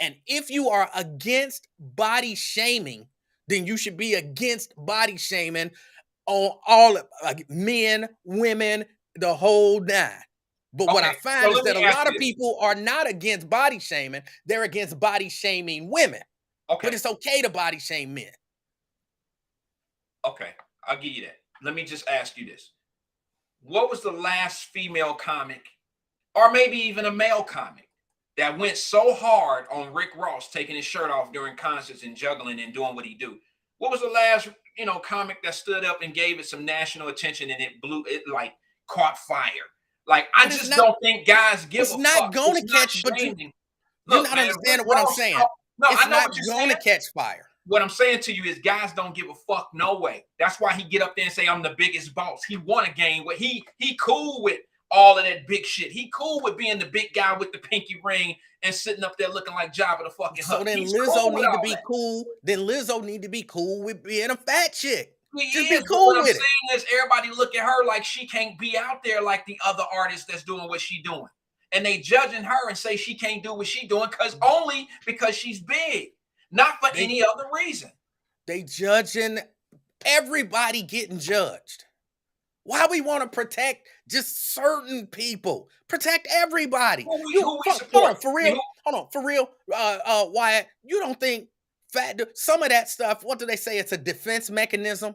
And if you are against body shaming, then you should be against body shaming on all men, women, the whole nine. But what I Okay, so find is let that me a ask lot you of this. people are not against body shaming, they're against body shaming women. But Okay, it's okay to body shame men. okay, I'll give you that. Let me just ask you this. What was the last female comic, or maybe even a male comic, that went so hard on Rick Ross taking his shirt off during concerts and juggling and doing what he do? What was the last, comic that stood up and gave it some national attention and it like caught fire? Like, I But just don't think guys give it's a not fuck. gonna It's not catch, but shaming. you're Look, not man, Rick understanding what I'm Ross saying. talk, no, It's I know not what you're gonna saying. catch fire. What I'm saying to you is guys don't give a fuck no way. That's why he get up there and say I'm the biggest boss. He won a game where he cool with all of that big shit. He cool with being the big guy with the pinky ring and sitting up there looking like Jabba the fucking So Hutt. then He's Lizzo cool with need to all be that. cool. Then Lizzo need to be cool with being a fat chick. He Just is, be but what cool I'm with it. saying is everybody look at her like she can't be out there like the other artists that's doing what she doing. And they judging her and say she can't do what she doing only because she's big, not for They any other reason. they judging everybody getting judged. Why we want to protect just certain people? Protect everybody. Who we Hold support? on, for I mean, real. Hold on, for real. Wyatt, you don't think some of that stuff, what do they say? It's a defense mechanism.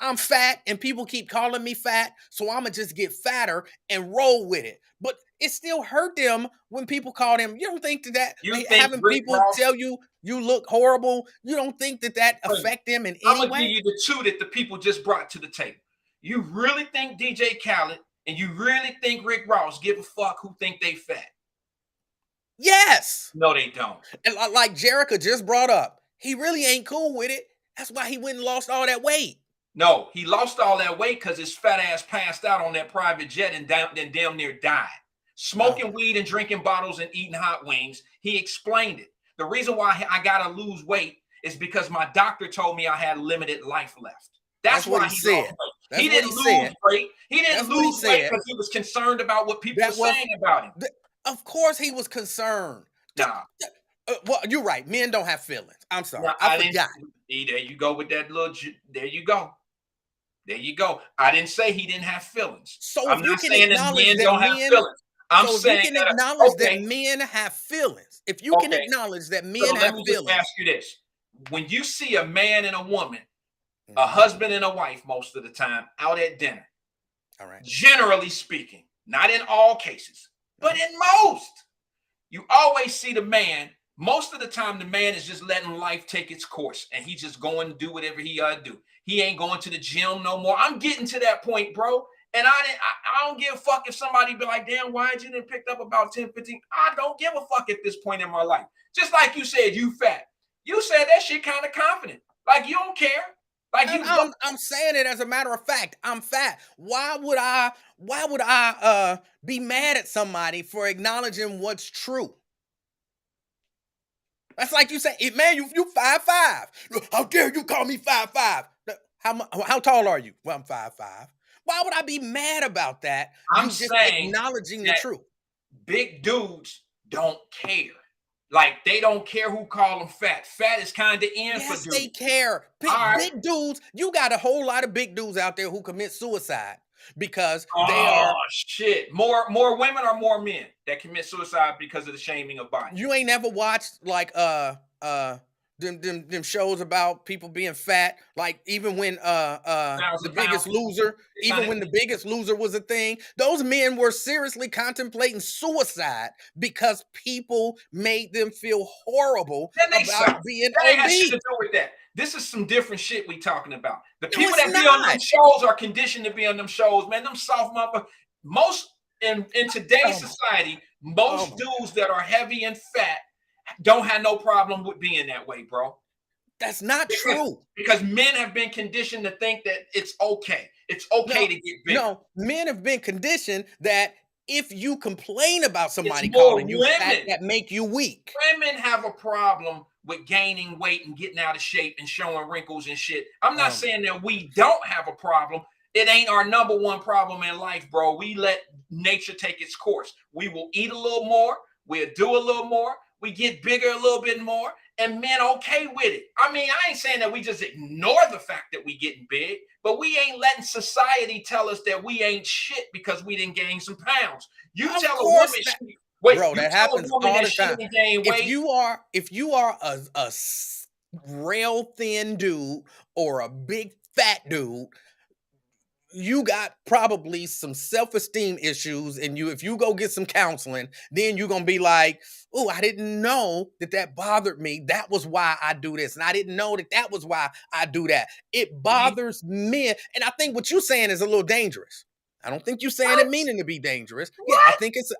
I'm fat and people keep calling me fat, so I'ma just get fatter and roll with it. But it still hurt them when people call them. You don't think you think having Rick people Ross? tell you you look horrible, you don't think that affect them in I'm any gonna give way? you the two that the people just brought to the table. You really think DJ Khaled and you really think Rick Ross give a fuck who think they fat? Yes. No, they don't. And like Jerica just brought up, he really ain't cool with it. That's why he went and lost all that weight. No, he lost all that weight because his fat ass passed out on that private jet and then damn near died. Smoking weed and drinking bottles and eating hot wings. He explained it. The reason why I gotta lose weight is because my doctor told me I had limited life left. That's what why he he said. lost weight. That's He what didn't he lose said. weight. He didn't That's what he lose weight said. because he was concerned about what people were That was- saying about him. Of course he was concerned. Nah. Well, you're right. Men don't have feelings. I'm sorry. Nah, I forgot. There you go with that little. There you go. There you go. I didn't say he didn't have feelings. So I'm if you not can saying that acknowledge men that don't have feelings. I'm so if saying you can that acknowledge okay. that men have feelings, if you can Okay. acknowledge that men So let have me just feelings, ask you this: when you see a man and a woman, a husband and a wife, most of the time out at dinner, all right, generally speaking, not in all cases, but in most, you always see the man. Most of the time, the man is just letting life take its course, and he's just going to do whatever he do. He ain't going to the gym no more. I'm getting to that point, bro. And I don't give a fuck if somebody be like, damn, why you didn't pick up about 10, 15? I don't give a fuck at this point in my life. Just like you said, you fat. You said that shit kind of confident. Like, you don't care. Like, I'm saying it as a matter of fact. I'm fat. Why would I be mad at somebody for acknowledging what's true? That's like you say, man, you 5'5". How dare you call me 5'5"? How tall are you? Well, I'm 5'5". Why would I be mad about that? I'm you just saying acknowledging the truth. Big dudes don't care. Like, they don't care who call them fat. Fat is kind of in for Yes, dudes. they care. Big dudes, you got a whole lot of big dudes out there who commit suicide because they are. Shit. More women or more men that commit suicide because of the shaming of body? You ain't never watched like them shows about people being fat. Like even when The 1,000 Biggest pounds. Loser, It's even not- when The Biggest Loser was a thing, those men were seriously contemplating suicide because people made them feel horrible Then they about suck. being That ain't got shit obese. to do with that. This is some different shit we talking about. The No, people it's that be on them not. shows are conditioned to be on them shows, man. Them soft motherfuckers. Most in today's Oh my- society, most my dudes that are heavy and fat don't have no problem with being that way, bro. That's not true. Because men have been conditioned to think that it's okay. It's okay No, to get bigger. No, men have been conditioned that if you complain about somebody more calling you fat, women. that make you weak. Women have a problem with gaining weight and getting out of shape and showing wrinkles and shit. I'm not saying that we don't have a problem. It ain't our number one problem in life, bro. We let nature take its course. We will eat a little more. We'll do a little more. We get bigger a little bit more. And men okay with it. I mean, I ain't saying that we just ignore the fact that we getting big, but we ain't letting society tell us that we ain't shit because we didn't gain some pounds. You Of tell a course woman, that- wait, Bro, you that tell a happens woman all that the she time. didn't gain weight. If you are a rail thin dude or a big fat dude, you got probably some self-esteem issues, and if you go get some counseling, then you're gonna be like, oh, I didn't know that bothered me. That was why I do this, and I didn't know that was why I do that. It bothers men, and I think what you're saying is a little dangerous. I don't think you're saying it meaning to be dangerous. Yeah, I think it's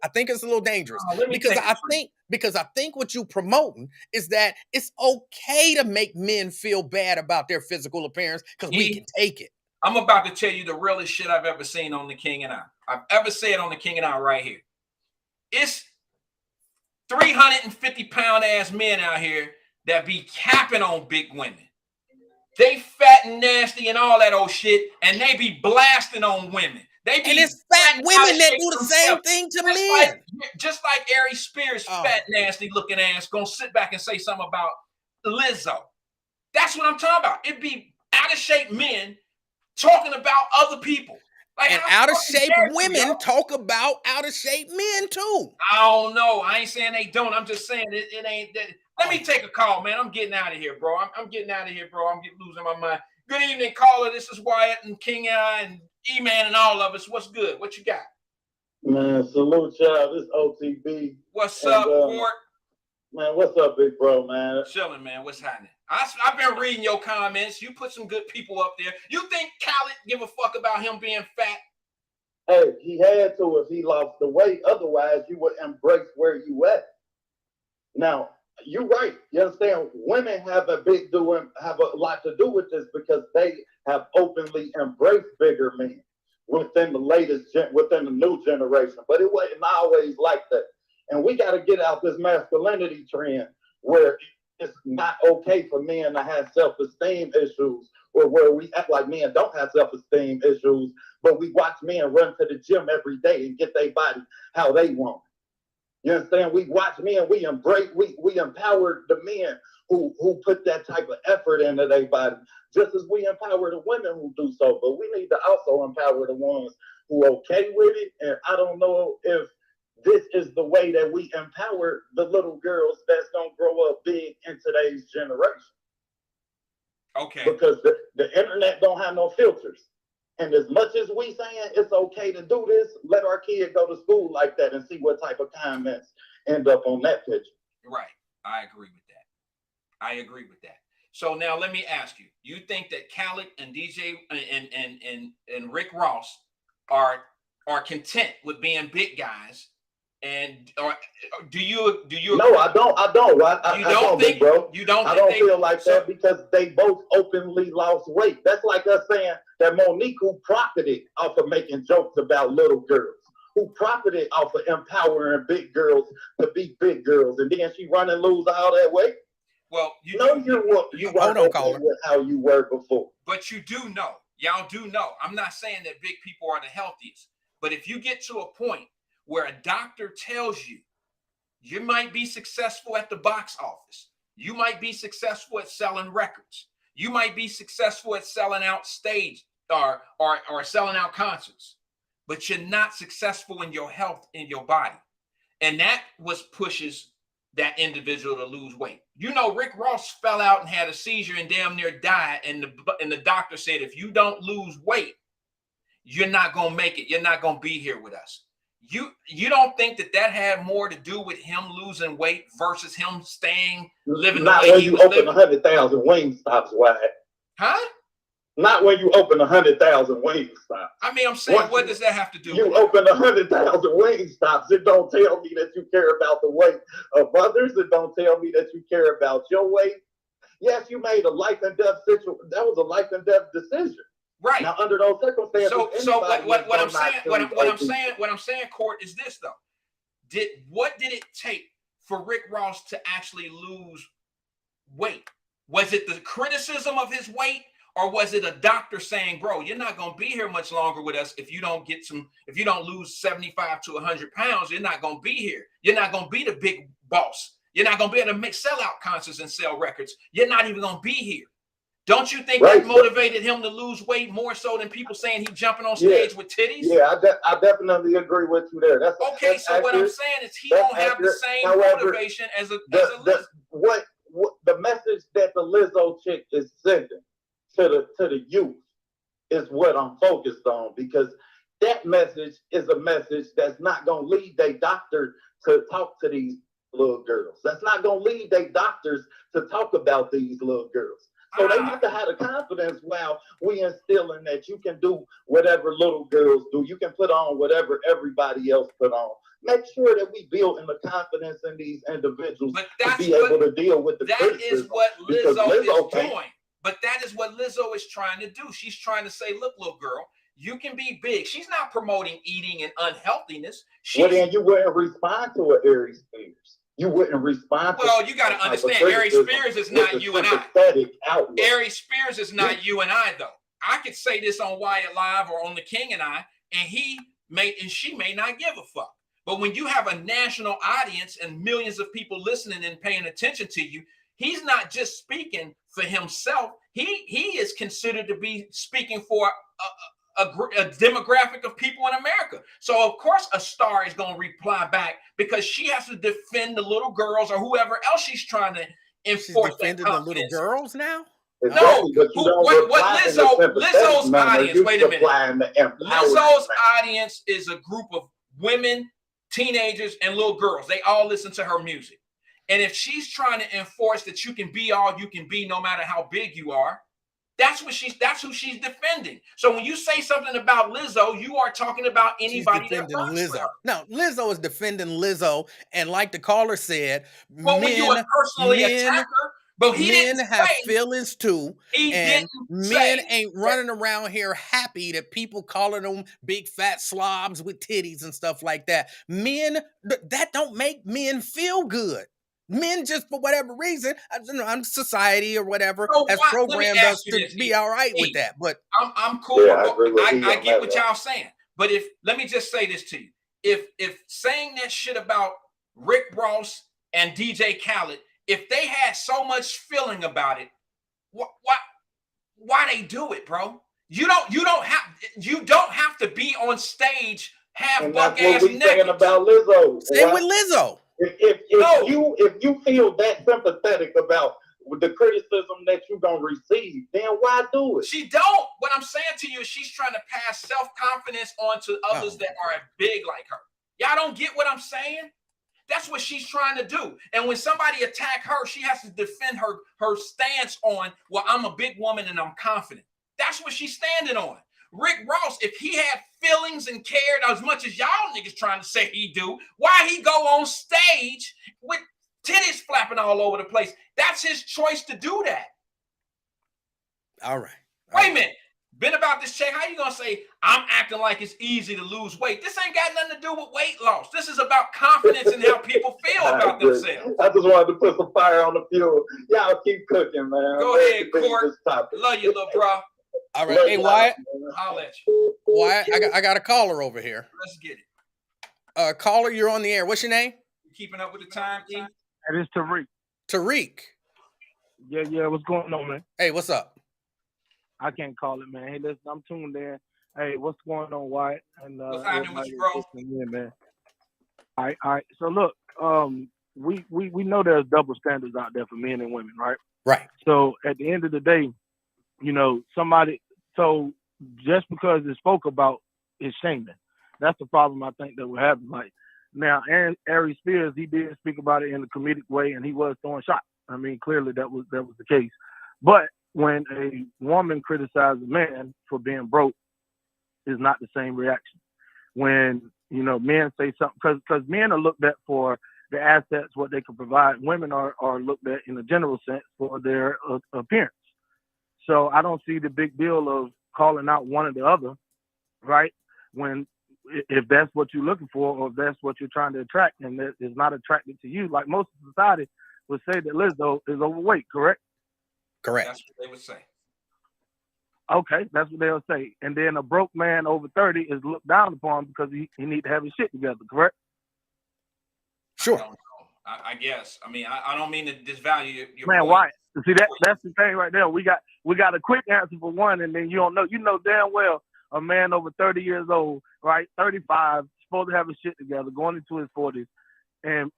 a little dangerous Let me because take it I think what you promoting is that it's okay to make men feel bad about their physical appearance because we can take it. I'm about to tell you the realest shit I've ever seen on The King and I. I've ever said on The King and I right here. It's 350-pound ass men out here that be capping on big women. They fat and nasty and all that old shit, and they be blasting on women. They be And it's fat women that do the same thing to men. Just like Ari Spears, fat, nasty looking ass, gonna sit back and say something about Lizzo. That's what I'm talking about. It be out of shape men talking about other people. Like, and out of shape women talk about out of shape men too. I don't know. I ain't saying they don't. I'm just saying it ain't that. Let me take a call, man. I'm getting out of here, bro. I'm getting out of here, bro. I'm losing my mind. Good evening, caller. This is Wyatt and King and E-Man and all of us. What's good? What you got? Man, salute y'all. This OTB. What's up, Fort? Man, what's up, big bro, man? Chilling, man. What's happening? I've been reading your comments. You put some good people up there. You think Khaled give a fuck about him being fat? Hey, he had to if he lost the weight. Otherwise, you would embrace where you at. Now, you're right. You understand? Women have a lot to do with this because they have openly embraced bigger men within the new generation. But it wasn't always like that. And we got to get out this masculinity trend where it's not okay for men to have self-esteem issues, or where we act like men don't have self-esteem issues, but we watch men run to the gym every day and get their body how they want. You understand? We watch men, we empower the men who put that type of effort into their body, just as we empower the women who do so. But we need to also empower the ones who are okay with it. And I don't know if this is the way that we empower the little girls that's going to grow up big in today's generation. Okay. Because the internet don't have no filters. And as much as we saying it's okay to do this, let our kid go to school like that and see what type of comments end up on that picture. Right. I agree with that. So now let me ask you, you think that Khaled and DJ and Rick Ross are content with being big guys? And do you? No, I don't. I don't. I don't think, bro. You don't. I don't feel like that because they both openly lost weight. That's like us saying that Monique, who profited off of making jokes about little girls, who profited off of empowering big girls to be big girls, and then she run and lose all that weight. Well, you weren't okay with how you were before. But you do know. Y'all do know. I'm not saying that big people are the healthiest, but if you get to a point where a doctor tells you you might be successful at the box office, you might be successful at selling records, you might be successful at selling out stage or selling out concerts, but you're not successful in your health, in your body. And that pushes that individual to lose weight. You know, Rick Ross fell out and had a seizure and damn near died. And the doctor said, if you don't lose weight, you're not going to make it. You're not going to be here with us. You don't think that had more to do with him losing weight versus him living not the way when he you was open living? 100,000 wing stops, why? Huh? Not when you open 100,000 wing stops. I mean, I'm saying, what does that have to do You with it? open 100,000 wing stops. It don't tell me that you care about the weight of others. It don't tell me that you care about your weight. Yes, you made a life and death situation. That was a life and death decision. Right. Now, under those circumstances, So what I'm saying, Court, is this though. What did it take for Rick Ross to actually lose weight? Was it the criticism of his weight, or was it a doctor saying, bro, you're not going to be here much longer with us if you don't lose 75 to 100 pounds, you're not going to be here. You're not going to be the big boss. You're not going to be able to make sellout concerts and sell records. You're not even going to be here. Don't you think that motivated him to lose weight more so than people saying he jumping on stage with titties? Yeah, I definitely agree with you there. That's so accurate. what I'm saying is he don't have the same motivation as a what the message that the Lizzo chick is sending to the youth is what I'm focused on, because that message is a message that's not going to lead their doctor to talk to these little girls. That's not going to lead their doctors to talk about these little girls. So they have to have the confidence while we instilling that you can do whatever little girls do. You can put on whatever everybody else put on. Make sure that we build in the confidence in these individuals to be able to deal with the criticism. That is what Lizzo is doing. But that is what Lizzo is trying to do. She's trying to say, look, little girl, you can be big. She's not promoting eating and unhealthiness. Well, then you wouldn't respond to an Ari Spears. You wouldn't respond. Well, you got to understand, Ari Spears is not you and I. Ari Spears is not you and I, though. I could say this on Wyatt Live or on The King and I, and she may not give a fuck. But when you have a national audience and millions of people listening and paying attention to you, he's not just speaking for himself. He is considered to be speaking for a demographic of people in America. So of course a star is going to reply back, because she has to defend the little girls or whoever else she's trying to enforce. She's defending the little girls now? No, what Lizzo's audience, wait a minute. Lizzo's audience is a group of women, teenagers, and little girls. They all listen to her music. And if she's trying to enforce that you can be all you can be no matter how big you are, that's who she's defending. So when you say something about Lizzo, you are talking about anybody that works Lizzo. with her. No, Lizzo is defending Lizzo, and like the caller said, well, when you personally attack her, but he men didn't have say, feelings too, and men ain't running around here happy that people calling them big fat slobs with titties and stuff like that. Men, that don't make men feel good. Men just for whatever reason, society or whatever has programmed us to be all right with that. But I'm cool. Yeah, I get what y'all saying. But let me just say this to you: if saying that shit about Rick Ross and DJ Khaled, if they had so much feeling about it, why they do it, bro? You don't have to be on stage half buck ass naked. Saying about Lizzo. Same with Lizzo. If you feel that sympathetic about the criticism that you're gonna receive, then why do it? She don't. What I'm saying to you is she's trying to pass self-confidence on to others that are big like her. Y'all don't get what I'm saying? That's what she's trying to do. And when somebody attack her, she has to defend her stance on, well, I'm a big woman and I'm confident. That's what she's standing on. Rick Ross, if he had feelings and cared as much as y'all niggas trying to say he do, why he go on stage with titties flapping all over the place? That's his choice to do that. All right. Wait a minute. Been about this check. How you gonna say I'm acting like it's easy to lose weight? This ain't got nothing to do with weight loss. This is about confidence and how people feel about themselves. I just wanted to put some fire on the fuel. Y'all keep cooking, man. Go ahead, Court. Love you, little bro. All right. Hey, Wyatt. I'll let you. Wyatt, I got a caller over here. Let's get it. Caller, you're on the air. What's your name? You keeping up with the time, E? It is Tariq. Tariq. Yeah. What's going on, man? Hey, what's up? I can't call it, man. Hey, listen, I'm tuned in. Hey, what's going on, Wyatt? And what's happening with you, bro? Man. All right. So look, we know there's double standards out there for men and women, right? Right. So at the end of the day, so just because it's spoke about is shaming. That's the problem I think that we're having. Like now, Ari Spears, he did speak about it in a comedic way, and he was throwing shots. I mean, clearly that was the case. But when a woman criticizes a man for being broke, is not the same reaction. When men say something, because men are looked at for the assets, what they can provide. Women are looked at in a general sense for their appearance. So I don't see the big deal of calling out one or the other, right? When if that's what you're looking for, or if that's what you're trying to attract, and that is not attracted to you, like most of society would say that Lizzo is overweight, correct? Correct. That's what they would say. Okay, that's what they'll say. And then a broke man over 30 is looked down upon because he need to have his shit together, correct? Sure. I don't know. I guess. I mean, I don't mean to disvalue your Man, point. why? See, that's the thing right there. We got a quick answer for one, and then you don't know. You know damn well a man over 30 years old, right, 35, supposed to have his shit together, going into his 40s, and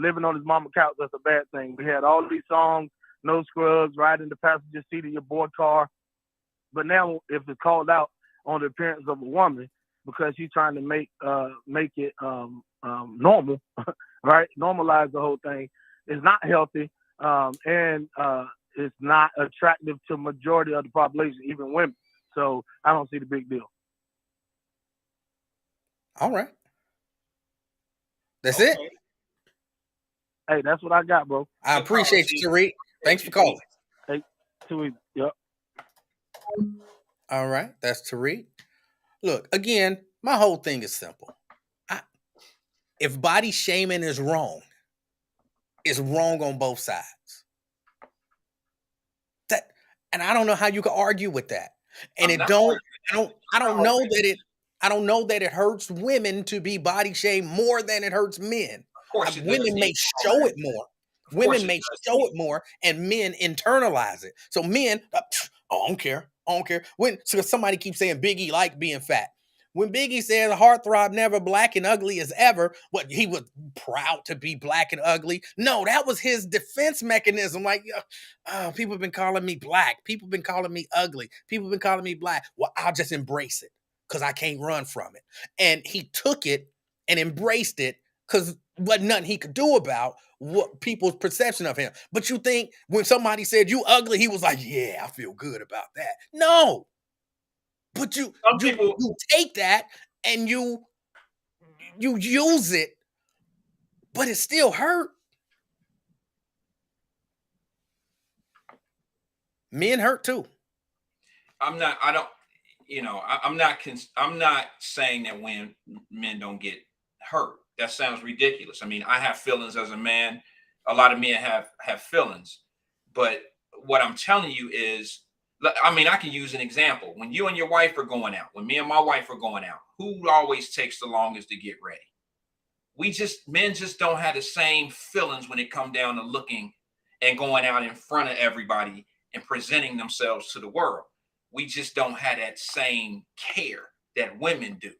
living on his mama couch. That's a bad thing. We had all these songs, no scrubs, riding the passenger seat of your board car. But now, if it's called out on the appearance of a woman because she's trying to make it normal, right? Normalize the whole thing. It's not healthy, and it's not attractive to majority of the population, even women. So I don't see the big deal. All right. That's it. Hey, that's what I got, bro. I appreciate you, Tariq. Thanks for calling. Hey, yep. All right, that's Tariq. Look, again, my whole thing is simple. If body shaming is wrong, it's wrong on both sides. And I don't know how you can argue with that. And I don't know that it hurts women to be body shamed more than it hurts men. Of course, Women may show it more. Women may show it more, and men internalize it. So men, I don't care. So somebody keeps saying Biggie like being fat. When Biggie said heartthrob never black and ugly as ever, what he was proud to be black and ugly. No, that was his defense mechanism. Like, people have been calling me black. People have been calling me ugly. People have been calling me black. Well, I'll just embrace it because I can't run from it. And he took it and embraced it because wasn't nothing he could do about what people's perception of him. But you think when somebody said you ugly, he was like, yeah, I feel good about that. No. But you take that and you use it, but it still hurt. Men hurt too. I'm not saying that when men don't get hurt. That sounds ridiculous. I mean, I have feelings as a man. A lot of men have feelings. But what I'm telling you is, I mean, I can use an example. When you and your wife are going out, when me and my wife are going out, who always takes the longest to get ready? Men just don't have the same feelings when it comes down to looking and going out in front of everybody and presenting themselves to the world. We just don't have that same care that women do.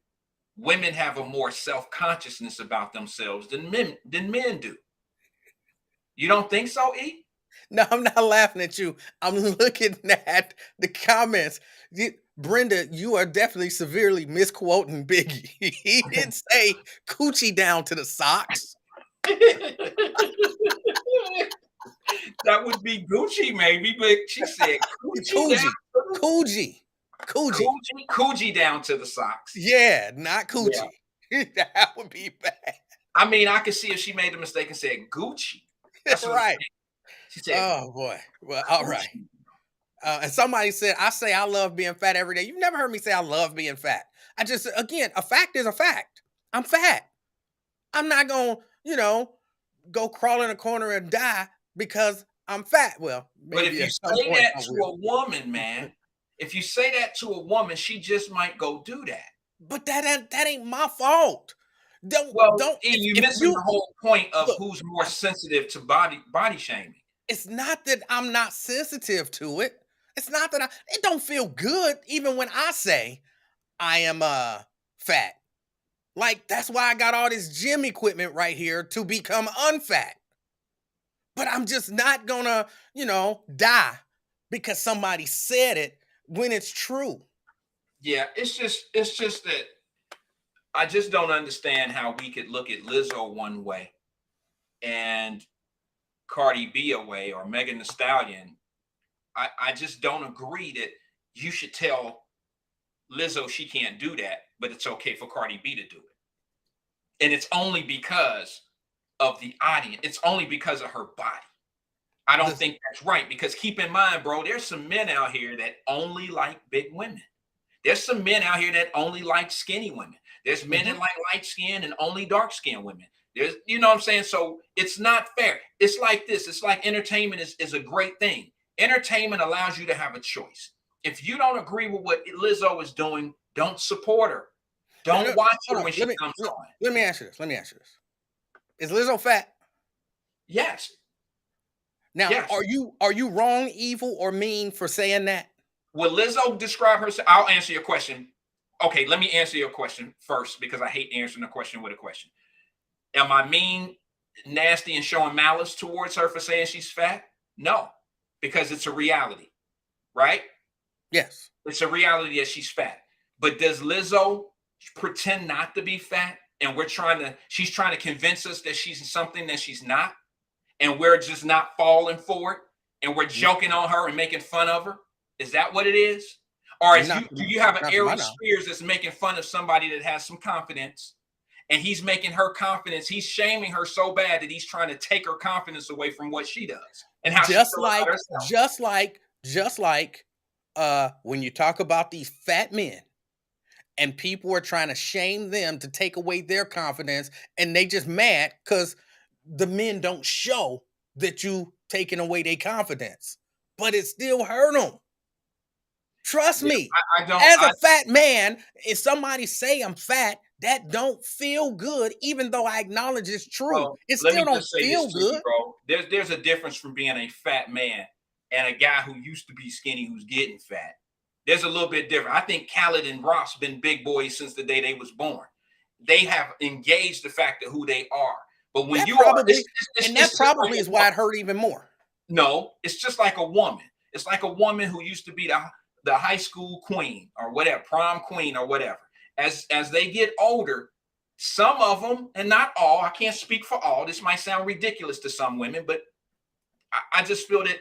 Women have a more self-consciousness about themselves than men do. You don't think so, E? No, I'm not laughing at you. I'm looking at the comments. Brenda, you are definitely severely misquoting Biggie. He didn't say coochie down to the socks. That would be Gucci, maybe, but she said Coochie down to the socks. Yeah, not coochie. Yeah. That would be bad. I mean, I could see if she made a mistake and said Gucci. That's right. She said, oh boy. Well, all right. And somebody said, I say I love being fat every day. You've never heard me say I love being fat. Again, a fact is a fact. I'm fat. I'm not going to, go crawl in a corner and die because I'm fat. Well, but if you say that to a woman, man, if you say that to a woman, she just might go do that. But that ain't my fault. You're missing the whole point of who's more sensitive to body shaming. It's not that I'm not sensitive to it. It's not that it don't feel good even when I say I am fat. Like, that's why I got all this gym equipment right here to become unfat. but I'm just not gonna, die because somebody said it when it's true. Yeah, it's just that I just don't understand how we could look at Lizzo one way and Cardi B a way or Megan Thee Stallion. I just don't agree that you should tell Lizzo she can't do that, but it's okay for Cardi B to do it. And it's only because of the audience. It's only because of her body. I don't Listen, think that's right because keep in mind, bro, there's some men out here that only like big women. There's some men out here that only like skinny women. There's men that mhm. like light skin and only dark skinned women. There's, you know what I'm saying? So it's not fair. It's like this. It's like entertainment is a great thing. Entertainment allows you to have a choice. If you don't agree with what Lizzo is doing, don't support her. No, Don't no, watch hold her on. when she comes on. Let me ask you this. Let me ask you this. Is Lizzo fat? Yes. Now, Yes. are you wrong, evil, or mean for saying that? Will Lizzo describe herself? I'll answer your question. Okay, let me answer your question first because I hate answering a question with a question. Am I mean, nasty, and showing malice towards her for saying she's fat? No, because it's a reality, right? Yes. It's a reality that she's fat. But does Lizzo pretend not to be fat? And she's trying to convince us that she's something that she's not. And we're just not falling for it. And we're joking on her and making fun of her. Is that what it is? Or Not do you have an not from my Ari knowledge. Spears that's making fun of somebody that has some confidence? And he's making her confidence. He's shaming her so bad that he's trying to take her confidence away from what she does and how she feels Just about like, herself. when you talk about these fat men and people are trying to shame them to take away their confidence, and they just mad because the men don't show that you taking away their confidence, but it still hurt them. Trust Yeah, me. I don't. As a fat man, if somebody say I'm fat, that don't feel good, even though I acknowledge it's true. Well, It let still me don't just say this feel to you, good. bro. There's a difference from being a fat man and a guy who used to be skinny who's getting fat. There's a little bit different. I think Khaled and Ross been big boys since the day they was born. They have engaged the fact of who they are. But when That you are, probably, it's and that just like probably a is why it hurt even more. no, it's just like a woman. It's like a woman who used to be the high school queen or whatever, prom queen or whatever. As they get older, some of them, and not all, I can't speak for all. This might sound ridiculous to some women, but I just feel that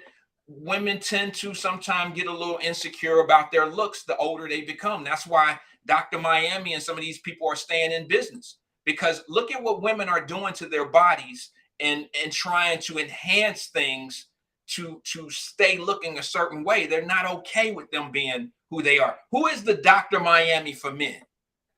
women tend to sometimes get a little insecure about their looks the older they become. That's why Dr. Miami and some of these people are staying in business because look at what women are doing to their bodies and trying to enhance things to stay looking a certain way. They're not okay with them being who they are. Who is the Dr. Miami for men?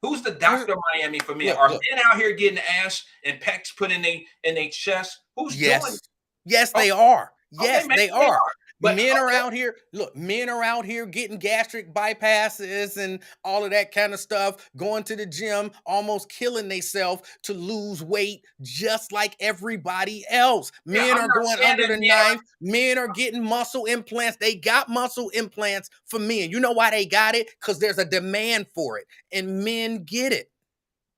Who's the Here's- Dr. Miami for men? Look, Are look. men out here getting ass and pecs put in their chest? Who's doing Yes. it? Yes, Okay, they are. okay, Yes, maybe they they are. But Men are okay, out here. Look, men are out here getting gastric bypasses and all of that kind of stuff, going to the gym, almost killing themselves to lose weight, just like everybody else. yeah, Men I'm are not going saying under that the men are. knife. Men are getting muscle implants. They got muscle implants for men. You know why they got it? Because there's a demand for it, and men get it.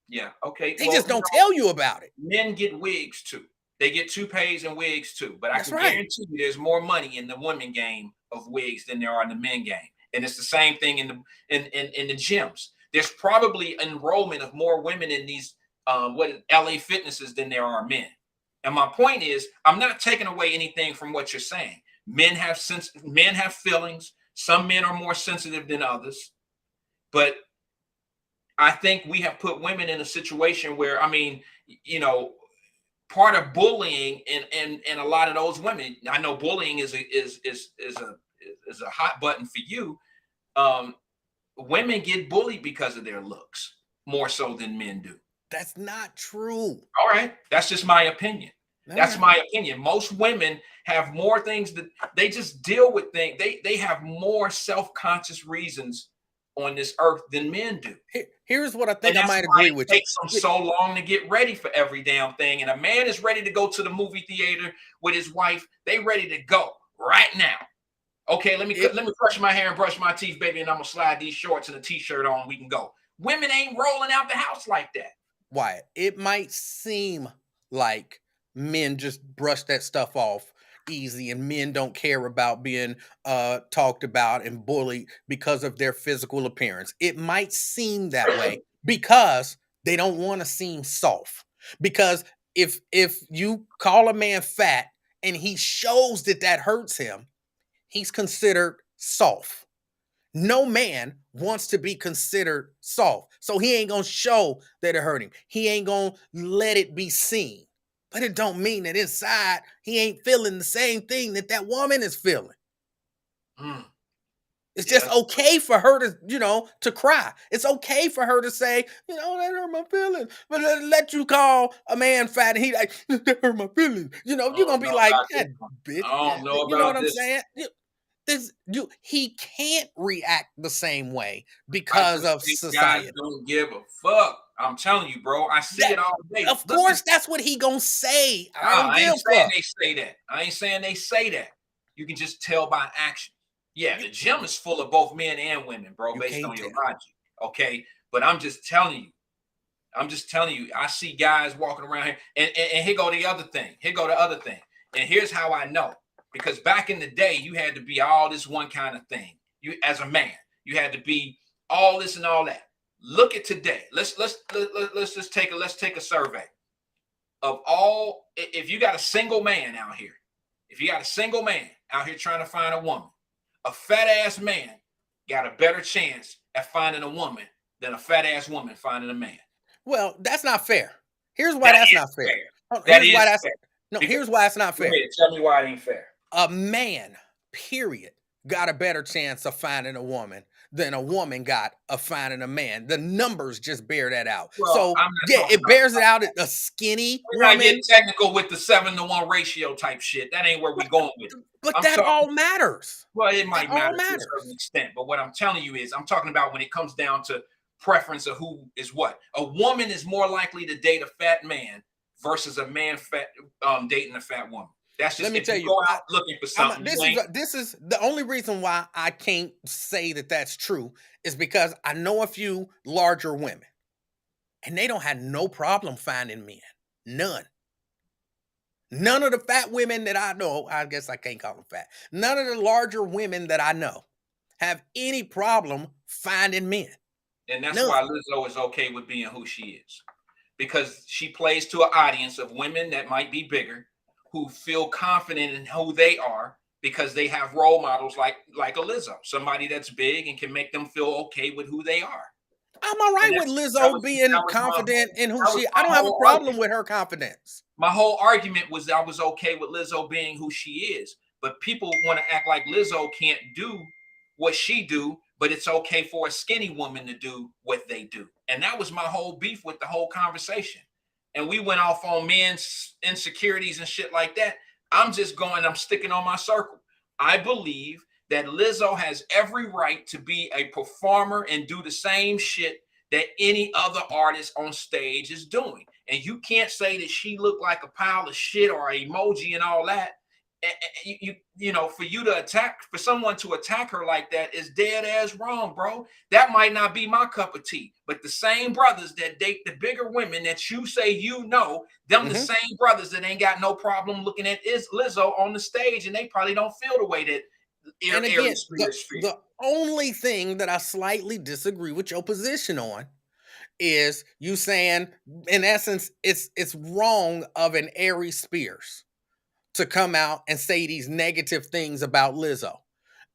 Yeah, okay. They Well, just don't tell you about it. men get wigs too. They get toupees and wigs too. But I That's can right. guarantee you there's more money in the women game of wigs than there are in the men game. And it's the same thing in the gyms. There's probably enrollment of more women in these LA fitnesses than there are men. And my point is, I'm not taking away anything from what you're saying. Men have feelings. Some men are more sensitive than others. But I think we have put women in a situation where, I mean, you know, part of bullying and a lot of those women, I know bullying is a hot button for you. Um, Women get bullied because of their looks more so than men do. That's not true. All right, that's just my opinion. All That's right. my opinion. Most women have more things that they just deal with things. They have more self-conscious reasons on this earth than men do. Here's what I And think I that's might why agree it with you. takes them so long to get ready for every damn thing. And a man is ready to go to the movie theater with his wife. They ready to go right now. Okay, let me brush my hair and brush my teeth, baby, and I'm gonna slide these shorts and a t-shirt on. We can go. Women ain't rolling out the house like that. Wyatt, it might seem like men just brush that stuff off easy, and men don't care about being talked about and bullied because of their physical appearance. It might seem that way because they don't want to seem soft. Because if you call a man fat and he shows that that hurts him, he's considered soft. No man wants to be considered soft. So he ain't gonna show that it hurt him. He ain't gonna let it be seen. But it don't mean that inside he ain't feeling the same thing that that woman is feeling. Mm. It's Yeah, just okay for her to, to cry. It's okay for her to say, that hurt my feelings. But let you call a man fat and he like, that hurt my feelings. You're I gonna don't be know like, about that this one. bitch. I don't know You know what about I'm this. saying? He can't react the same way I because just of think guys society. don't give a fuck. I'm telling you, bro. I see That, it all day. of Look course, at, that's what he gonna say. I nah, don't I give ain't a saying fuck. they say that. I ain't saying they say that. You can just tell by action. Yeah, the gym is full of both men and women, bro, You based can't on your tell. logic. Okay. But I'm just telling you. I see guys walking around here, and here go the other thing. Here go the other thing. And here's how I know. Because back in the day, you had to be all this one kind of thing. You, as a man, you had to be all this and all that. Look at today. Let's just take a survey of all. If you got a single man out here, trying to find a woman, a fat ass man got a better chance at finding a woman than a fat ass woman finding a man. Well, that's not fair. Here's why That that's is not fair. fair. That Here's why is that's fair. no. Because, Here's why it's not go fair. ahead, tell me why it ain't fair. A man, period, got a better chance of finding a woman than a woman got of finding a man. The numbers just bear that out. Well, So I'm not yeah, talking it about. bears it out. A skinny We're not woman, getting technical with the 7-to-1 ratio type shit. That ain't where we going with it. but I'm that talking. all matters. Well, it That might all matter to a matters. certain extent, but what I'm telling you is, I'm talking about when it comes down to preference of who is what. A woman is more likely to date a fat man versus a man dating a fat woman. That's just Let me if tell you you, go out looking for something. You ain't. this is the only reason why I can't say that that's true is because I know a few larger women, and they don't have no problem finding men. None. None of the fat women that I know, I guess I can't call them fat. None of the larger women that I know have any problem finding men. And that's None. why Lizzo is okay with being who she is, because she plays to an audience of women that might be bigger, who feel confident in who they are because they have role models like a Lizzo, somebody that's big and can make them feel okay with who they are. I'm all right And with that Lizzo was being that was my confident in who that was she. I my don't have a whole problem argument. with her confidence. My whole argument was I was okay with Lizzo being who she is, but people want to act like Lizzo can't do what she do, but it's okay for a skinny woman to do what they do. And that was my whole beef with the whole conversation. And we went off on men's insecurities and shit like that. I'm sticking on my circle. I believe that Lizzo has every right to be a performer and do the same shit that any other artist on stage is doing. And you can't say that she looked like a pile of shit or an emoji and all that. For someone to attack her like that is dead ass wrong, bro. That might not be my cup of tea. But the same brothers that date the bigger women that you say the same brothers that ain't got no problem looking at Lizzo on the stage, and they probably don't feel the way that And again, Spears feel. the only thing that I slightly disagree with your position on is you saying, in essence, it's wrong of an Aries Spears to come out and say these negative things about Lizzo.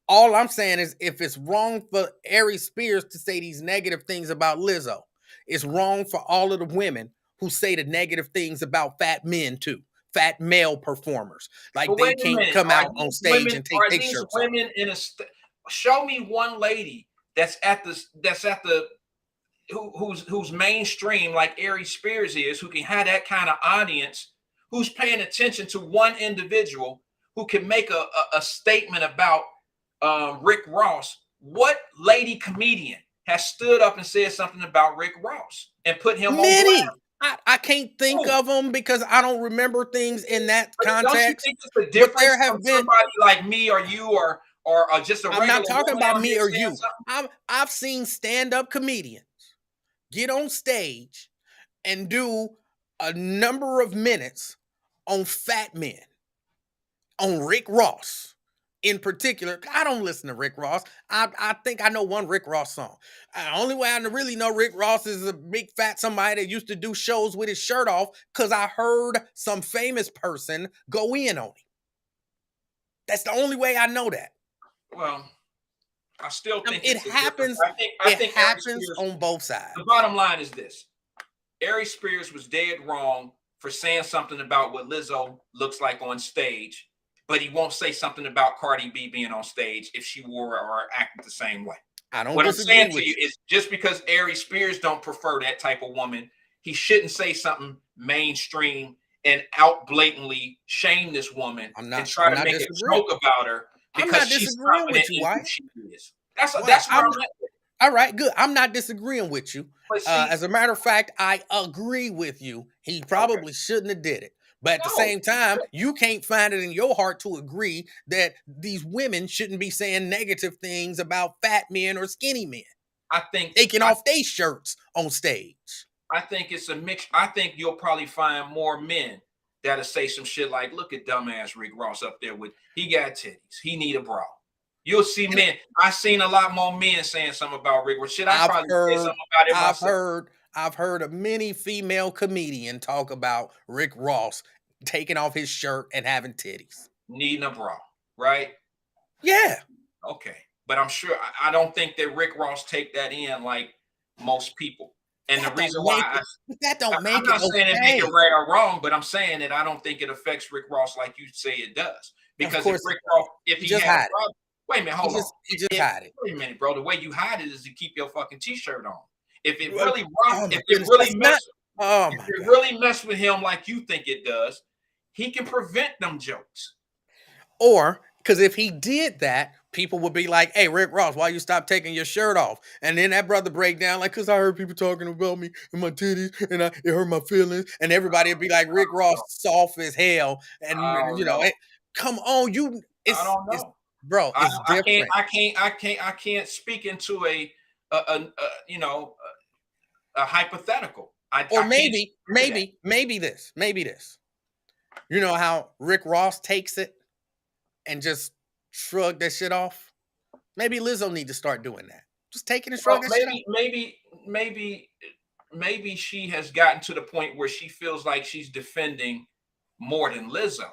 All I'm saying is, if it's wrong for Aries Spears to say these negative things about Lizzo, it's wrong for all of the women who say the negative things about fat men too, fat male performers. Like But they wait a can't minute. come out on stage and take their shirts off. Show me one lady that's at the who's mainstream like Aries Spears is, who can have that kind of audience, who's paying attention to one individual, who can make a statement about Rick Ross. What lady comedian has stood up and said something about Rick Ross and put him on Many. blast? I can't think of them because I don't remember things in that But don't you context. think it's a But difference there have from been. somebody like me or you or just a I'm regular not talking woman about out me here or saying you. something? I've seen stand-up comedians get on stage and do a number of minutes on fat men, on Rick Ross in particular. I don't listen to Rick Ross. I think I know one Rick Ross song. The only way I really know Rick Ross is a big fat somebody that used to do shows with his shirt off because I heard some famous person go in on him. That's the only way I know that. Well, I still think It it's a difference. happens. I It think Ari happens Spears, on both sides. the bottom line is this: Ari Spears was dead wrong for saying something about what Lizzo looks like on stage, but he won't say something about Cardi B being on stage if she wore or acted the same way. I don't What I'm disagree saying with to you you. is just because Ari Spears don't prefer that type of woman, he shouldn't say something mainstream and out blatantly shame this woman I'm and not. try I'm to not make a disagreeing. joke about her I'm because not she's disagreeing confident with you, in who Wyatt. she is. That's Wyatt, that's where I'm I'm not, at. all right, good. I'm not disagreeing with you. But see, As a matter of fact, I agree with you. He okay, probably shouldn't have did it. But at the no, same time, you can't find it in your heart to agree that these women shouldn't be saying negative things about fat men or skinny men, I think taking I, off their shirts on stage. I think it's a mix. I think you'll probably find more men that'll say some shit like, "Look at dumbass Rick Ross up there with he got titties, he need a bra." You'll see And men. I've seen a lot more men saying something about Rick Ross. Shit, I I've probably said heard, something about it I've myself. heard, I've heard a many female comedian talk about Rick Ross taking off his shirt and having titties. Needing a bra, right? Yeah, Okay, but I'm sure I don't think that Rick Ross take that in like most people. And the that don't reason why make it. That don't I'm make it not saying it make it okay. right or wrong, but I'm saying that I don't think it affects Rick Ross like you say it does. Of Because if course it Rick does. Ross, if He he just had a hide it. problem, wait a minute, hold on. He just If hide it. wait a minute, bro, the way you hide it is to keep your fucking t-shirt on. If it Well, really oh my if it goodness, really that's not. mess Oh if my it god. really mess with him like you think it does, he can prevent them jokes. Or because if he did that, people would be like, "Hey, Rick Ross, why you stop taking your shirt off?" And then that brother break down like, "Cause I heard people talking about me and my titties, and it hurt my feelings." And everybody would be like, "Rick Ross, soft as hell," and I don't know. come on, you, I don't it's know. bro, it's I can't different. I can't speak into a you know a hypothetical. Or I can't speak to that. maybe this. You know how Rick Ross takes it and just shrug that shit off? Maybe Lizzo need to start doing that. Just take it and shrug Well, that shit off. maybe she has gotten to the point where she feels like she's defending more than Lizzo.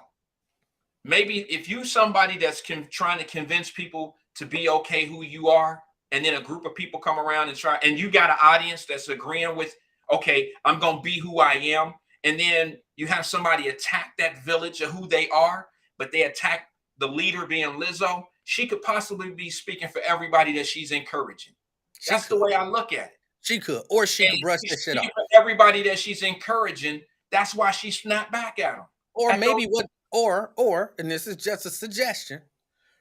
Maybe if you somebody that's trying to convince people to be okay who you are, and then a group of people come around and try, and you got an audience that's agreeing with, okay, I'm gonna be who I am, and then you have somebody attack that village of who they are, but they attack the leader being Lizzo. She could possibly be speaking for everybody that she's encouraging. She That's the could. way I look at it. She could. Or she And could brush if that she's shit off. speaking for everybody that she's encouraging, that's why she snapped back at him. Or At maybe those- what or, and this is just a suggestion,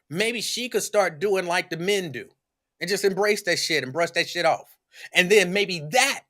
maybe she could start doing like the men do and just embrace that shit and brush that shit off. And then maybe that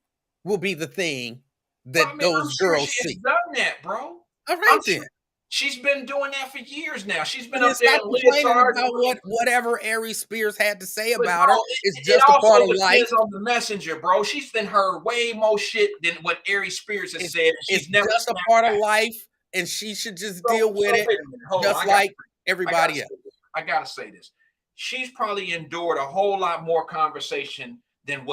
will be the thing Well, that I mean, I'm those sure girls she has see. done that, bro. All right I'm then. sure she's been doing that for years now. She's been But then up there stop in complaining leotards. about whatever Ari Spears had to say But about bro, her. It's it just a part also of life. depends on the messenger, bro. She's been heard way more shit than what Ari Spears has It's, said, and it's she's never just a snapped part of back. life, and she should just So, deal with so it wait a minute. Hold on. just I got like everybody else. I gotta say this. She's probably endured a whole lot more conversation than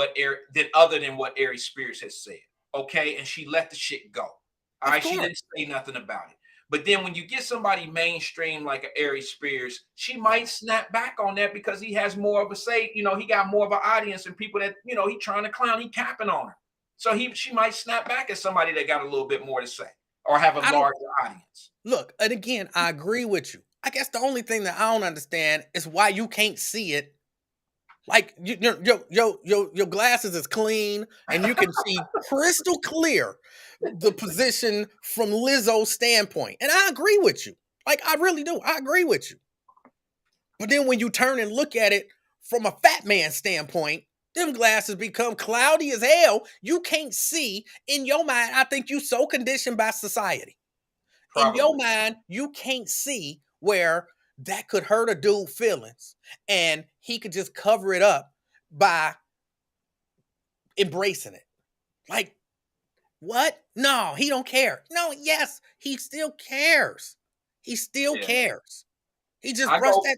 other than what Ari Spears has said. Okay, and she let the shit go. All Of right, she course. didn't say nothing about it. But then when you get somebody mainstream like a Ari Spears, she might snap back on that because he has more of a say. You know, he got more of an audience and people that he trying to clown, he capping on her. So she might snap back at somebody that got a little bit more to say or have a I don't larger audience. look, and again, I agree with you. I guess the only thing that I don't understand is why you can't see it. Like your glasses is clean and you can see crystal clear the position from Lizzo's standpoint. And I agree with you. Like I really do. I agree with you. But then when you turn and look at it from a fat man standpoint, them glasses become cloudy as hell. You can't see in your mind. I think you so conditioned by society. In your Probably. mind, you can't see where that could hurt a dude feelings and he could just cover it up by embracing it. Like What? No, he don't care. No, yes, he still cares. He still Yeah. cares. He just I brushed go, that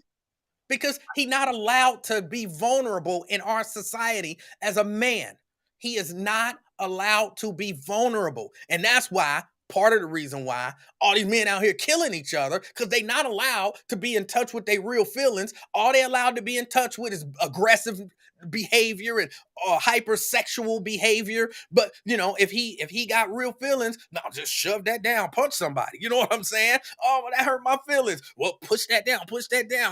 because he not allowed to be vulnerable in our society as a man. He is not allowed to be vulnerable. And that's why part of the reason why all these men out here killing each other, because they not allowed to be in touch with their real feelings. All they allowed to be in touch with is aggressive behavior and hypersexual behavior. But if he got real feelings, no, just shove that down, punch somebody. You know what I'm saying? Oh, well, that hurt my feelings. Well, push that down,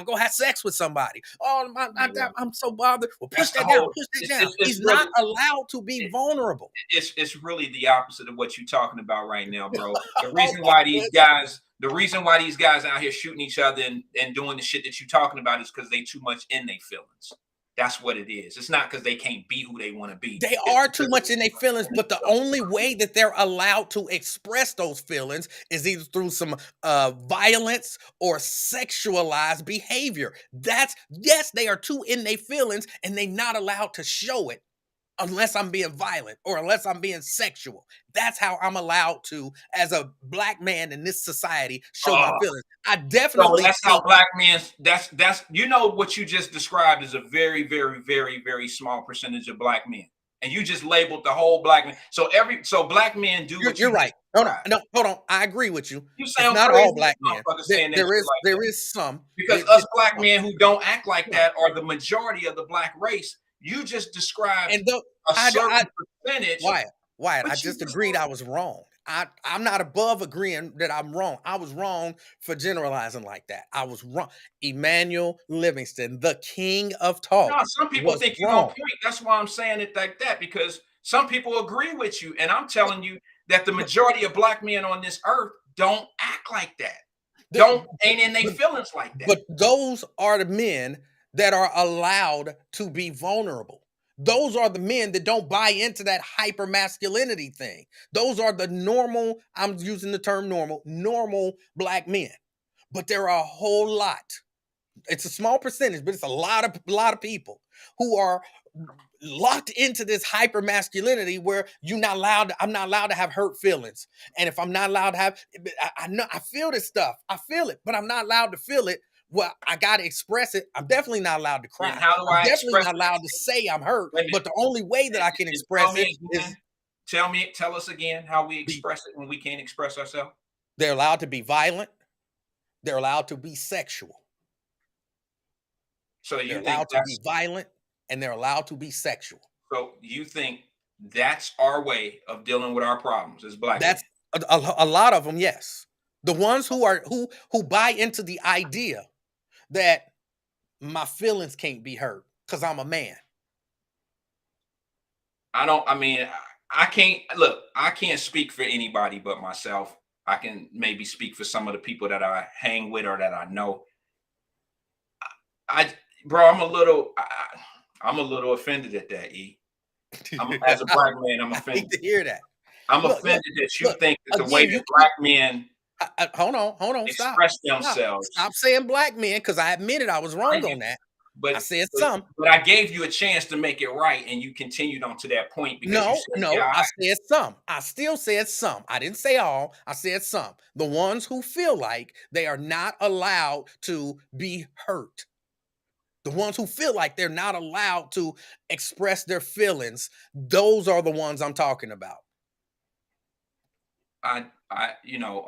go have sex with somebody. Oh, yeah. I'm so bothered. Well, That's push the that down, whole. push that It's, down. it's, it's He's really not allowed to be it, vulnerable. it's really the opposite of what you're talking about right now, bro. The Oh reason my why goodness. the reason why these guys out here shooting each other and doing the shit that you're talking about is because they too much in their feelings. That's what it is. It's not because they can't be who they want to be. They It's are too because much in their feelings, they but the only way that they're allowed to express those feelings is either through some violence or sexualized behavior. Yes, they are too in their feelings and they not allowed to show it unless I'm being violent or unless I'm being sexual. That's how I'm allowed to, as a black man in this society, show my oh, feelings. I so definitely that's how think black men. That's what you just described is a very, very, very, very small percentage of black men, and you just labeled the whole black man. So black men do you're, what you're you right. just No, no, described. no, hold on. I agree with you. You It's sound not crazy, all black men. motherfucker, There, saying that there shit is like there that. is some. Because us It's black some. men who don't act like Yeah. that are the majority of the black race. You just described And though a I certain percentage, Wyatt, Wyatt, I but you just just agreed I was wrong. I'm not above agreeing that I'm wrong. I was wrong for generalizing like that. I was wrong. Emmanuel Livingston, the king of no. talk, Some people was think you're on wrong. point. That's why I'm saying it like that because some people agree with you, and I'm But, telling you that the but, majority of black men on this earth don't act like that. the- Ain't in their but, feelings like that. but those are the men that are allowed to be vulnerable. Those are the men that don't buy into that hyper masculinity thing. Those are the normal, I'm using the term normal black men. But there are a whole lot. It's a small percentage, but it's a lot of people who are locked into this hyper masculinity where I'm not allowed to have hurt feelings. And if I'm not allowed to have, I know I feel this stuff. I feel it, but I'm not allowed to feel it. Well, I gotta express it. I'm definitely not allowed to And cry. how do I'm I definitely express not it? allowed to say I'm hurt. Wait a minute. But the only way that I can And tell express it me is again. Tell us again how we be express it when we can't express ourselves. they're allowed to be violent, they're allowed to be sexual. So They're you think allowed to be that's violent and they're allowed to be sexual. so you think that's our way of dealing with our problems as black men. That's a lot of them, yes. The ones who buy into the idea that my feelings can't be hurt because I'm a man. I mean, I can't look, I can't speak for anybody but myself. I can maybe speak for some of the people that I hang with or that I know. I bro, I'm a little offended at that, E. As a black man, I'm I hate offended. to hear that. I'm Look, look, offended that you look. think that the way Again, that you keep black men hold on, stop, express stop, themselves. stop saying black men because I admitted I was I wrong do, on that. I but said but some. but I gave you a chance to make it right, and you continued on to that point because you No, said, no, "Yeah, I said some. I still said some. I didn't say all. I said some. The ones who feel like they are not allowed to be hurt. The ones who feel like they're not allowed to express their feelings, those are the ones I'm talking about.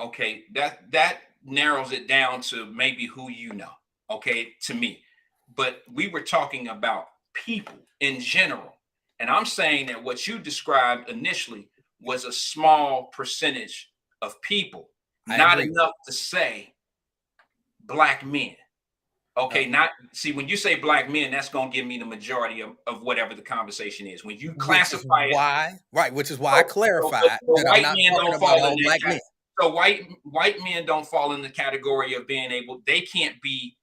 okay, that narrows it down to maybe who you know, okay, to me. But we were talking about people in general. And I'm saying that what you described initially was a small percentage of people, I not agree with enough to say black men. you. Okay, not see when you say black men, that's gonna give me the majority of whatever the conversation is. When you Which is classify it, why, right, which is why I so clarified that I'm white not men talking don't about fall in all that black men. category. So white men don't fall in the category of being able. They can't be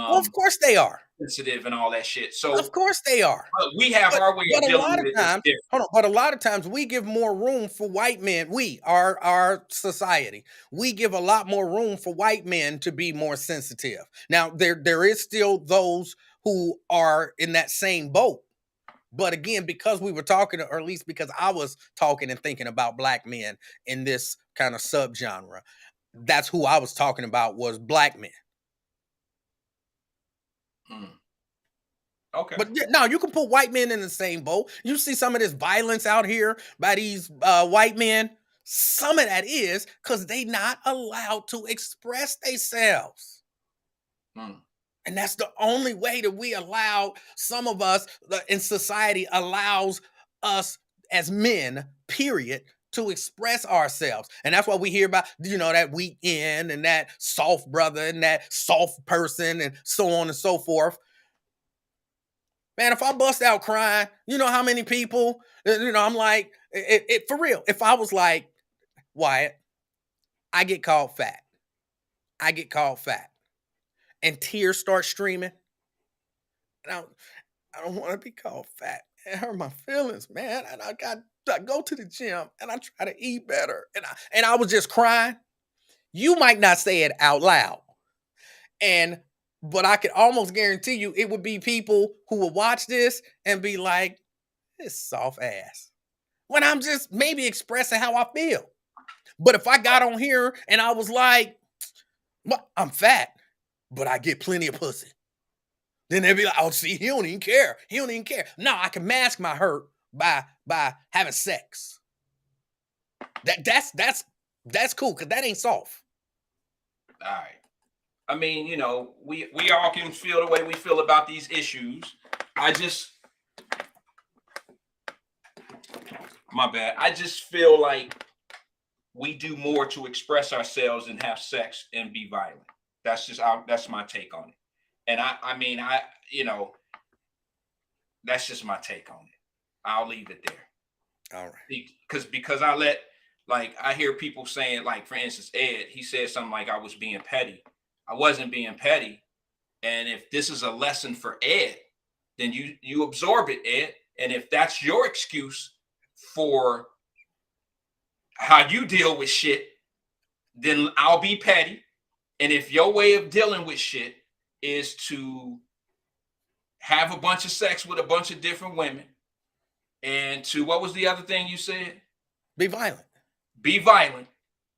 Well, of um course they are. sensitive and all that shit. Of So course they are. we have But our way of but a dealing lot with of it that's times, different. hold on, but a lot of times we give more room for white men. Our society, we give a lot more room for white men to be more sensitive. Now, there is still those who are in that same boat. But again, because we were talking, or at least because I was talking and thinking about black men in this kind of subgenre, that's who I was talking about, was black men. Okay. But no, you can put white men in the same boat. You see some of this violence out here by these white men. Some of that is because they not allowed to express themselves. And that's the only way that we allow, some of us in society allows us as men, period, to express ourselves. And that's what we hear about, that weekend and that soft brother and that soft person and so on and so forth. Man, if I bust out crying, you know how many people, I'm like, for real. If I was like, Wyatt, I get called fat. And tears start streaming. And I don't want to be called fat. It hurt my feelings, man. And I go to the gym and I try to eat better. And I was just crying. You might not say it out loud. But I could almost guarantee you it would be people who would watch this and be like, this soft ass. When I'm just maybe expressing how I feel. But if I got on here and I was like, I'm fat, but I get plenty of pussy, then they'd be like, oh, see, he don't even care. No, I can mask my hurt by having sex. That's cool, because that ain't soft. All right. I mean, we all can feel the way we feel about these issues. My bad. I just feel like we do more to express ourselves than have sex and be violent. That's my take on it. And that's just my take on it. I'll leave it there. All right. Because I hear people saying, like, for instance, Ed, he said something like I was being petty. I wasn't being petty. And if this is a lesson for Ed, then you absorb it, Ed. And if that's your excuse for how you deal with shit, then I'll be petty. And if your way of dealing with shit is to have a bunch of sex with a bunch of different women and to, what was the other thing you said? Be violent.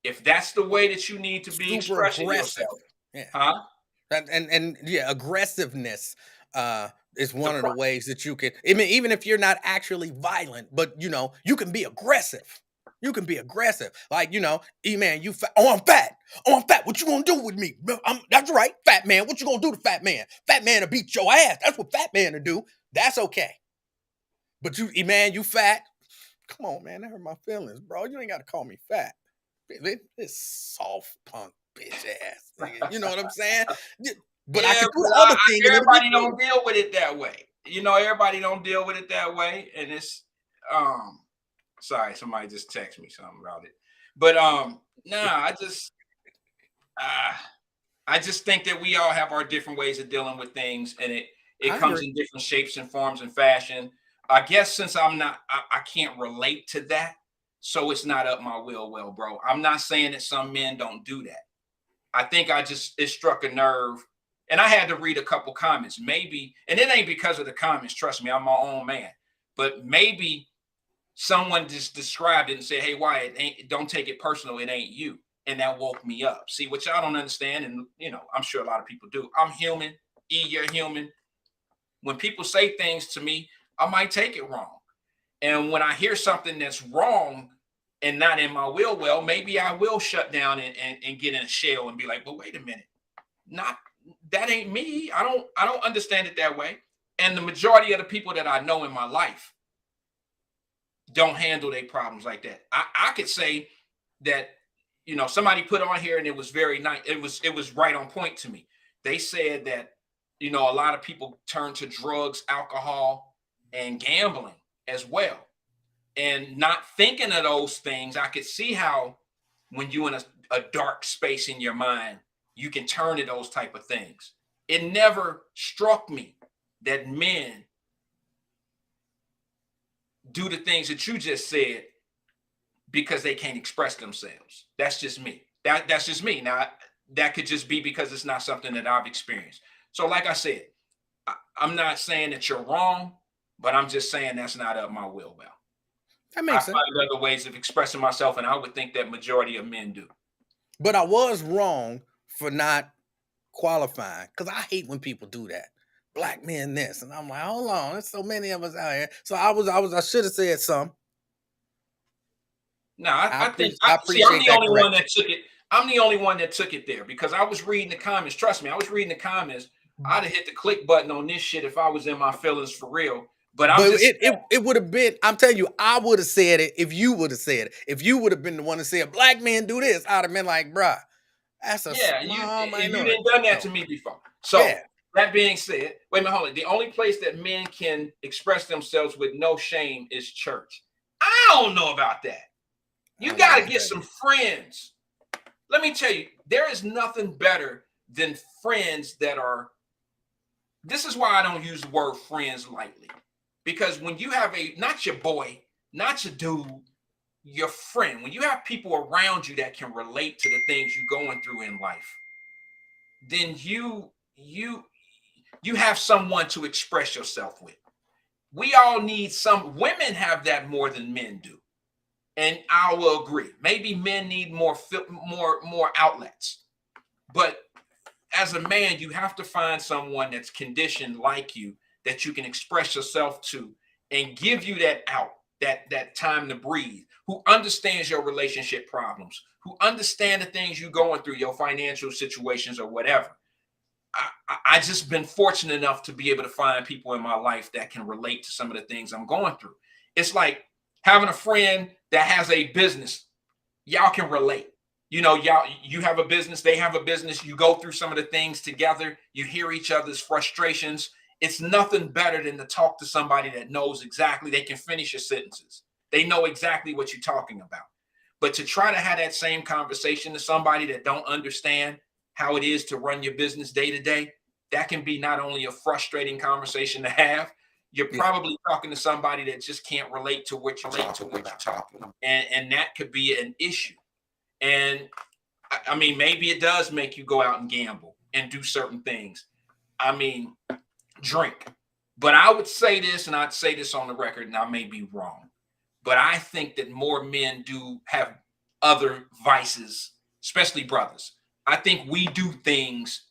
If that's the way that you need to be expressing yourself. Yeah. Huh? And yeah, aggressiveness is one of the ways that you can, I mean, even if you're not actually violent, but you can be aggressive. Like, E-Man, you fat. Oh, I'm fat. What you gonna do with me? That's right, fat man. What you gonna do to fat man? Fat man will beat your ass. That's what fat man will do. That's okay. But you, E-Man, you fat. Come on, man. That hurt my feelings, bro. You ain't got to call me fat. This soft punk bitch ass nigga. You know what I'm saying? But yeah, I can do other things. Everybody don't deal with it that way. Everybody don't deal with it that way. And it's, sorry, somebody just texted me something about it. But I just think that we all have our different ways of dealing with things, and it comes in different shapes and forms and fashion. I guess since I can't relate to that, so it's not up my well, bro. I'm not saying that some men don't do that. I think it struck a nerve, and I had to read a couple comments, maybe, and it ain't because of the comments. Trust me, I'm my own man, but maybe someone just described it and said, hey, Wyatt, don't take it personal. It ain't you. And that woke me up. See, what y'all don't understand, and I'm sure a lot of people do. I'm human. E, you're human. When people say things to me, I might take it wrong. And when I hear something that's wrong and not in my will, maybe I will shut down and get in a shell and be like, well, wait a minute. That ain't me. I don't understand it that way. And the majority of the people that I know in my life don't handle their problems like that. I could say that, somebody put on here and it was very nice. It was right on point to me. They said that, a lot of people turn to drugs, alcohol, and gambling as well. And not thinking of those things, I could see how when you're in a dark space in your mind, you can turn to those type of things. It never struck me that men do the things that you just said because they can't express themselves. That's just me. That's just me. Now, that could just be because it's not something that I've experienced. So like I said, I'm not saying that you're wrong. But I'm just saying that's not up my wheelhouse. That I makes sense. find other ways of expressing myself, and I would think that majority of men do. But I was wrong for not qualifying because I hate when people do that. Black men this, and I'm like, hold on, there's so many of us out here. So I should have said some. No, I I think I see. I'm appreciate the that only one correction. that took it. I'm the only one that took it there because I was reading the comments. Trust me, I was reading the comments. I'd have hit the click button on this shit if I was in my feelings for real. But I'm But just it would have been, I'm telling you, I would have said it if you would have said it. If you would have been the one to say, black men do this, I'd have been like, bruh, that's a yeah, small you minority. didn't done that So, to me before. So yeah. that being said, wait a minute, hold on. The only place that men can express themselves with no shame is church. I don't know about that. You I got to like get that. some friends. Let me tell you, there is nothing better than friends that are. This is why I don't use the word friends lightly. Because when you have not your boy, not your dude, your friend, when you have people around you that can relate to the things you're going through in life, then you have someone to express yourself with. We all need some. Women have that more than men do. And I will agree. Maybe men need more outlets. But as a man, you have to find someone that's conditioned like you that you can express yourself to and give you that out, that time to breathe, who understands your relationship problems, who understand the things you're going through, your financial situations or whatever. I just been fortunate enough to be able to find people in my life that can relate to some of the things I'm going through. It's like having a friend that has a business. Y'all can relate. You know, you have a business, they have a business, you go through some of the things together, you hear each other's frustrations. It's nothing better than to talk to somebody that knows exactly, they can finish your sentences. They know exactly what you're talking about. But to try to have that same conversation to somebody that don't understand how it is to run your business day to day, that can be not only a frustrating conversation to have, you're probably talking to somebody that just can't relate to what you're talking about. And that could be an issue. And I mean, maybe it does make you go out and gamble and do certain things. I mean, drink. But I would say this, and I'd say this on the record, and I may be wrong, but I think that more men do have other vices, especially brothers. I think we do things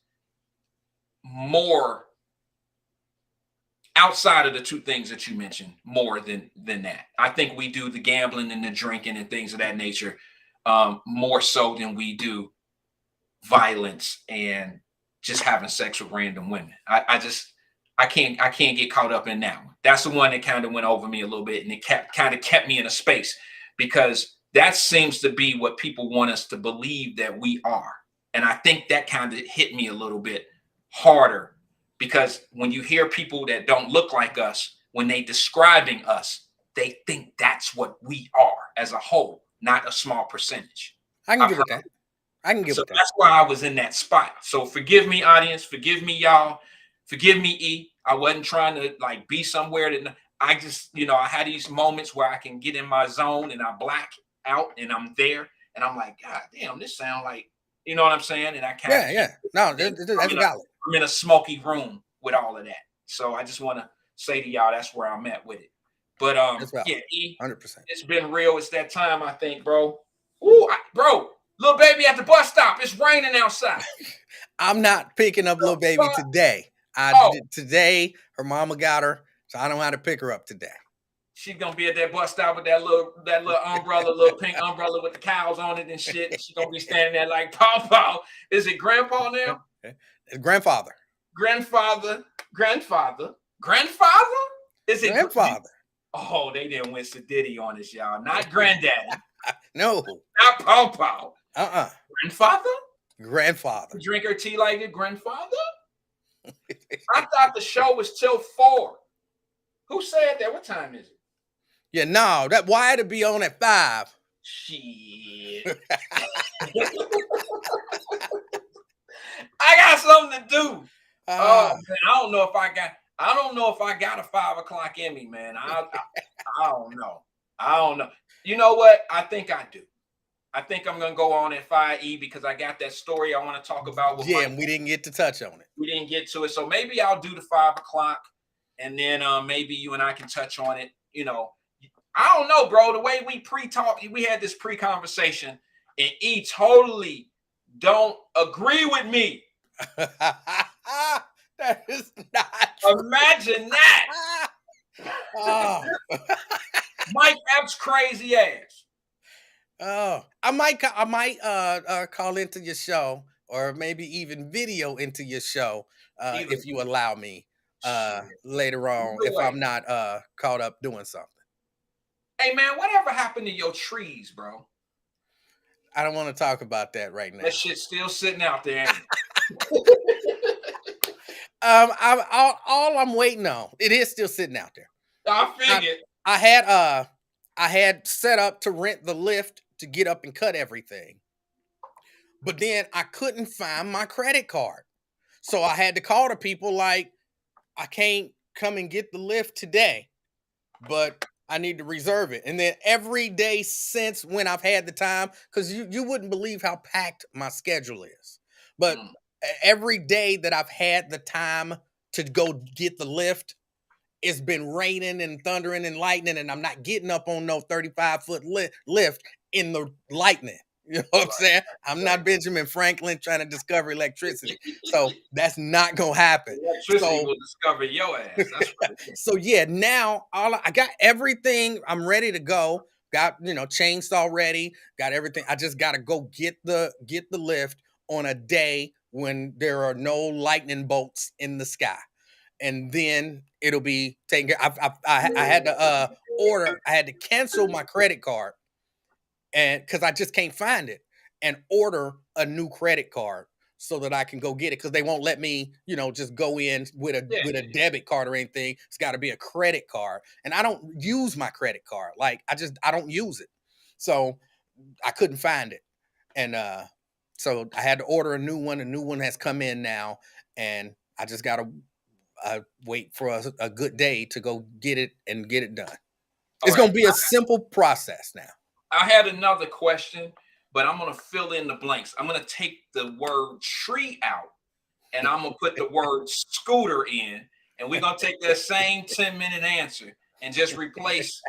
more outside of the two things that you mentioned more than that. I think we do the gambling and the drinking and things of that nature more so than we do violence and just having sex with random women. I can't get caught up in that one. That's the one that kind of went over me a little bit, and it kind of kept me in a space because that seems to be what people want us to believe that we are. And I think that kind of hit me a little bit harder because when you hear people that don't look like us, when they describing us, they think that's what we are as a whole, not a small percentage. I can get with that. I can get with that. That's why I was in that spot. So forgive me, audience. Forgive me, y'all. Forgive me, E. I wasn't trying to like be somewhere that I just, I had these moments where I can get in my zone and I black out and I'm there and I'm like, God damn, this sound like, you know what I'm saying? And I can't. No, that's valid. I'm in a smoky room with all of that. So I just want to say to y'all, that's where I'm at with it. But yeah, E, 100%. It's been real. It's that time, I think, bro. Ooh, bro, little baby at the bus stop. It's raining outside. I'm not picking up little baby today. Today, her mama got her, so I don't know how to pick her up today. She's gonna be at that bus stop with that little umbrella, little pink umbrella with the cows on it and shit. She's gonna be standing there like, Pawpaw. Is it grandpa now? Grandfather. Grandfather? Is it grandfather? Oh, they didn't win Sadiddy on us, y'all. Not granddaddy. No. Not Pawpaw. Grandfather? Grandfather. Drink her tea like a grandfather? I thought the show was till 4. Who said that? What time is it? Yeah, no. Why had to be on at 5? Shit. I got something to do. Oh man, I don't know if I got a 5 o'clock in me, man. I don't know. You know what? I think I do. I think I'm gonna go on at 5E because I got that story I want to talk about. And we didn't get to touch on it. We didn't get to it, so maybe I'll do the 5 o'clock. and then maybe you and I can touch on it. I don't know, bro. The way we pre-talk, we had this pre-conversation, and E totally don't agree with me. That is not true. Imagine that. Oh. Mike Epps' crazy ass. Oh, I might call into your show, or maybe even video into your show, Either if you allow me, Shit. later on, Either if way. I'm not caught up doing something. Hey man, whatever happened to your trees, bro? I don't want to talk about that right now. That shit's still sitting out there. Ain't it? All I'm waiting on, it is still sitting out there. I figured. I had set up to rent the lift to get up and cut everything. But then I couldn't find my credit card. So I had to call the people like, I can't come and get the lift today, but I need to reserve it. And then every day since when I've had the time, because you wouldn't believe how packed my schedule is. But every day that I've had the time to go get the lift, it's been raining and thundering and lightning, and I'm not getting up on no 35-foot lift in the lightning. You know what I'm saying? I'm not Benjamin Franklin trying to discover electricity. So that's not going to happen. Electricity will discover your ass. That's right. So yeah, now I got everything. I'm ready to go. Got, chainsaw ready. Got everything. I just got to go get the lift on a day when there are no lightning bolts in the sky. And then it'll be taken care. I had to order. I had to cancel my credit card, and because I just can't find it, and order a new credit card so that I can go get it. Because they won't let me, just go in with a debit card or anything. It's got to be a credit card, and I don't use my credit card. Like I don't use it, so I couldn't find it, and so I had to order a new one. A new one has come in now, and I just got to wait for a good day to go get it and get it done. It's going to be a simple process now. I had another question, but I'm going to fill in the blanks. I'm going to take the word tree out, and I'm going to put the word scooter in, and we're going to take that same 10-minute answer and just replace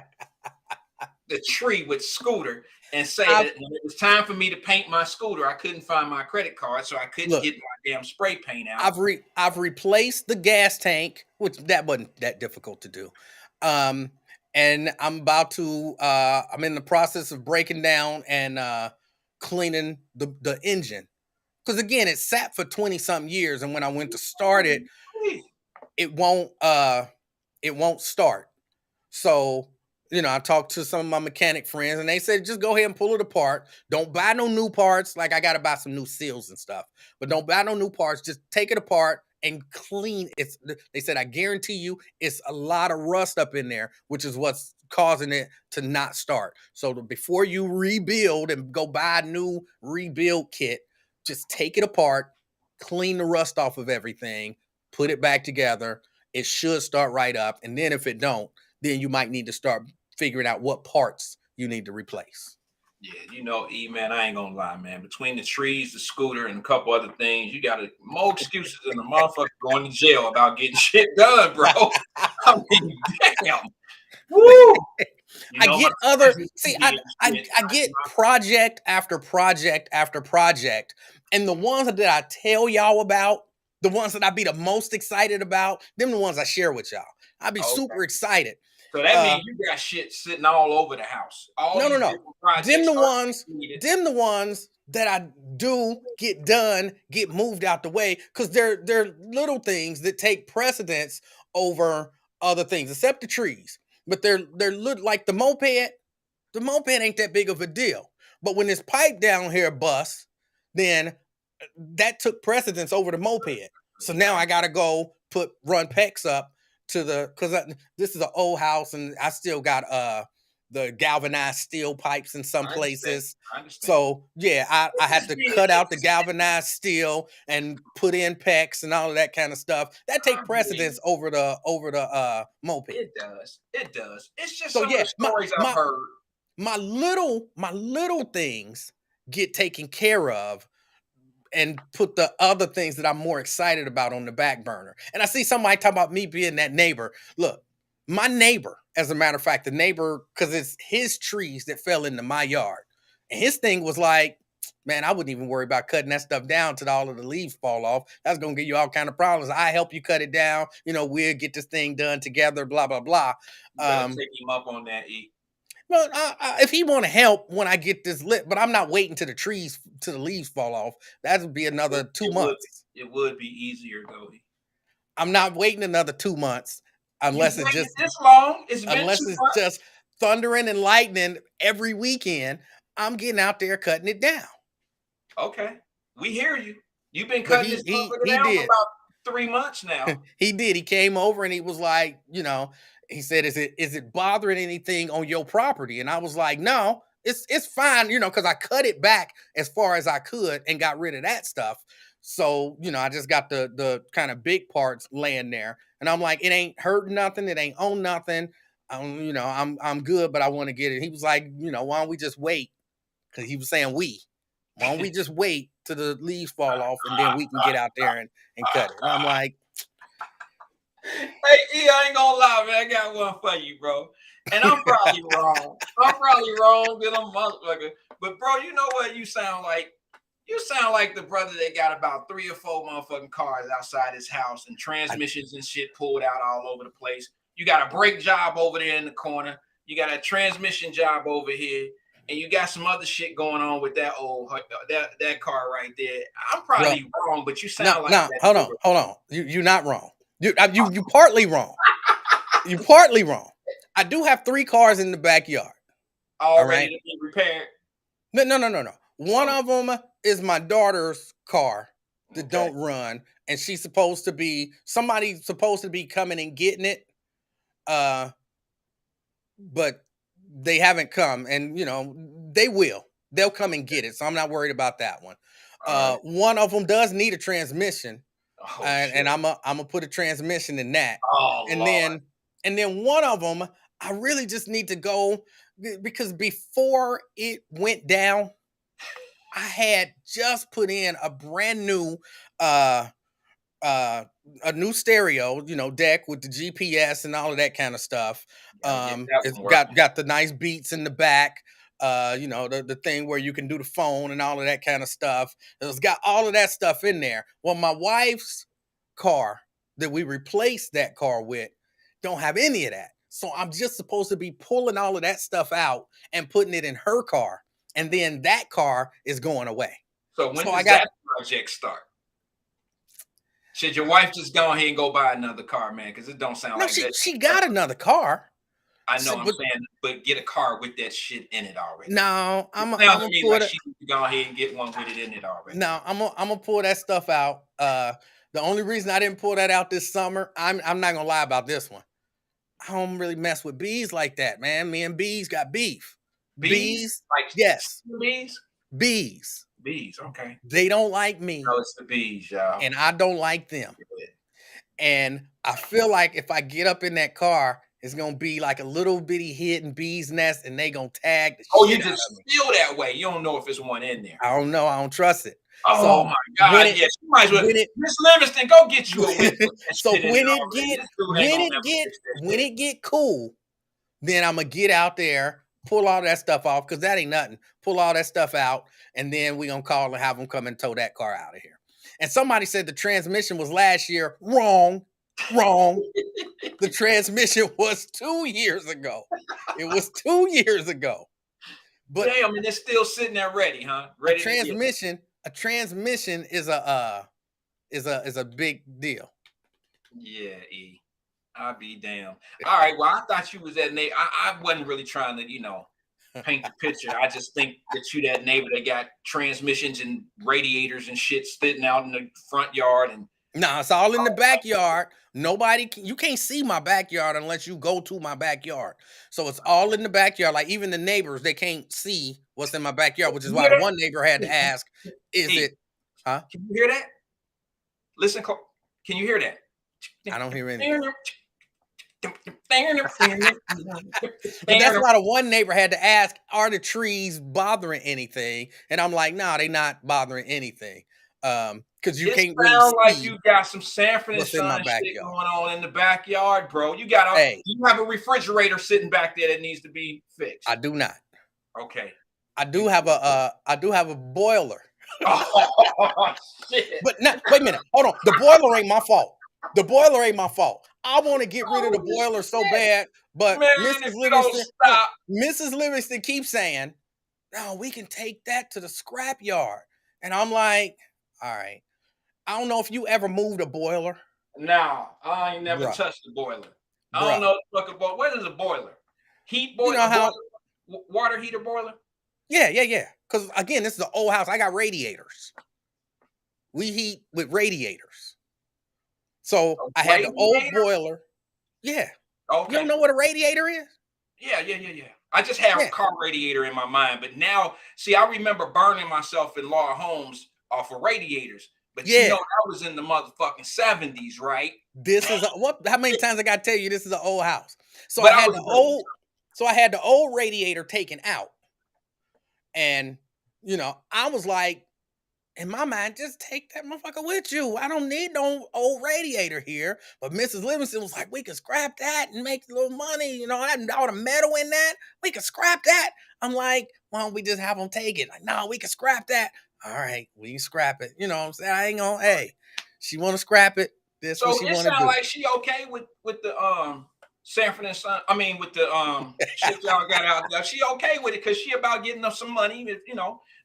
the tree with scooter, and say that when it was time for me to paint my scooter, I couldn't find my credit card, so I couldn't get my damn spray paint out. I've replaced the gas tank, which that wasn't that difficult to do. And I'm about to I'm in the process of breaking down and cleaning the engine. Because again, it sat for 20-something years, and when I went to start it, it won't start. So I talked to some of my mechanic friends, and they said, just go ahead and pull it apart. Don't buy no new parts. Like, I got to buy some new seals and stuff, but don't buy no new parts. Just take it apart and clean it. They said, I guarantee you it's a lot of rust up in there, which is what's causing it to not start. So before you rebuild and go buy a new rebuild kit, just take it apart, clean the rust off of everything, put it back together. It should start right up. And then if it don't, then you might need to start figuring out what parts you need to replace. Yeah, E, man, I ain't gonna lie, man. Between the trees, the scooter, and a couple other things, you got more excuses than a motherfucker going to jail about getting shit done, bro. I mean, damn. Woo! I get other. See, I get project after project after project, and the ones that I tell y'all about, the ones that I be the most excited about, them the ones I share with y'all. I be super excited. So that means you got shit sitting all over the house. No. Them the ones that I do get done, get moved out the way, because they're little things that take precedence over other things, except the trees. But they're like the moped. The moped ain't that big of a deal. But when this pipe down here busts, then that took precedence over the moped. So now I gotta go run PEX up because this is an old house, and I still got the galvanized steel pipes in some places. I understand. So yeah, I had to cut out the galvanized steel and put in PEX and all of that kind of stuff. That take precedence over the moped. It does. It's just some of the stories I've heard. My little things get taken care of, and put the other things that I'm more excited about on the back burner. And I see somebody talk about me being that neighbor. Look, my neighbor, as a matter of fact, the neighbor, because it's his trees that fell into my yard. And his thing was like, man, I wouldn't even worry about cutting that stuff down till all of the leaves fall off. That's gonna give you all kind of problems. I help you cut it down. We'll get this thing done together. Blah blah blah. You better take him up on that, E. Well, if he want to help when I get this lit, but I'm not waiting till the leaves fall off. That would be another 2 months. It would be easier though. E. I'm not waiting another 2 months unless You it's waited just this long. It's been unless 2 it's months. just thundering and lightning every weekend. I'm getting out there cutting it down. Okay, we hear you. You've been But cutting this motherfucker down for did. about 3 months now. He did. He came over and he was like, he said, "Is it bothering anything on your property?" And I was like, "No, it's fine, because I cut it back as far as I could and got rid of that stuff. So, I just got the kind of big parts laying there, and I'm like, it ain't hurt nothing, it ain't on nothing. I'm good, but I want to get it." He was like, "Why don't we just wait?" Because he was saying why don't we just wait till the leaves fall off and then we can get out there and cut it? And I'm like, Hey, E, I ain't gonna lie, man. I got one for you, bro. And I'm probably wrong. I'm probably wrong, because I'm a motherfucker. But bro, you know what you sound like? You sound like the brother that got about 3 or 4 motherfucking cars outside his house and transmissions and shit pulled out all over the place. You got a brake job over there in the corner. You got a transmission job over here. And you got some other shit going on with that that car right there. I'm probably wrong, but you sound like no, that. hold on. You're not wrong. You partly wrong. You partly wrong. I do have 3 cars in the backyard. All ready to be repaired. No. One of them is my daughter's car that don't run, and somebody's supposed to be coming and getting it. But they haven't come, and they'll come and get it. So I'm not worried about that one. One of them does need a transmission. And I'm gonna put a transmission in that. And then one of them, I really just need to go, because before it went down, I had just put in a brand new a new stereo, deck with the GPS and all of that kind of stuff. It's got the nice beats in the back. The thing where you can do the phone and all of that kind of stuff. It's got all of that stuff in there. Well, my wife's car that we replaced that car with don't have any of that. So I'm just supposed to be pulling all of that stuff out and putting it in her car. And then that car is going away. So when does that project start? Should your wife just go ahead and go buy another car, man? Because it don't sound like that. She got another car. I know, I'm saying, but get a car with that shit in it already. No, I'm gonna go ahead and get one with it in it already. No, I'm gonna pull that stuff out. The only reason I didn't pull that out this summer, I'm not gonna lie about this one. I don't really mess with bees like that, man. Me and bees got beef. Bees? Like yes. Bees? Bees. Bees, okay. They don't like me. No, it's the bees, y'all. And I don't like them. And I feel like if I get up in that car, it's gonna be like a little bitty hidden bee's nest, and they gonna tag the shit. You just feel that way. You don't know if there's one in there. I don't know. I don't trust it. Oh my God! Yes, you might as well. Miss Livingston, go get you a whip. So when it get cool, then I'm gonna get out there, pull all that stuff off, because that ain't nothing. Pull all that stuff out, and then we gonna call and have them come and tow that car out of here. And somebody said the transmission was last year. Wrong. The transmission was 2 years ago. It was 2 years ago. But damn, and it's still sitting there ready, huh? Ready. A transmission is a big deal. Yeah, E. I'll be damned. All right. Well, I thought you was that neighbor. I wasn't really trying to, paint the picture. I just think that you that neighbor that got transmissions and radiators and shit sitting out in the front yard. And no, it's all in the backyard. You can't see my backyard unless you go to my backyard. So it's all in the backyard. Like even the neighbors, they can't see what's in my backyard, which is why one neighbor had to ask, is it, huh? Can you hear that? Listen, can you hear that? I don't hear anything. But that's why the one neighbor had to ask, are the trees bothering anything? And I'm like, no, they're not bothering anything. Because you It can't really sounds like see you got some Sanford and what's in my Son shit backyard. going on in the backyard, bro. You Hey, have a refrigerator sitting back there that needs to be fixed. I do not. Okay. I do have a boiler. Oh shit. But not, wait a minute. Hold on. The boiler ain't my fault. The boiler ain't my fault. I want to get rid of the boiler so bad, but Man, Mrs. if you don't Livingston, stop. Mrs. Livingston keeps saying, "No, we can take that to the scrap yard." And I'm like, "All right." I don't know if you ever moved a boiler. No, I ain't never Bruh. touched the boiler. I Bruh. don't know what the fuck about. What is a boiler? Heat boiler? You know how? Water heater boiler? Yeah. Because again, this is an old house. I got radiators. We heat with radiators. So I had the old Radiator? boiler. Yeah. You Okay. don't know what a radiator is? Yeah. I just have Yeah. a car radiator in my mind, but now, see, I remember burning myself in law homes off of radiators. But you Yeah. know, that was in the motherfucking 70s, right? This is how many times I gotta tell you this is an old house. So But I I had was the old radiator taken out. And I was like, in my mind, just take that motherfucker with you. I don't need no old radiator here. But Mrs. Livingston was like, we can scrap that and make a little money. And all the metal in that, we can scrap that. I'm like, why don't we just have them take it? Like, no, we can scrap that. All right, we can scrap it. You know what I'm saying? I ain't gonna, hey, she wanna scrap it. This So what she it wanna sounds do. like she okay with the Sanford and Son. I mean, with the shit y'all got out there. She okay with it because she about getting us some money.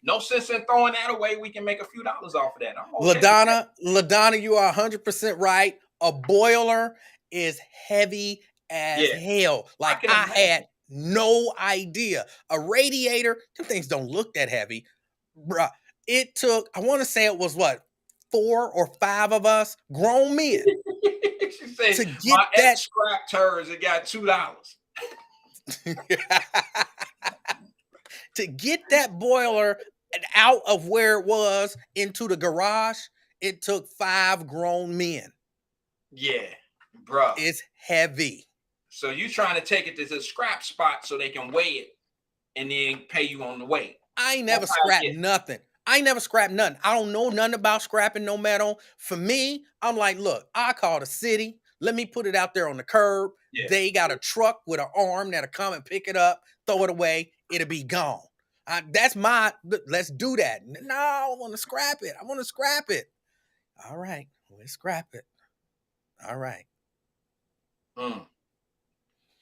No sense in throwing that away. We can make a few dollars off of that. I'm okay with that. LaDonna, you are 100% right. A boiler is heavy as Yeah. hell. Like can I imagine. had no idea. A radiator, them things don't look that heavy. Bruh, it took, I want to say it was what, 4 or 5 of us, grown men, She said, to get my that. ex scrapped hers. It got $2. To get that boiler out of where it was into the garage, it took 5 grown men. Yeah, bro. It's heavy. So you trying to take it to the scrap spot so they can weigh it and then pay you on the weight. I ain't never That's how I scrapped get it. nothing. I ain't never scrapped nothing. I don't know nothing about scrapping no metal. For me, I'm like, look, I call the city. Let me put it out there on the curb. Yeah. They got a truck with an arm that'll come and pick it up, throw it away. It'll be gone. Let's do that. No, I want to scrap it. I want to scrap it. All right, let's scrap it. All right.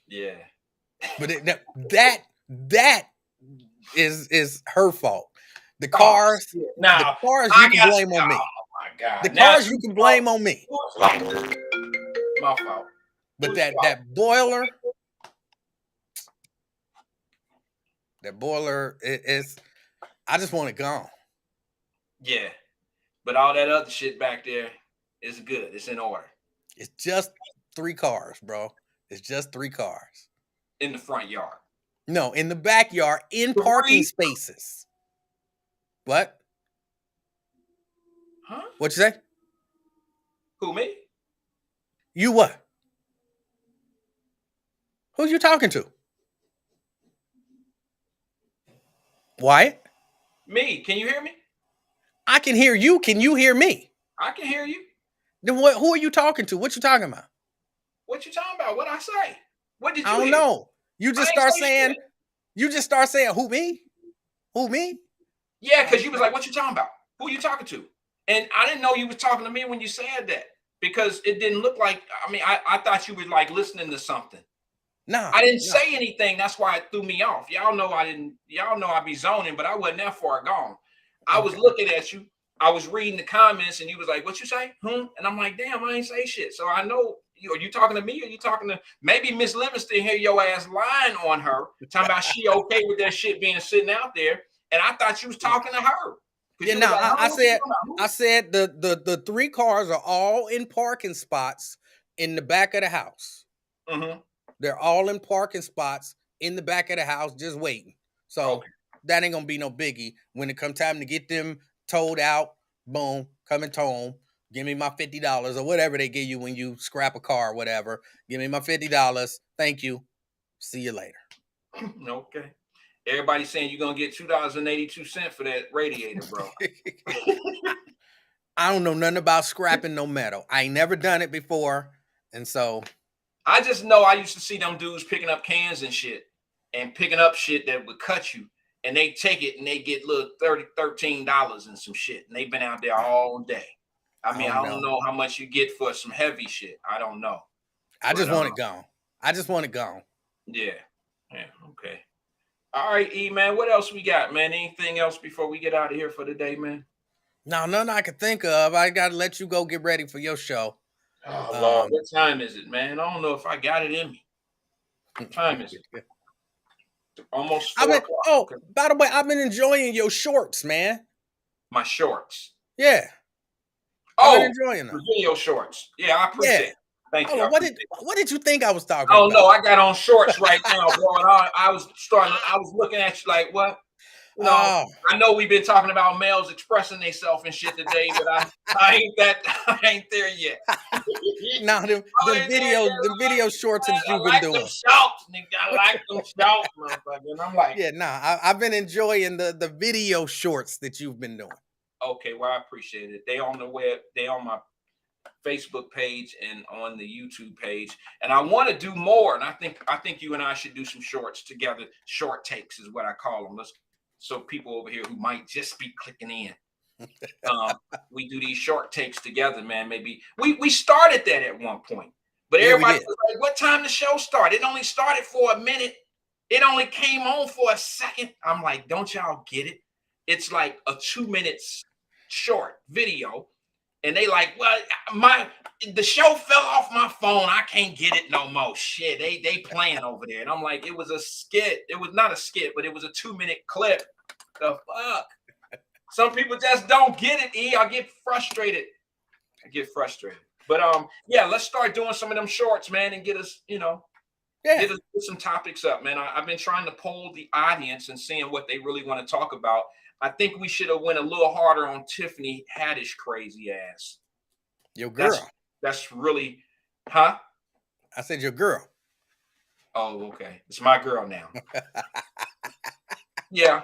Yeah. But that is her fault. The cars, Now, the cars I you can got blame on me. Oh my God. The Now, cars you can blame on me. My fault. But Whose that fault? boiler is I just want it gone. Yeah. But all that other shit back there is good. It's in order. It's just 3 cars, bro. It's just 3 cars. In the front yard. No, in the backyard, in parking spaces. What? Huh? What you say? Who, me? You what? Who you talking to? Wyatt? Me. Can you hear me? I can hear you. Can you hear me? I can hear you. Then who are you talking to? What you talking about? What you talking about? What I say? What did you I don't hear? know. You just I ain't start say saying, shit. who me? Who me? Yeah, because you was like, what you talking about? Who you talking to? And I didn't know you was talking to me when you said that because it didn't look like, I thought you were like listening to something. No. I didn't say anything. That's why it threw me off. Y'all know I be zoning, but I wasn't that far gone. I was looking at you. I was reading the comments and you was like, what you say? And I'm like, damn, I ain't say shit. So I know, are you talking to me? Are you talking to maybe Miss Livingston hear your ass lying on her, talking about she okay with that shit being sitting out there. And I thought you was talking to her. Yeah, no, I said the 3 cars are all in parking spots in the back of the house. Mm-hmm. They're all in parking spots in the back of the house, just waiting. So that ain't gonna be no biggie. When it comes time to get them towed out, boom, come and tow them. Give me my $50 or whatever they give you when you scrap a car or whatever. Give me my $50. Thank you. See you later. Okay. Everybody's saying you're gonna get $2.82 for that radiator, bro. I don't know nothing about scrapping no metal. I ain't never done it before. And so I just know I used to see them dudes picking up cans and shit and picking up shit that would cut you. And they take it and they get little $13 and some shit. And they've been out there all day. I mean, I don't know how much you get for some heavy shit. I don't know. I just want it gone. I just want it gone. Yeah. Yeah. Okay. All right, E, man. What else we got, man? Anything else before we get out of here for the day, man? No, none I can think of. I got to let you go get ready for your show. Oh, Lord. What time is it, man? I don't know if I got it in me. What time is it? Almost 4 o'clock. Oh, okay. By the way, I've been enjoying your shorts, man. My shorts. Yeah. I've been enjoying them. Video shorts. Yeah, I appreciate it. Thank you. What did you think I was talking about? Oh about? no, I got on shorts right now, bro. And I was looking at you like, what? You know, I know we've been talking about males expressing themselves and shit today, but I ain't there yet. No, the video shorts that you've been doing. Them shorts, nigga. I like them shorts, motherfucker. And I'm like, yeah, I've been enjoying the video shorts that you've been doing. Okay, well, I appreciate it. They on the web, they on my Facebook page and on the YouTube page. And I want to do more. And I think you and I should do some shorts together. Short takes is what I call them. So people over here who might just be clicking in. We do these short takes together, man. Maybe we started that at one point. But everybody was like, what time the show start? It only started for a minute. It only came on for a second. I'm like, don't y'all get it? It's like a 2 minutes short video. And they like, well, the show fell off my phone. I can't get it no more. Shit, they playing over there. And I'm like, it was a skit. It was not a skit, but it was a 2-minute clip. The fuck? Some people just don't get it, E. I get frustrated. But yeah, let's start doing some of them shorts, man, and get us, get some topics up, man. I've been trying to poll the audience and seeing what they really want to talk about. I think we should have went a little harder on Tiffany Haddish crazy ass. Your girl. That's really, huh? I said your girl. Oh, okay. It's my girl now. Yeah.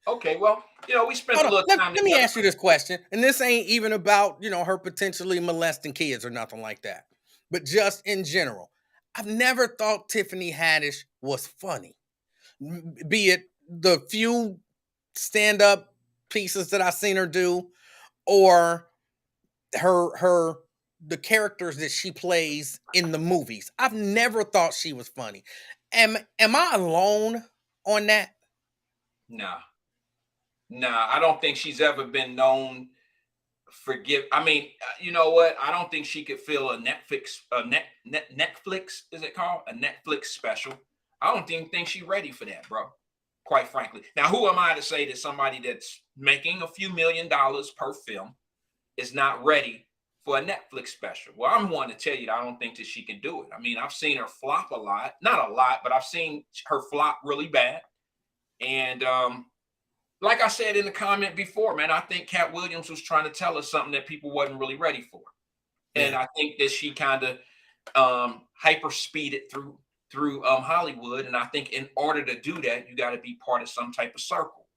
Okay. Well, we spent a little time. Let me ask you this question. And this ain't even about, her potentially molesting kids or nothing like that. But just in general, I've never thought Tiffany Haddish was funny. Be it the few stand-up pieces that I've seen her do, or the characters that she plays in the movies. I've never thought she was funny. Am I alone on that? Nah, I don't think she's ever been known I mean, you know what? I don't think she could fill a Netflix, is it called? A Netflix special. I don't even think she's ready for that, bro. Quite frankly. Now, who am I to say that somebody that's making a few $1 million per film is not ready for a Netflix special? Well, I'm one to tell you that I don't think that she can do it. I mean, I've seen her flop a lot. Not a lot, but I've seen her flop really bad. And like I said in the comment before, man, I think Cat Williams was trying to tell us something that people wasn't really ready for. Yeah. And I think that she kind of hyper speeded through Hollywood. And I think in order to do that, you got to be part of some type of circle.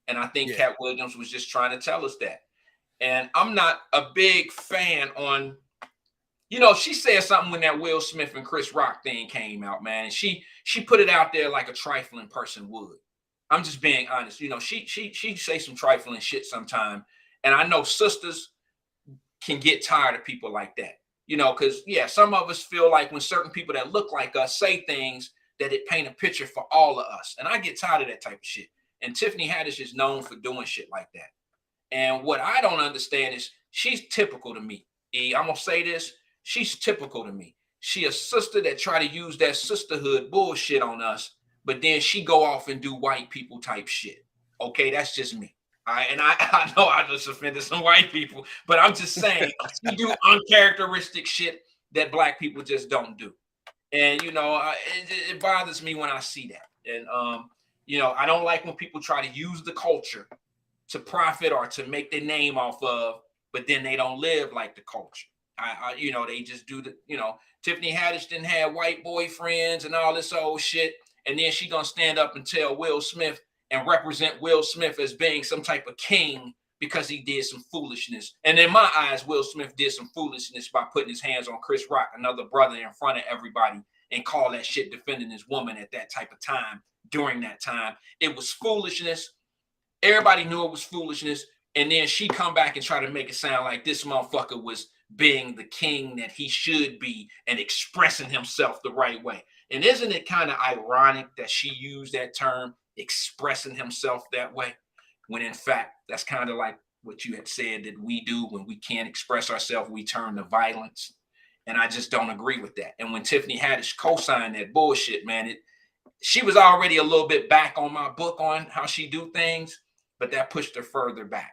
And I think Cat Williams was just trying to tell us that. And I'm not a big fan on, she said something when that Will Smith and Chris Rock thing came out, man. And she put it out there like a trifling person would. I'm just being honest. She say some trifling shit sometime. And I know sisters can get tired of people like that. Because, some of us feel like when certain people that look like us say things that it paint a picture for all of us. And I get tired of that type of shit. And Tiffany Haddish is known for doing shit like that. And what I don't understand is she's typical to me. I'm going to say this. She's typical to me. She a sister that try to use that sisterhood bullshit on us, but then she go off and do white people type shit. Okay, that's just me. And I know I just offended some white people, but I'm just saying she do uncharacteristic shit that black people just don't do. And, it bothers me when I see that. And, I don't like when people try to use the culture to profit or to make their name off of, but then they don't live like the culture. They just do Tiffany Haddish didn't have white boyfriends and all this old shit. And then she gonna stand up and tell Will Smith and represent Will Smith as being some type of king because he did some foolishness. And in my eyes, Will Smith did some foolishness by putting his hands on Chris Rock, another brother, in front of everybody, and call that shit defending his woman at that type of time. During that time, it was foolishness. Everybody knew it was foolishness. And then she come back and try to make it sound like this motherfucker was being the king that he should be and expressing himself the right way. And isn't it kind of ironic that she used that term, expressing himself that way, when in fact, that's kind of like what you had said that we do when we can't express ourselves, we turn to violence. And I just don't agree with that. And when Tiffany Haddish co-signed that bullshit, man, she was already a little bit back on my book on how she do things, but that pushed her further back.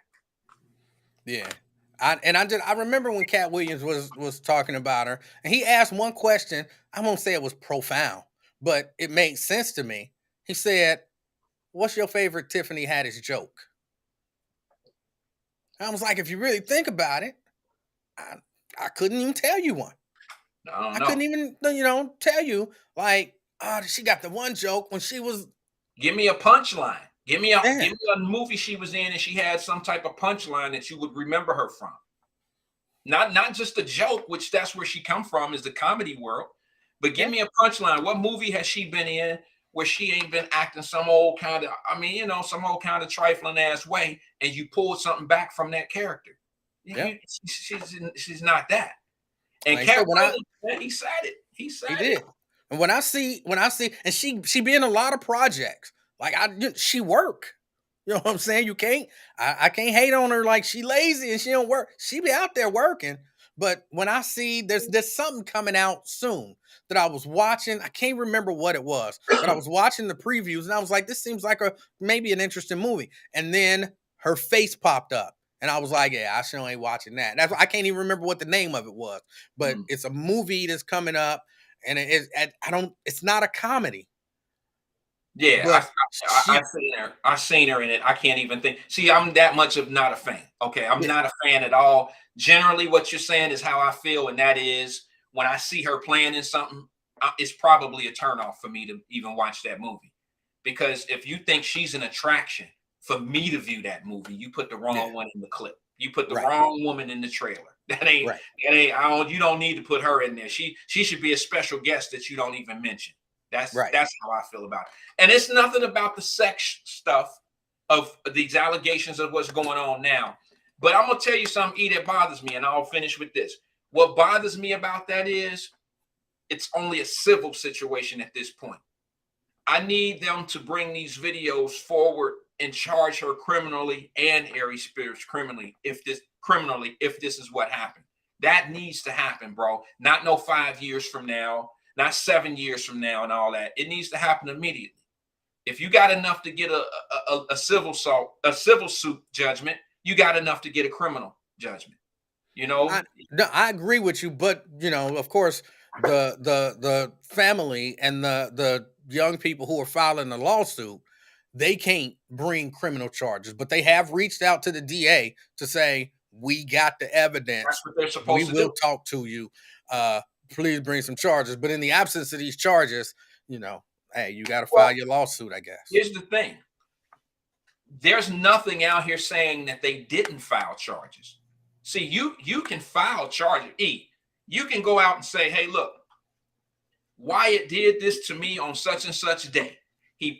Yeah. I remember when Cat Williams was talking about her, and he asked one question. I won't say it was profound, but it made sense to me. He said, "What's your favorite Tiffany Haddish joke?" I was like, if you really think about it, I couldn't even tell you one. I couldn't even, tell you, like, she got the one joke when she was. Give me a punchline. Give me a movie she was in and she had some type of punchline that you would remember her from. Not just a joke, which that's where she come from, is the comedy world. But give me a punchline. What movie has she been in where she ain't been acting some old kind of, some old kind of trifling ass way, and you pulled something back from that character? Yeah. She's not that. And like Cat Williams, he said it. He did. And when I see, and she be in a lot of projects. Like she work. You know what I'm saying? I can't hate on her like she lazy and she don't work. She be out there working. But when I see there's something coming out soon that I was watching, I can't remember what it was, but I was watching the previews and I was like, this seems like maybe an interesting movie. And then her face popped up and I was like, yeah, I sure ain't watching that. That's why I can't even remember what the name of it was, but it's a movie that's coming up and it's not a comedy. Yeah, I've seen her in it. I can't even think. See, I'm that much of not a fan. Okay, I'm not a fan at all. Generally, what you're saying is how I feel, and that is when I see her playing in something, it's probably a turnoff for me to even watch that movie. Because if you think she's an attraction for me to view that movie, you put the wrong one in the clip. You put the wrong woman in the trailer. That ain't. You don't need to put her in there. She should be a special guest that you don't even mention. That's how I feel about it. And it's nothing about the sex stuff of these allegations of what's going on now. But I'm going to tell you something, that bothers me, and I'll finish with this. What bothers me about that is it's only a civil situation at this point. I need them to bring these videos forward and charge her criminally and Aries Spears criminally if this is what happened. That needs to happen, bro. Not no 5 years from now. Not 7 years from now and all that. It needs to happen immediately. If you got enough to get a civil suit judgment, you got enough to get a criminal judgment. I agree with you, but of course, the family and the young people who are filing the lawsuit, they can't bring criminal charges, but they have reached out to the DA to say, we got the evidence. That's what they're supposed to do. We will talk to you. Please bring some charges. But in the absence of these charges, hey, you got to file your lawsuit, I guess. Here's the thing. There's nothing out here saying that they didn't file charges. See, you can file charges. You can go out and say, hey, look, Wyatt did this to me on such and such day. He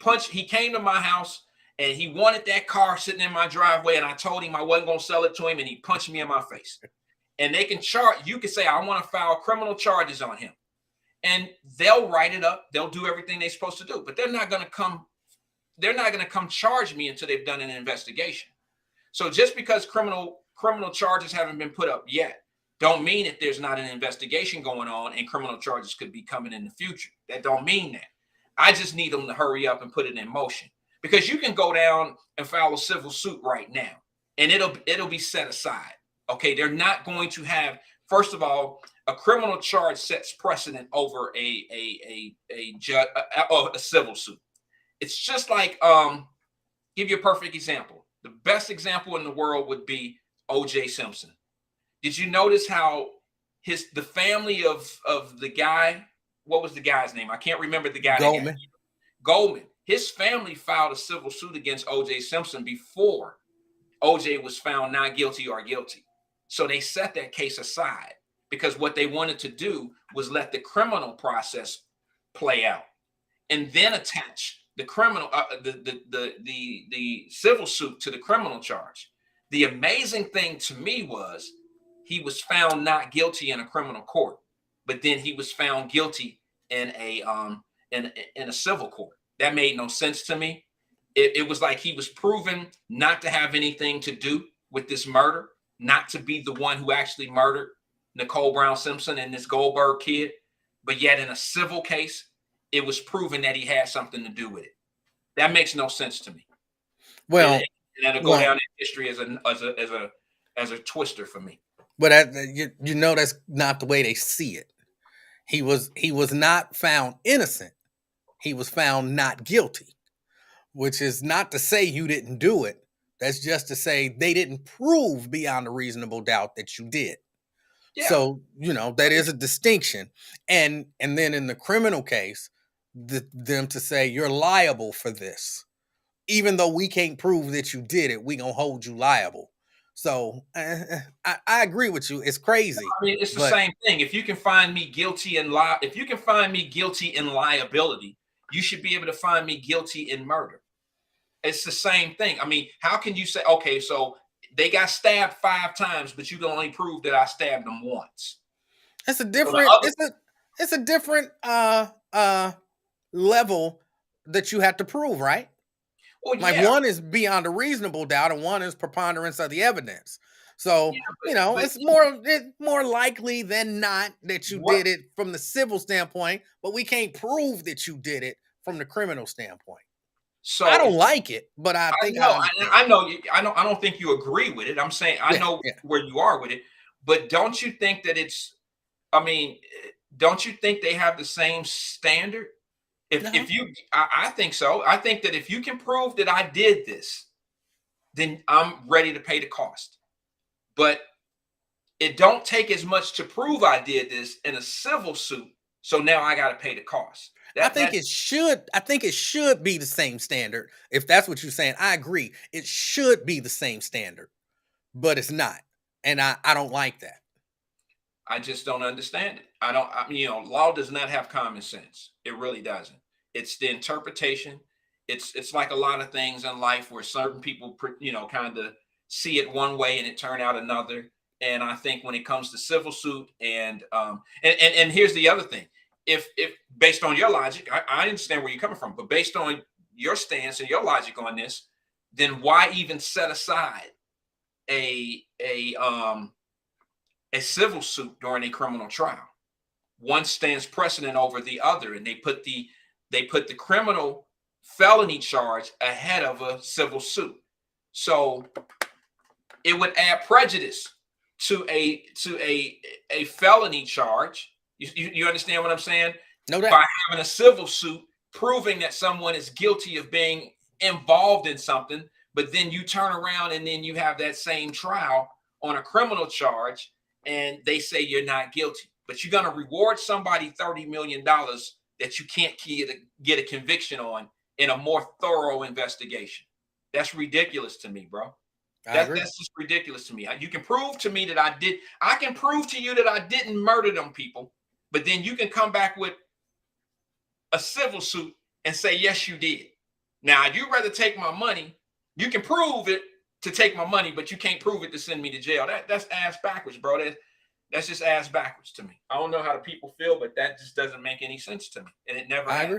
came to my house and he wanted that car sitting in my driveway, and I told him I wasn't going to sell it to him, and he punched me in my face. And they can you can say, I want to file criminal charges on him. And they'll write it up. They'll do everything they're supposed to do. But they're not going to come charge me until they've done an investigation. So just because criminal charges haven't been put up yet, don't mean that there's not an investigation going on and criminal charges could be coming in the future. That don't mean that. I just need them to hurry up and put it in motion. Because you can go down and file a civil suit right now, and it'll be set aside. Okay, they're not going to have. First of all, a criminal charge sets precedent over a civil suit. It's just like give you a perfect example. The best example in the world would be O.J. Simpson. Did you notice how the family of the guy? What was the guy's name? I can't remember the guy. Goldman. His family filed a civil suit against O.J. Simpson before OJ was found not guilty or guilty. So they set that case aside because what they wanted to do was let the criminal process play out and then attach the criminal, the civil suit to the criminal charge. The amazing thing to me was he was found not guilty in a criminal court, but then he was found guilty in a civil court. That made no sense to me. It was like he was proven not to have anything to do with this murder, not to be the one who actually murdered Nicole Brown Simpson and this Goldberg kid, but yet in a civil case, it was proven that he had something to do with it. That makes no sense to me. Well, and that'll go down in history as a twister for me. But you know that's not the way they see it. He was not found innocent. He was found not guilty, which is not to say you didn't do it. That's just to say they didn't prove beyond a reasonable doubt that you did. Yeah. So, that is a distinction. And then in the criminal case, them to say you're liable for this. Even though we can't prove that you did it, we gonna hold you liable. So I agree with you. It's crazy. I mean, it's the same thing. If you can find me guilty in liability, you should be able to find me guilty in murder. It's the same thing. I mean, how can you say, okay, so they got stabbed 5 times, but you can only prove that I stabbed them once? It's a different. It's a different level that you have to prove, right? Well, like yeah. One is beyond a reasonable doubt, and one is preponderance of the evidence. So it's more likely than not that you did it from the civil standpoint, but we can't prove that you did it from the criminal standpoint. So I don't like it, but I think I don't think you agree with it. I'm saying I know where you are with it, but don't you think that don't you think they have the same standard? I think so. I think that if you can prove that I did this, then I'm ready to pay the cost. But it don't take as much to prove I did this in a civil suit. So now I got to pay the cost. I think it should be the same standard. If that's what you're saying, I agree. It should be the same standard, but it's not. And I don't like that. I just don't understand it. Law does not have common sense. It really doesn't. It's the interpretation. It's like a lot of things in life where certain people, kind of see it one way and it turn out another. And I think when it comes to civil suit and here's the other thing. If based on your logic, I understand where you're coming from, but based on your stance and your logic on this, then why even set aside a civil suit during a criminal trial? One stands precedent over the other, and they put the criminal felony charge ahead of a civil suit. So it would add prejudice to a felony charge. You understand what I'm saying? No doubt. By having a civil suit proving that someone is guilty of being involved in something, but then you turn around and then you have that same trial on a criminal charge and they say you're not guilty, but you're going to reward somebody $30 million that you can't get a conviction on in a more thorough investigation. That's ridiculous to me, bro. That's just ridiculous to me. You can prove to me that I can prove to you that I didn't murder them people, but then you can come back with a civil suit and say, yes, you did. Now, you'd rather take my money. You can prove it to take my money, but you can't prove it to send me to jail. That's ass backwards, bro. That's just ass backwards to me. I don't know how the people feel, but that just doesn't make any sense to me. And it never has.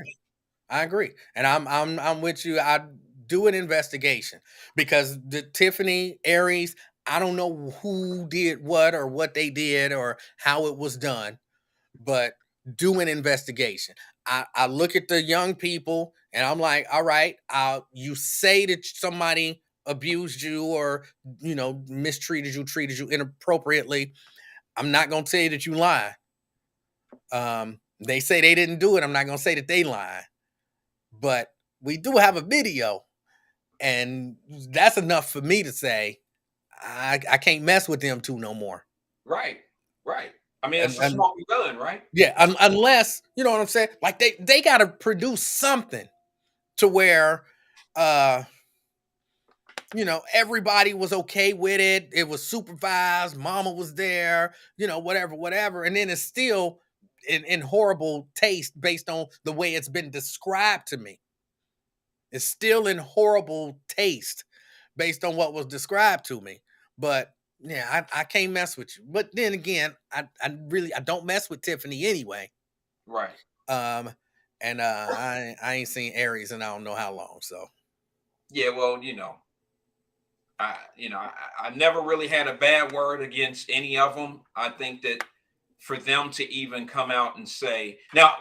I agree. And I'm with you. I do an investigation because the Tiffany Aries, I don't know who did what or what they did or how it was done, but do an investigation. I look at the young people and I'm like, all right, you say that somebody abused you or, mistreated you, treated you inappropriately. I'm not going to say that you lie. They say they didn't do it. I'm not going to say that they lie, but we do have a video and that's enough for me to say, I can't mess with them two no more. Right. I mean, it's a smoking gun, right? Yeah, unless, you know what I'm saying? Like they got to produce something to where, everybody was okay with it. It was supervised. Mama was there, whatever. And then it's still in horrible taste based on the way it's been described to me. It's still in horrible taste based on what was described to me. But yeah, I can't mess with you. But then again, I don't mess with Tiffany anyway. Right. And I ain't seen Aries in I don't know how long. So Yeah, well, I never really had a bad word against any of them. I think that for them to even come out and say, now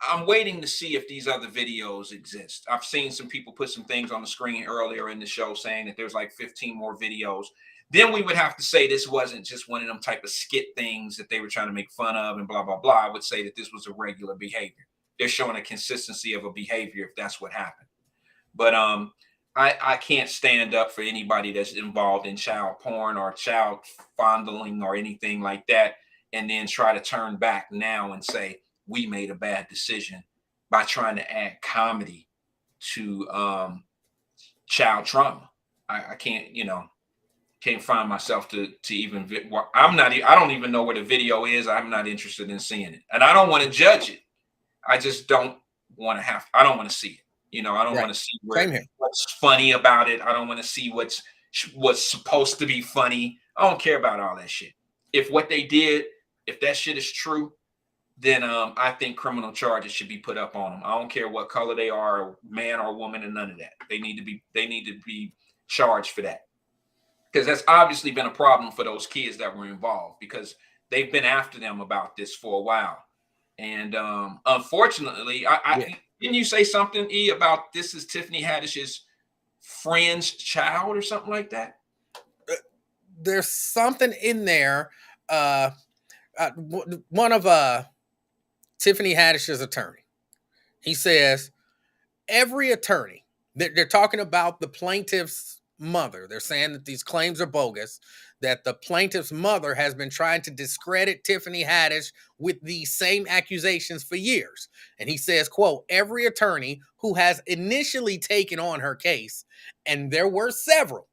I'm waiting to see if these other videos exist. I've seen some people put some things on the screen earlier in the show saying that there's like 15 more videos. Then we would have to say this wasn't just one of them type of skit things that they were trying to make fun of and blah, blah, blah. I would say that this was a regular behavior. They're showing a consistency of a behavior if that's what happened. But I can't stand up for anybody that's involved in child porn or child fondling or anything like that, and then try to turn back now and say we made a bad decision by trying to add comedy to child trauma. I can't, can't find myself to even. I don't even know where the video is. I'm not interested in seeing it, and I don't want to judge it. I just don't want to I don't want to see it. I don't want to see what's funny about it. I don't want to see what's supposed to be funny. I don't care about all that shit. If what they did, if that shit is true, then I think criminal charges should be put up on them. I don't care what color they are, man or woman, and none of that. They need to be charged for that. Because that's obviously been a problem for those kids that were involved, because they've been after them about this for a while. And unfortunately, didn't you say something, E, about this is Tiffany Haddish's friend's child or something like that? There's something in there. One of Tiffany Haddish's attorney, he says every attorney, they're talking about the plaintiff's mother. They're saying that these claims are bogus, that the plaintiff's mother has been trying to discredit Tiffany Haddish with these same accusations for years. And he says, quote, every attorney who has initially taken on her case, and there were several,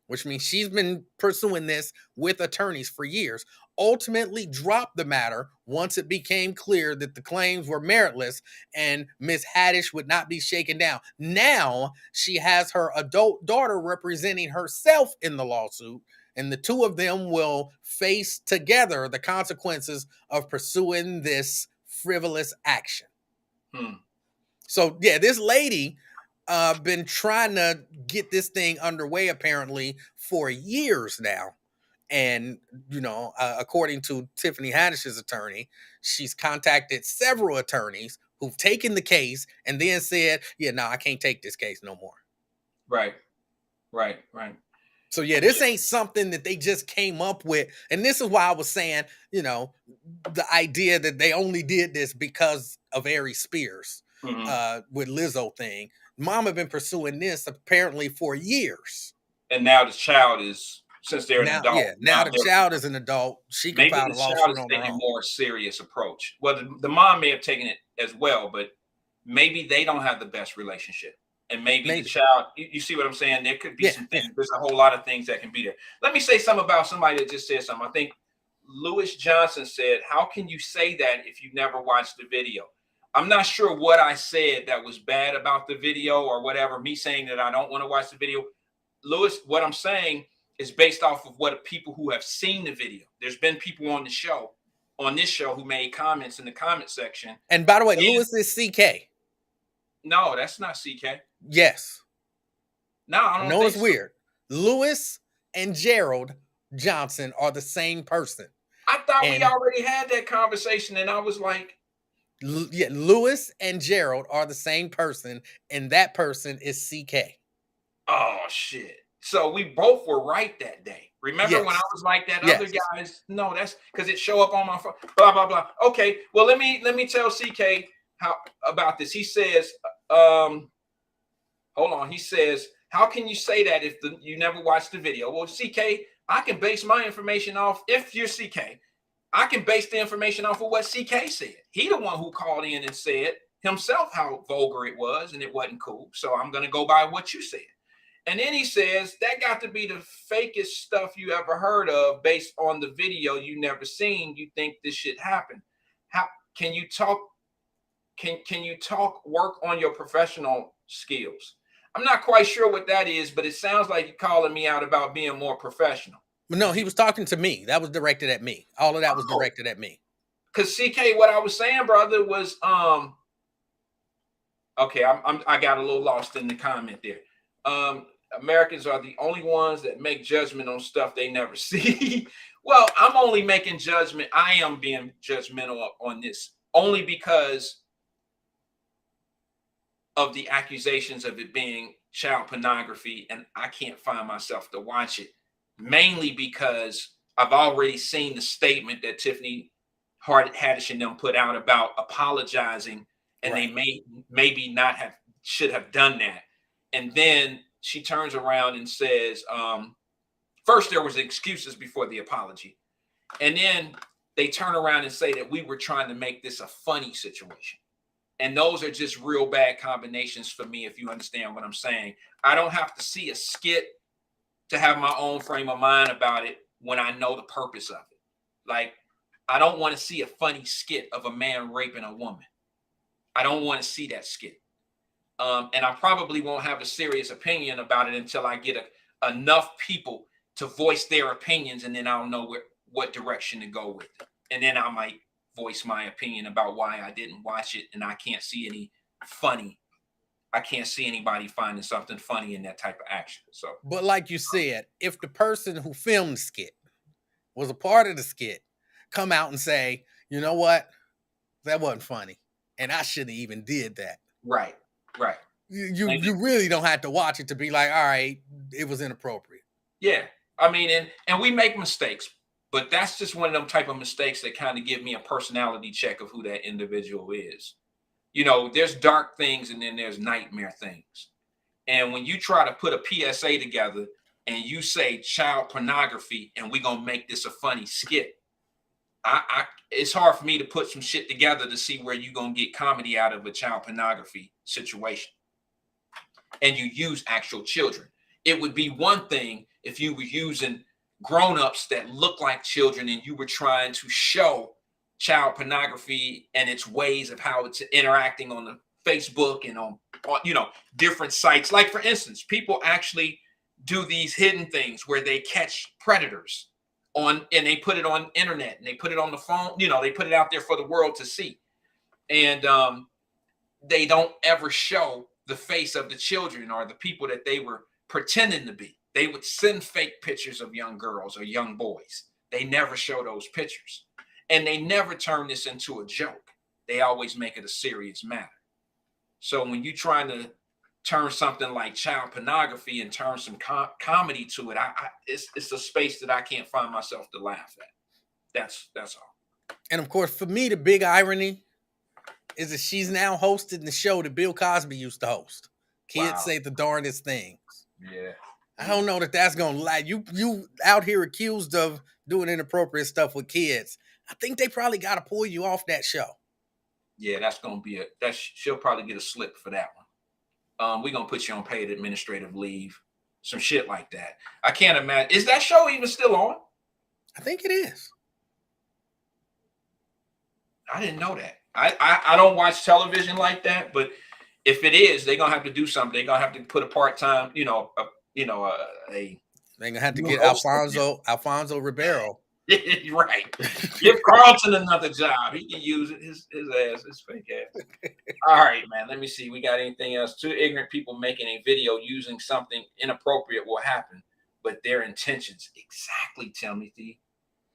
which means she's been pursuing this with attorneys for years, ultimately dropped the matter once it became clear that the claims were meritless and Ms. Haddish would not be shaken down. Now she has her adult daughter representing herself in the lawsuit, and the two of them will face together the consequences of pursuing this frivolous action. So yeah, this lady been trying to get this thing underway apparently for years now. And, according to Tiffany Haddish's attorney, she's contacted several attorneys who've taken the case and then said, I can't take this case no more. Right. So, this ain't something that they just came up with. And this is why I was saying, the idea that they only did this because of Aries Spears with Lizzo thing. Mama been pursuing this apparently for years. And now the child is, since they're an adult. Yeah, now the child is an adult. She can file a lawsuit on her own. A more serious approach. Well, the mom may have taken it as well, but maybe they don't have the best relationship. And maybe the child, you see what I'm saying? There could be some things. There's a whole lot of things that can be there. Let me say something about somebody that just said something. I think Lewis Johnson said, how can you say that if you never watched the video? I'm not sure what I said that was bad about the video or whatever, me saying that I don't want to watch the video. Lewis, what I'm saying is based off of what people who have seen the video. There's been people on this show who made comments in the comment section. And by the way, Lewis is CK. No, that's not CK. Yes. No, I don't know it's weird. Lewis and Gerald Johnson are the same person. I thought we already had that conversation, and I was like, Lewis and Gerald are the same person, and that person is CK. Oh shit. So we both were right that day. Remember when I was like that? Other guys, no, that's because it showed up on my phone. Blah blah blah. Okay, well let me tell CK how about this. He says, hold on. He says, how can you say that if you never watched the video? Well, CK, I can base my information off. If you're CK, I can base the information off of what CK said. He the one who called in and said himself how vulgar it was and it wasn't cool. So I'm gonna go by what you said. And then he says, that got to be the fakest stuff you ever heard of based on the video you never seen. You think this shit happened. How can you talk? Can you talk work on your professional skills? I'm not quite sure what that is, but it sounds like you're calling me out about being more professional. But no, he was talking to me. That was directed at me. All of that was directed at me. Because CK, what I was saying, brother, was okay, I got a little lost in the comment there. Americans are the only ones that make judgment on stuff they never see. Well, I'm only making judgment. I am being judgmental on this only because of the accusations of it being child pornography, and I can't find myself to watch it, mainly because I've already seen the statement that Tiffany Haddish and them put out about apologizing, and Right. they maybe not have should have done that. And then she turns around and says, first there was excuses before the apology, and then they turn around and say that we were trying to make this a funny situation. And those are just real bad combinations for me, if you understand what I'm saying. I don't have to see a skit to have my own frame of mind about it when I know the purpose of it. Like, I don't want to see a funny skit of a man raping a woman. I don't want to see that skit. And I probably won't have a serious opinion about it until I get enough people to voice their opinions, and then I'll know what direction to go with it. And then I might voice my opinion about why I didn't watch it, and I can't see anybody finding something funny in that type of action. So, But like you said, if the person who filmed the skit was a part of the skit, come out and say, you know what, that wasn't funny, and I shouldn't have even did that. right. You really don't have to watch it to be like, all right, it was inappropriate. Yeah. I mean, and we make mistakes, but that's just one of them type of mistakes that kind of give me a personality check of who that individual is. You know, there's dark things and then there's nightmare things. And when you try to put a PSA together and you say child pornography and we're gonna make this a funny skit, it's hard for me to put some shit together to see where you're gonna get comedy out of a child pornography situation. And you use actual children. It would be one thing if you were using grown-ups that look like children and you were trying to show child pornography and its ways of how it's interacting on the Facebook and on different sites. Like, for instance, people actually do these hidden things where they catch predators and they put it on internet and they put it on the phone, they put it out there for the world to see. And they don't ever show the face of the children or the people that they were pretending to be. They would send fake pictures of young girls or young boys. They never show those pictures. And they never turn this into a joke. They always make it a serious matter. So when you're trying to turn something like child pornography and turn some comedy to it, it's a space that I can't find myself to laugh at. That's all. And of course, for me, the big irony is that she's now hosting the show that Bill Cosby used to host. Kids Wow. say the darndest things. Yeah. I don't know that that's gonna lie. You out here accused of doing inappropriate stuff with kids. I think they probably got to pull you off that show. Yeah, that's gonna be she'll probably get a slip for that one. We're gonna put you on paid administrative leave, some shit like that. I can't imagine. Is that show even still on? I think it is. I didn't know that. I don't watch television like that, but if it is, they're gonna have to do something. They're gonna have to put a part-time, They're gonna have to get Alfonso Ribeiro. Right. Give Carlton another job. He can use it. His ass, his fake ass. All right, man. Let me see. We got anything else? Two ignorant people making a video using something inappropriate will happen, but their intentions. Exactly,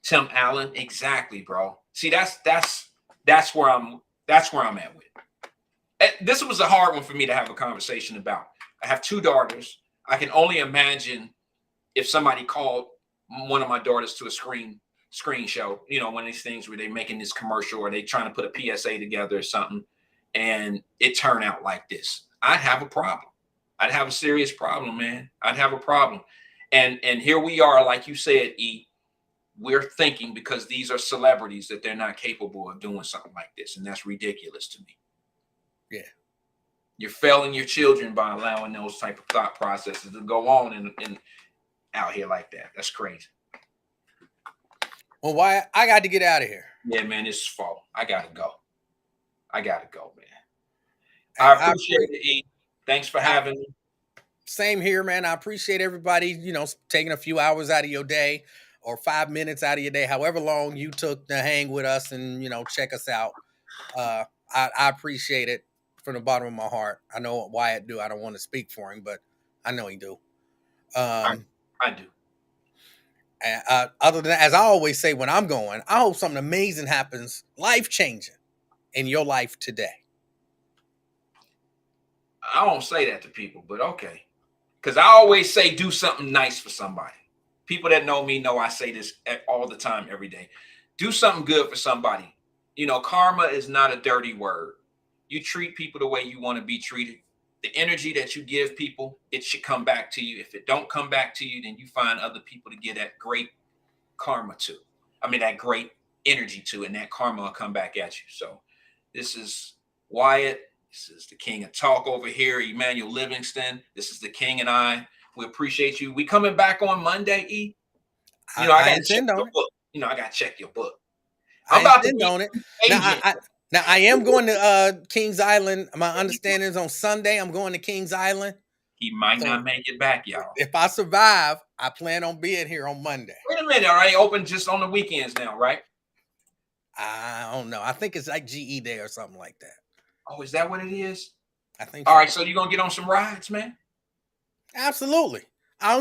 Tim Allen. Exactly, bro. See, that's where I'm at with it. This was a hard one for me to have a conversation about. I have two daughters. I can only imagine if somebody called one of my daughters to a screen show, one of these things where they're making this commercial or they trying to put a PSA together or something, and it turned out like this. I'd have a problem. I'd have a serious problem, man. I'd have a problem. And here we are, like you said, E, we're thinking because these are celebrities that they're not capable of doing something like this. And that's ridiculous to me. Yeah. You're failing your children by allowing those type of thought processes to go on and out here like that. That's crazy. Well, why I got to get out of here. Yeah, man, it's fall. I gotta go, man. And I appreciate it, E. Thanks for having me. Same here, man. I appreciate everybody, you know, taking a few hours out of your day or 5 minutes out of your day, however long you took to hang with us and, you know, check us out. I appreciate it from the bottom of my heart. I know what Wyatt do. I don't want to speak for him, but I know he do. I do. And, other than that, as I always say when I'm going, I hope something amazing happens, life-changing in your life today. I don't say that to people, but okay. Because I always say do something nice for somebody. People that know me know I say this all the time, every day. Do something good for somebody. You know, karma is not a dirty word. You treat people the way you want to be treated. The energy that you give people, it should come back to you. If it don't come back to you, then you find other people to give that great karma to. I mean, that great energy to, and that karma will come back at you. So this is Wyatt. This is the King of Talk over here, Emmanuel Livingston. This is the King and I. We appreciate you. We coming back on Monday, E. You know, I got to check your book. You know, I got to check your book. I'm about to on it. Now I am going to Kings Island. My understanding is on Sunday. I'm going to Kings Island. He might not make it back, y'all. If I survive, I plan on being here on Monday. Wait a minute, all right? Open just on the weekends now, right? I don't know. I think it's like GE Day or something like that. Oh, is that what it is? I think. All right, so you're gonna get on some rides, man? Absolutely. I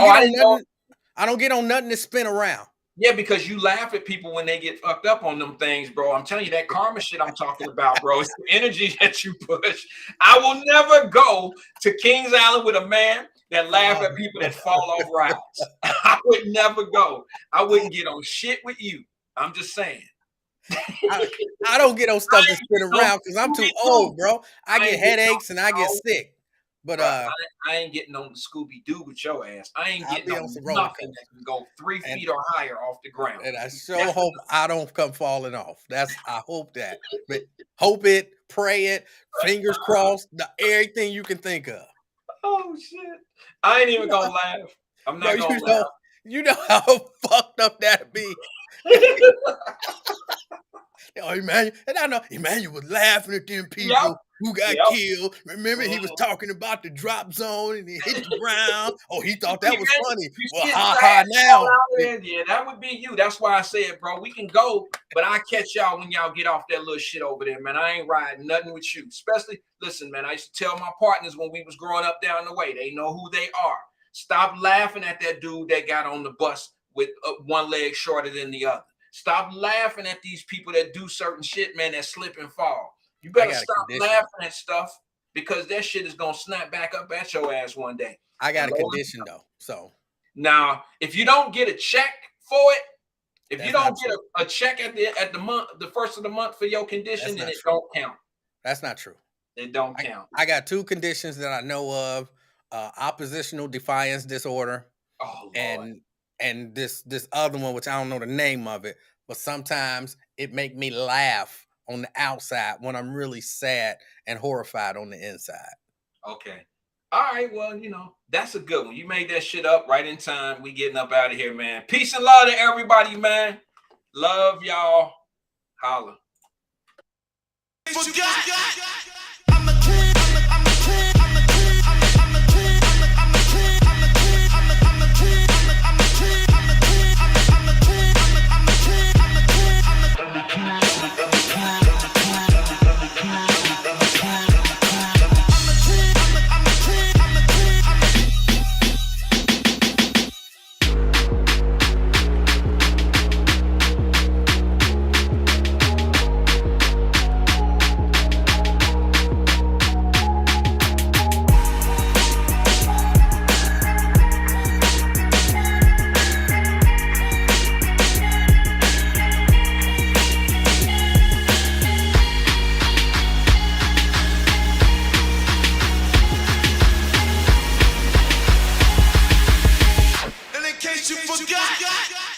don't get on nothing to spin around. Yeah, because you laugh at people when they get fucked up on them things, bro. I'm telling you, that karma shit I'm talking about, bro. It's the energy that you push. I will never go to Kings Island with a man that laugh at people that fall off rides. I would never go. I wouldn't get on shit with you. I'm just saying. I don't get on stuff to spin around because I'm too old, bro. I get headaches and I get sick. But I ain't getting on the Scooby-Doo with your ass. I ain't getting on nothing that can go 3 feet or higher off the ground. And I sure hope I don't come falling off. I hope that. But hope it, pray it, fingers crossed, everything you can think of. Oh shit. I ain't even gonna laugh. I'm not gonna laugh. You know how fucked up that'd be. Oh, Emmanuel, and I know Emmanuel was laughing at them people who got killed. Remember, he was talking about the drop zone and he hit the ground. Oh, he thought that was funny. Well, now. Yeah, that would be you. That's why I said, bro, we can go, but I catch y'all when y'all get off that little shit over there, man. I ain't riding nothing with you. Especially, listen, man, I used to tell my partners when we was growing up down the way, they know who they are. Stop laughing at that dude that got on the bus with one leg shorter than the other. Stop laughing at these people that do certain shit, man, that slip and fall. You better stop laughing at stuff because that shit is going to snap back up at your ass one day. I got a condition, though. So now, if you don't get a check for it, if you don't get a check at the first of the month for your condition, then it don't count. That's not true. It don't count. I got 2 conditions that I know of. Oppositional defiance disorder. Oh, Lord. And this other one, which I don't know the name of it, but sometimes it make me laugh on the outside when I'm really sad and horrified on the inside. Okay. All right. Well, you know, that's a good one. You made that shit up right in time. We getting up out of here, man. Peace and love to everybody, man. Love y'all. Holla. In case you forgot.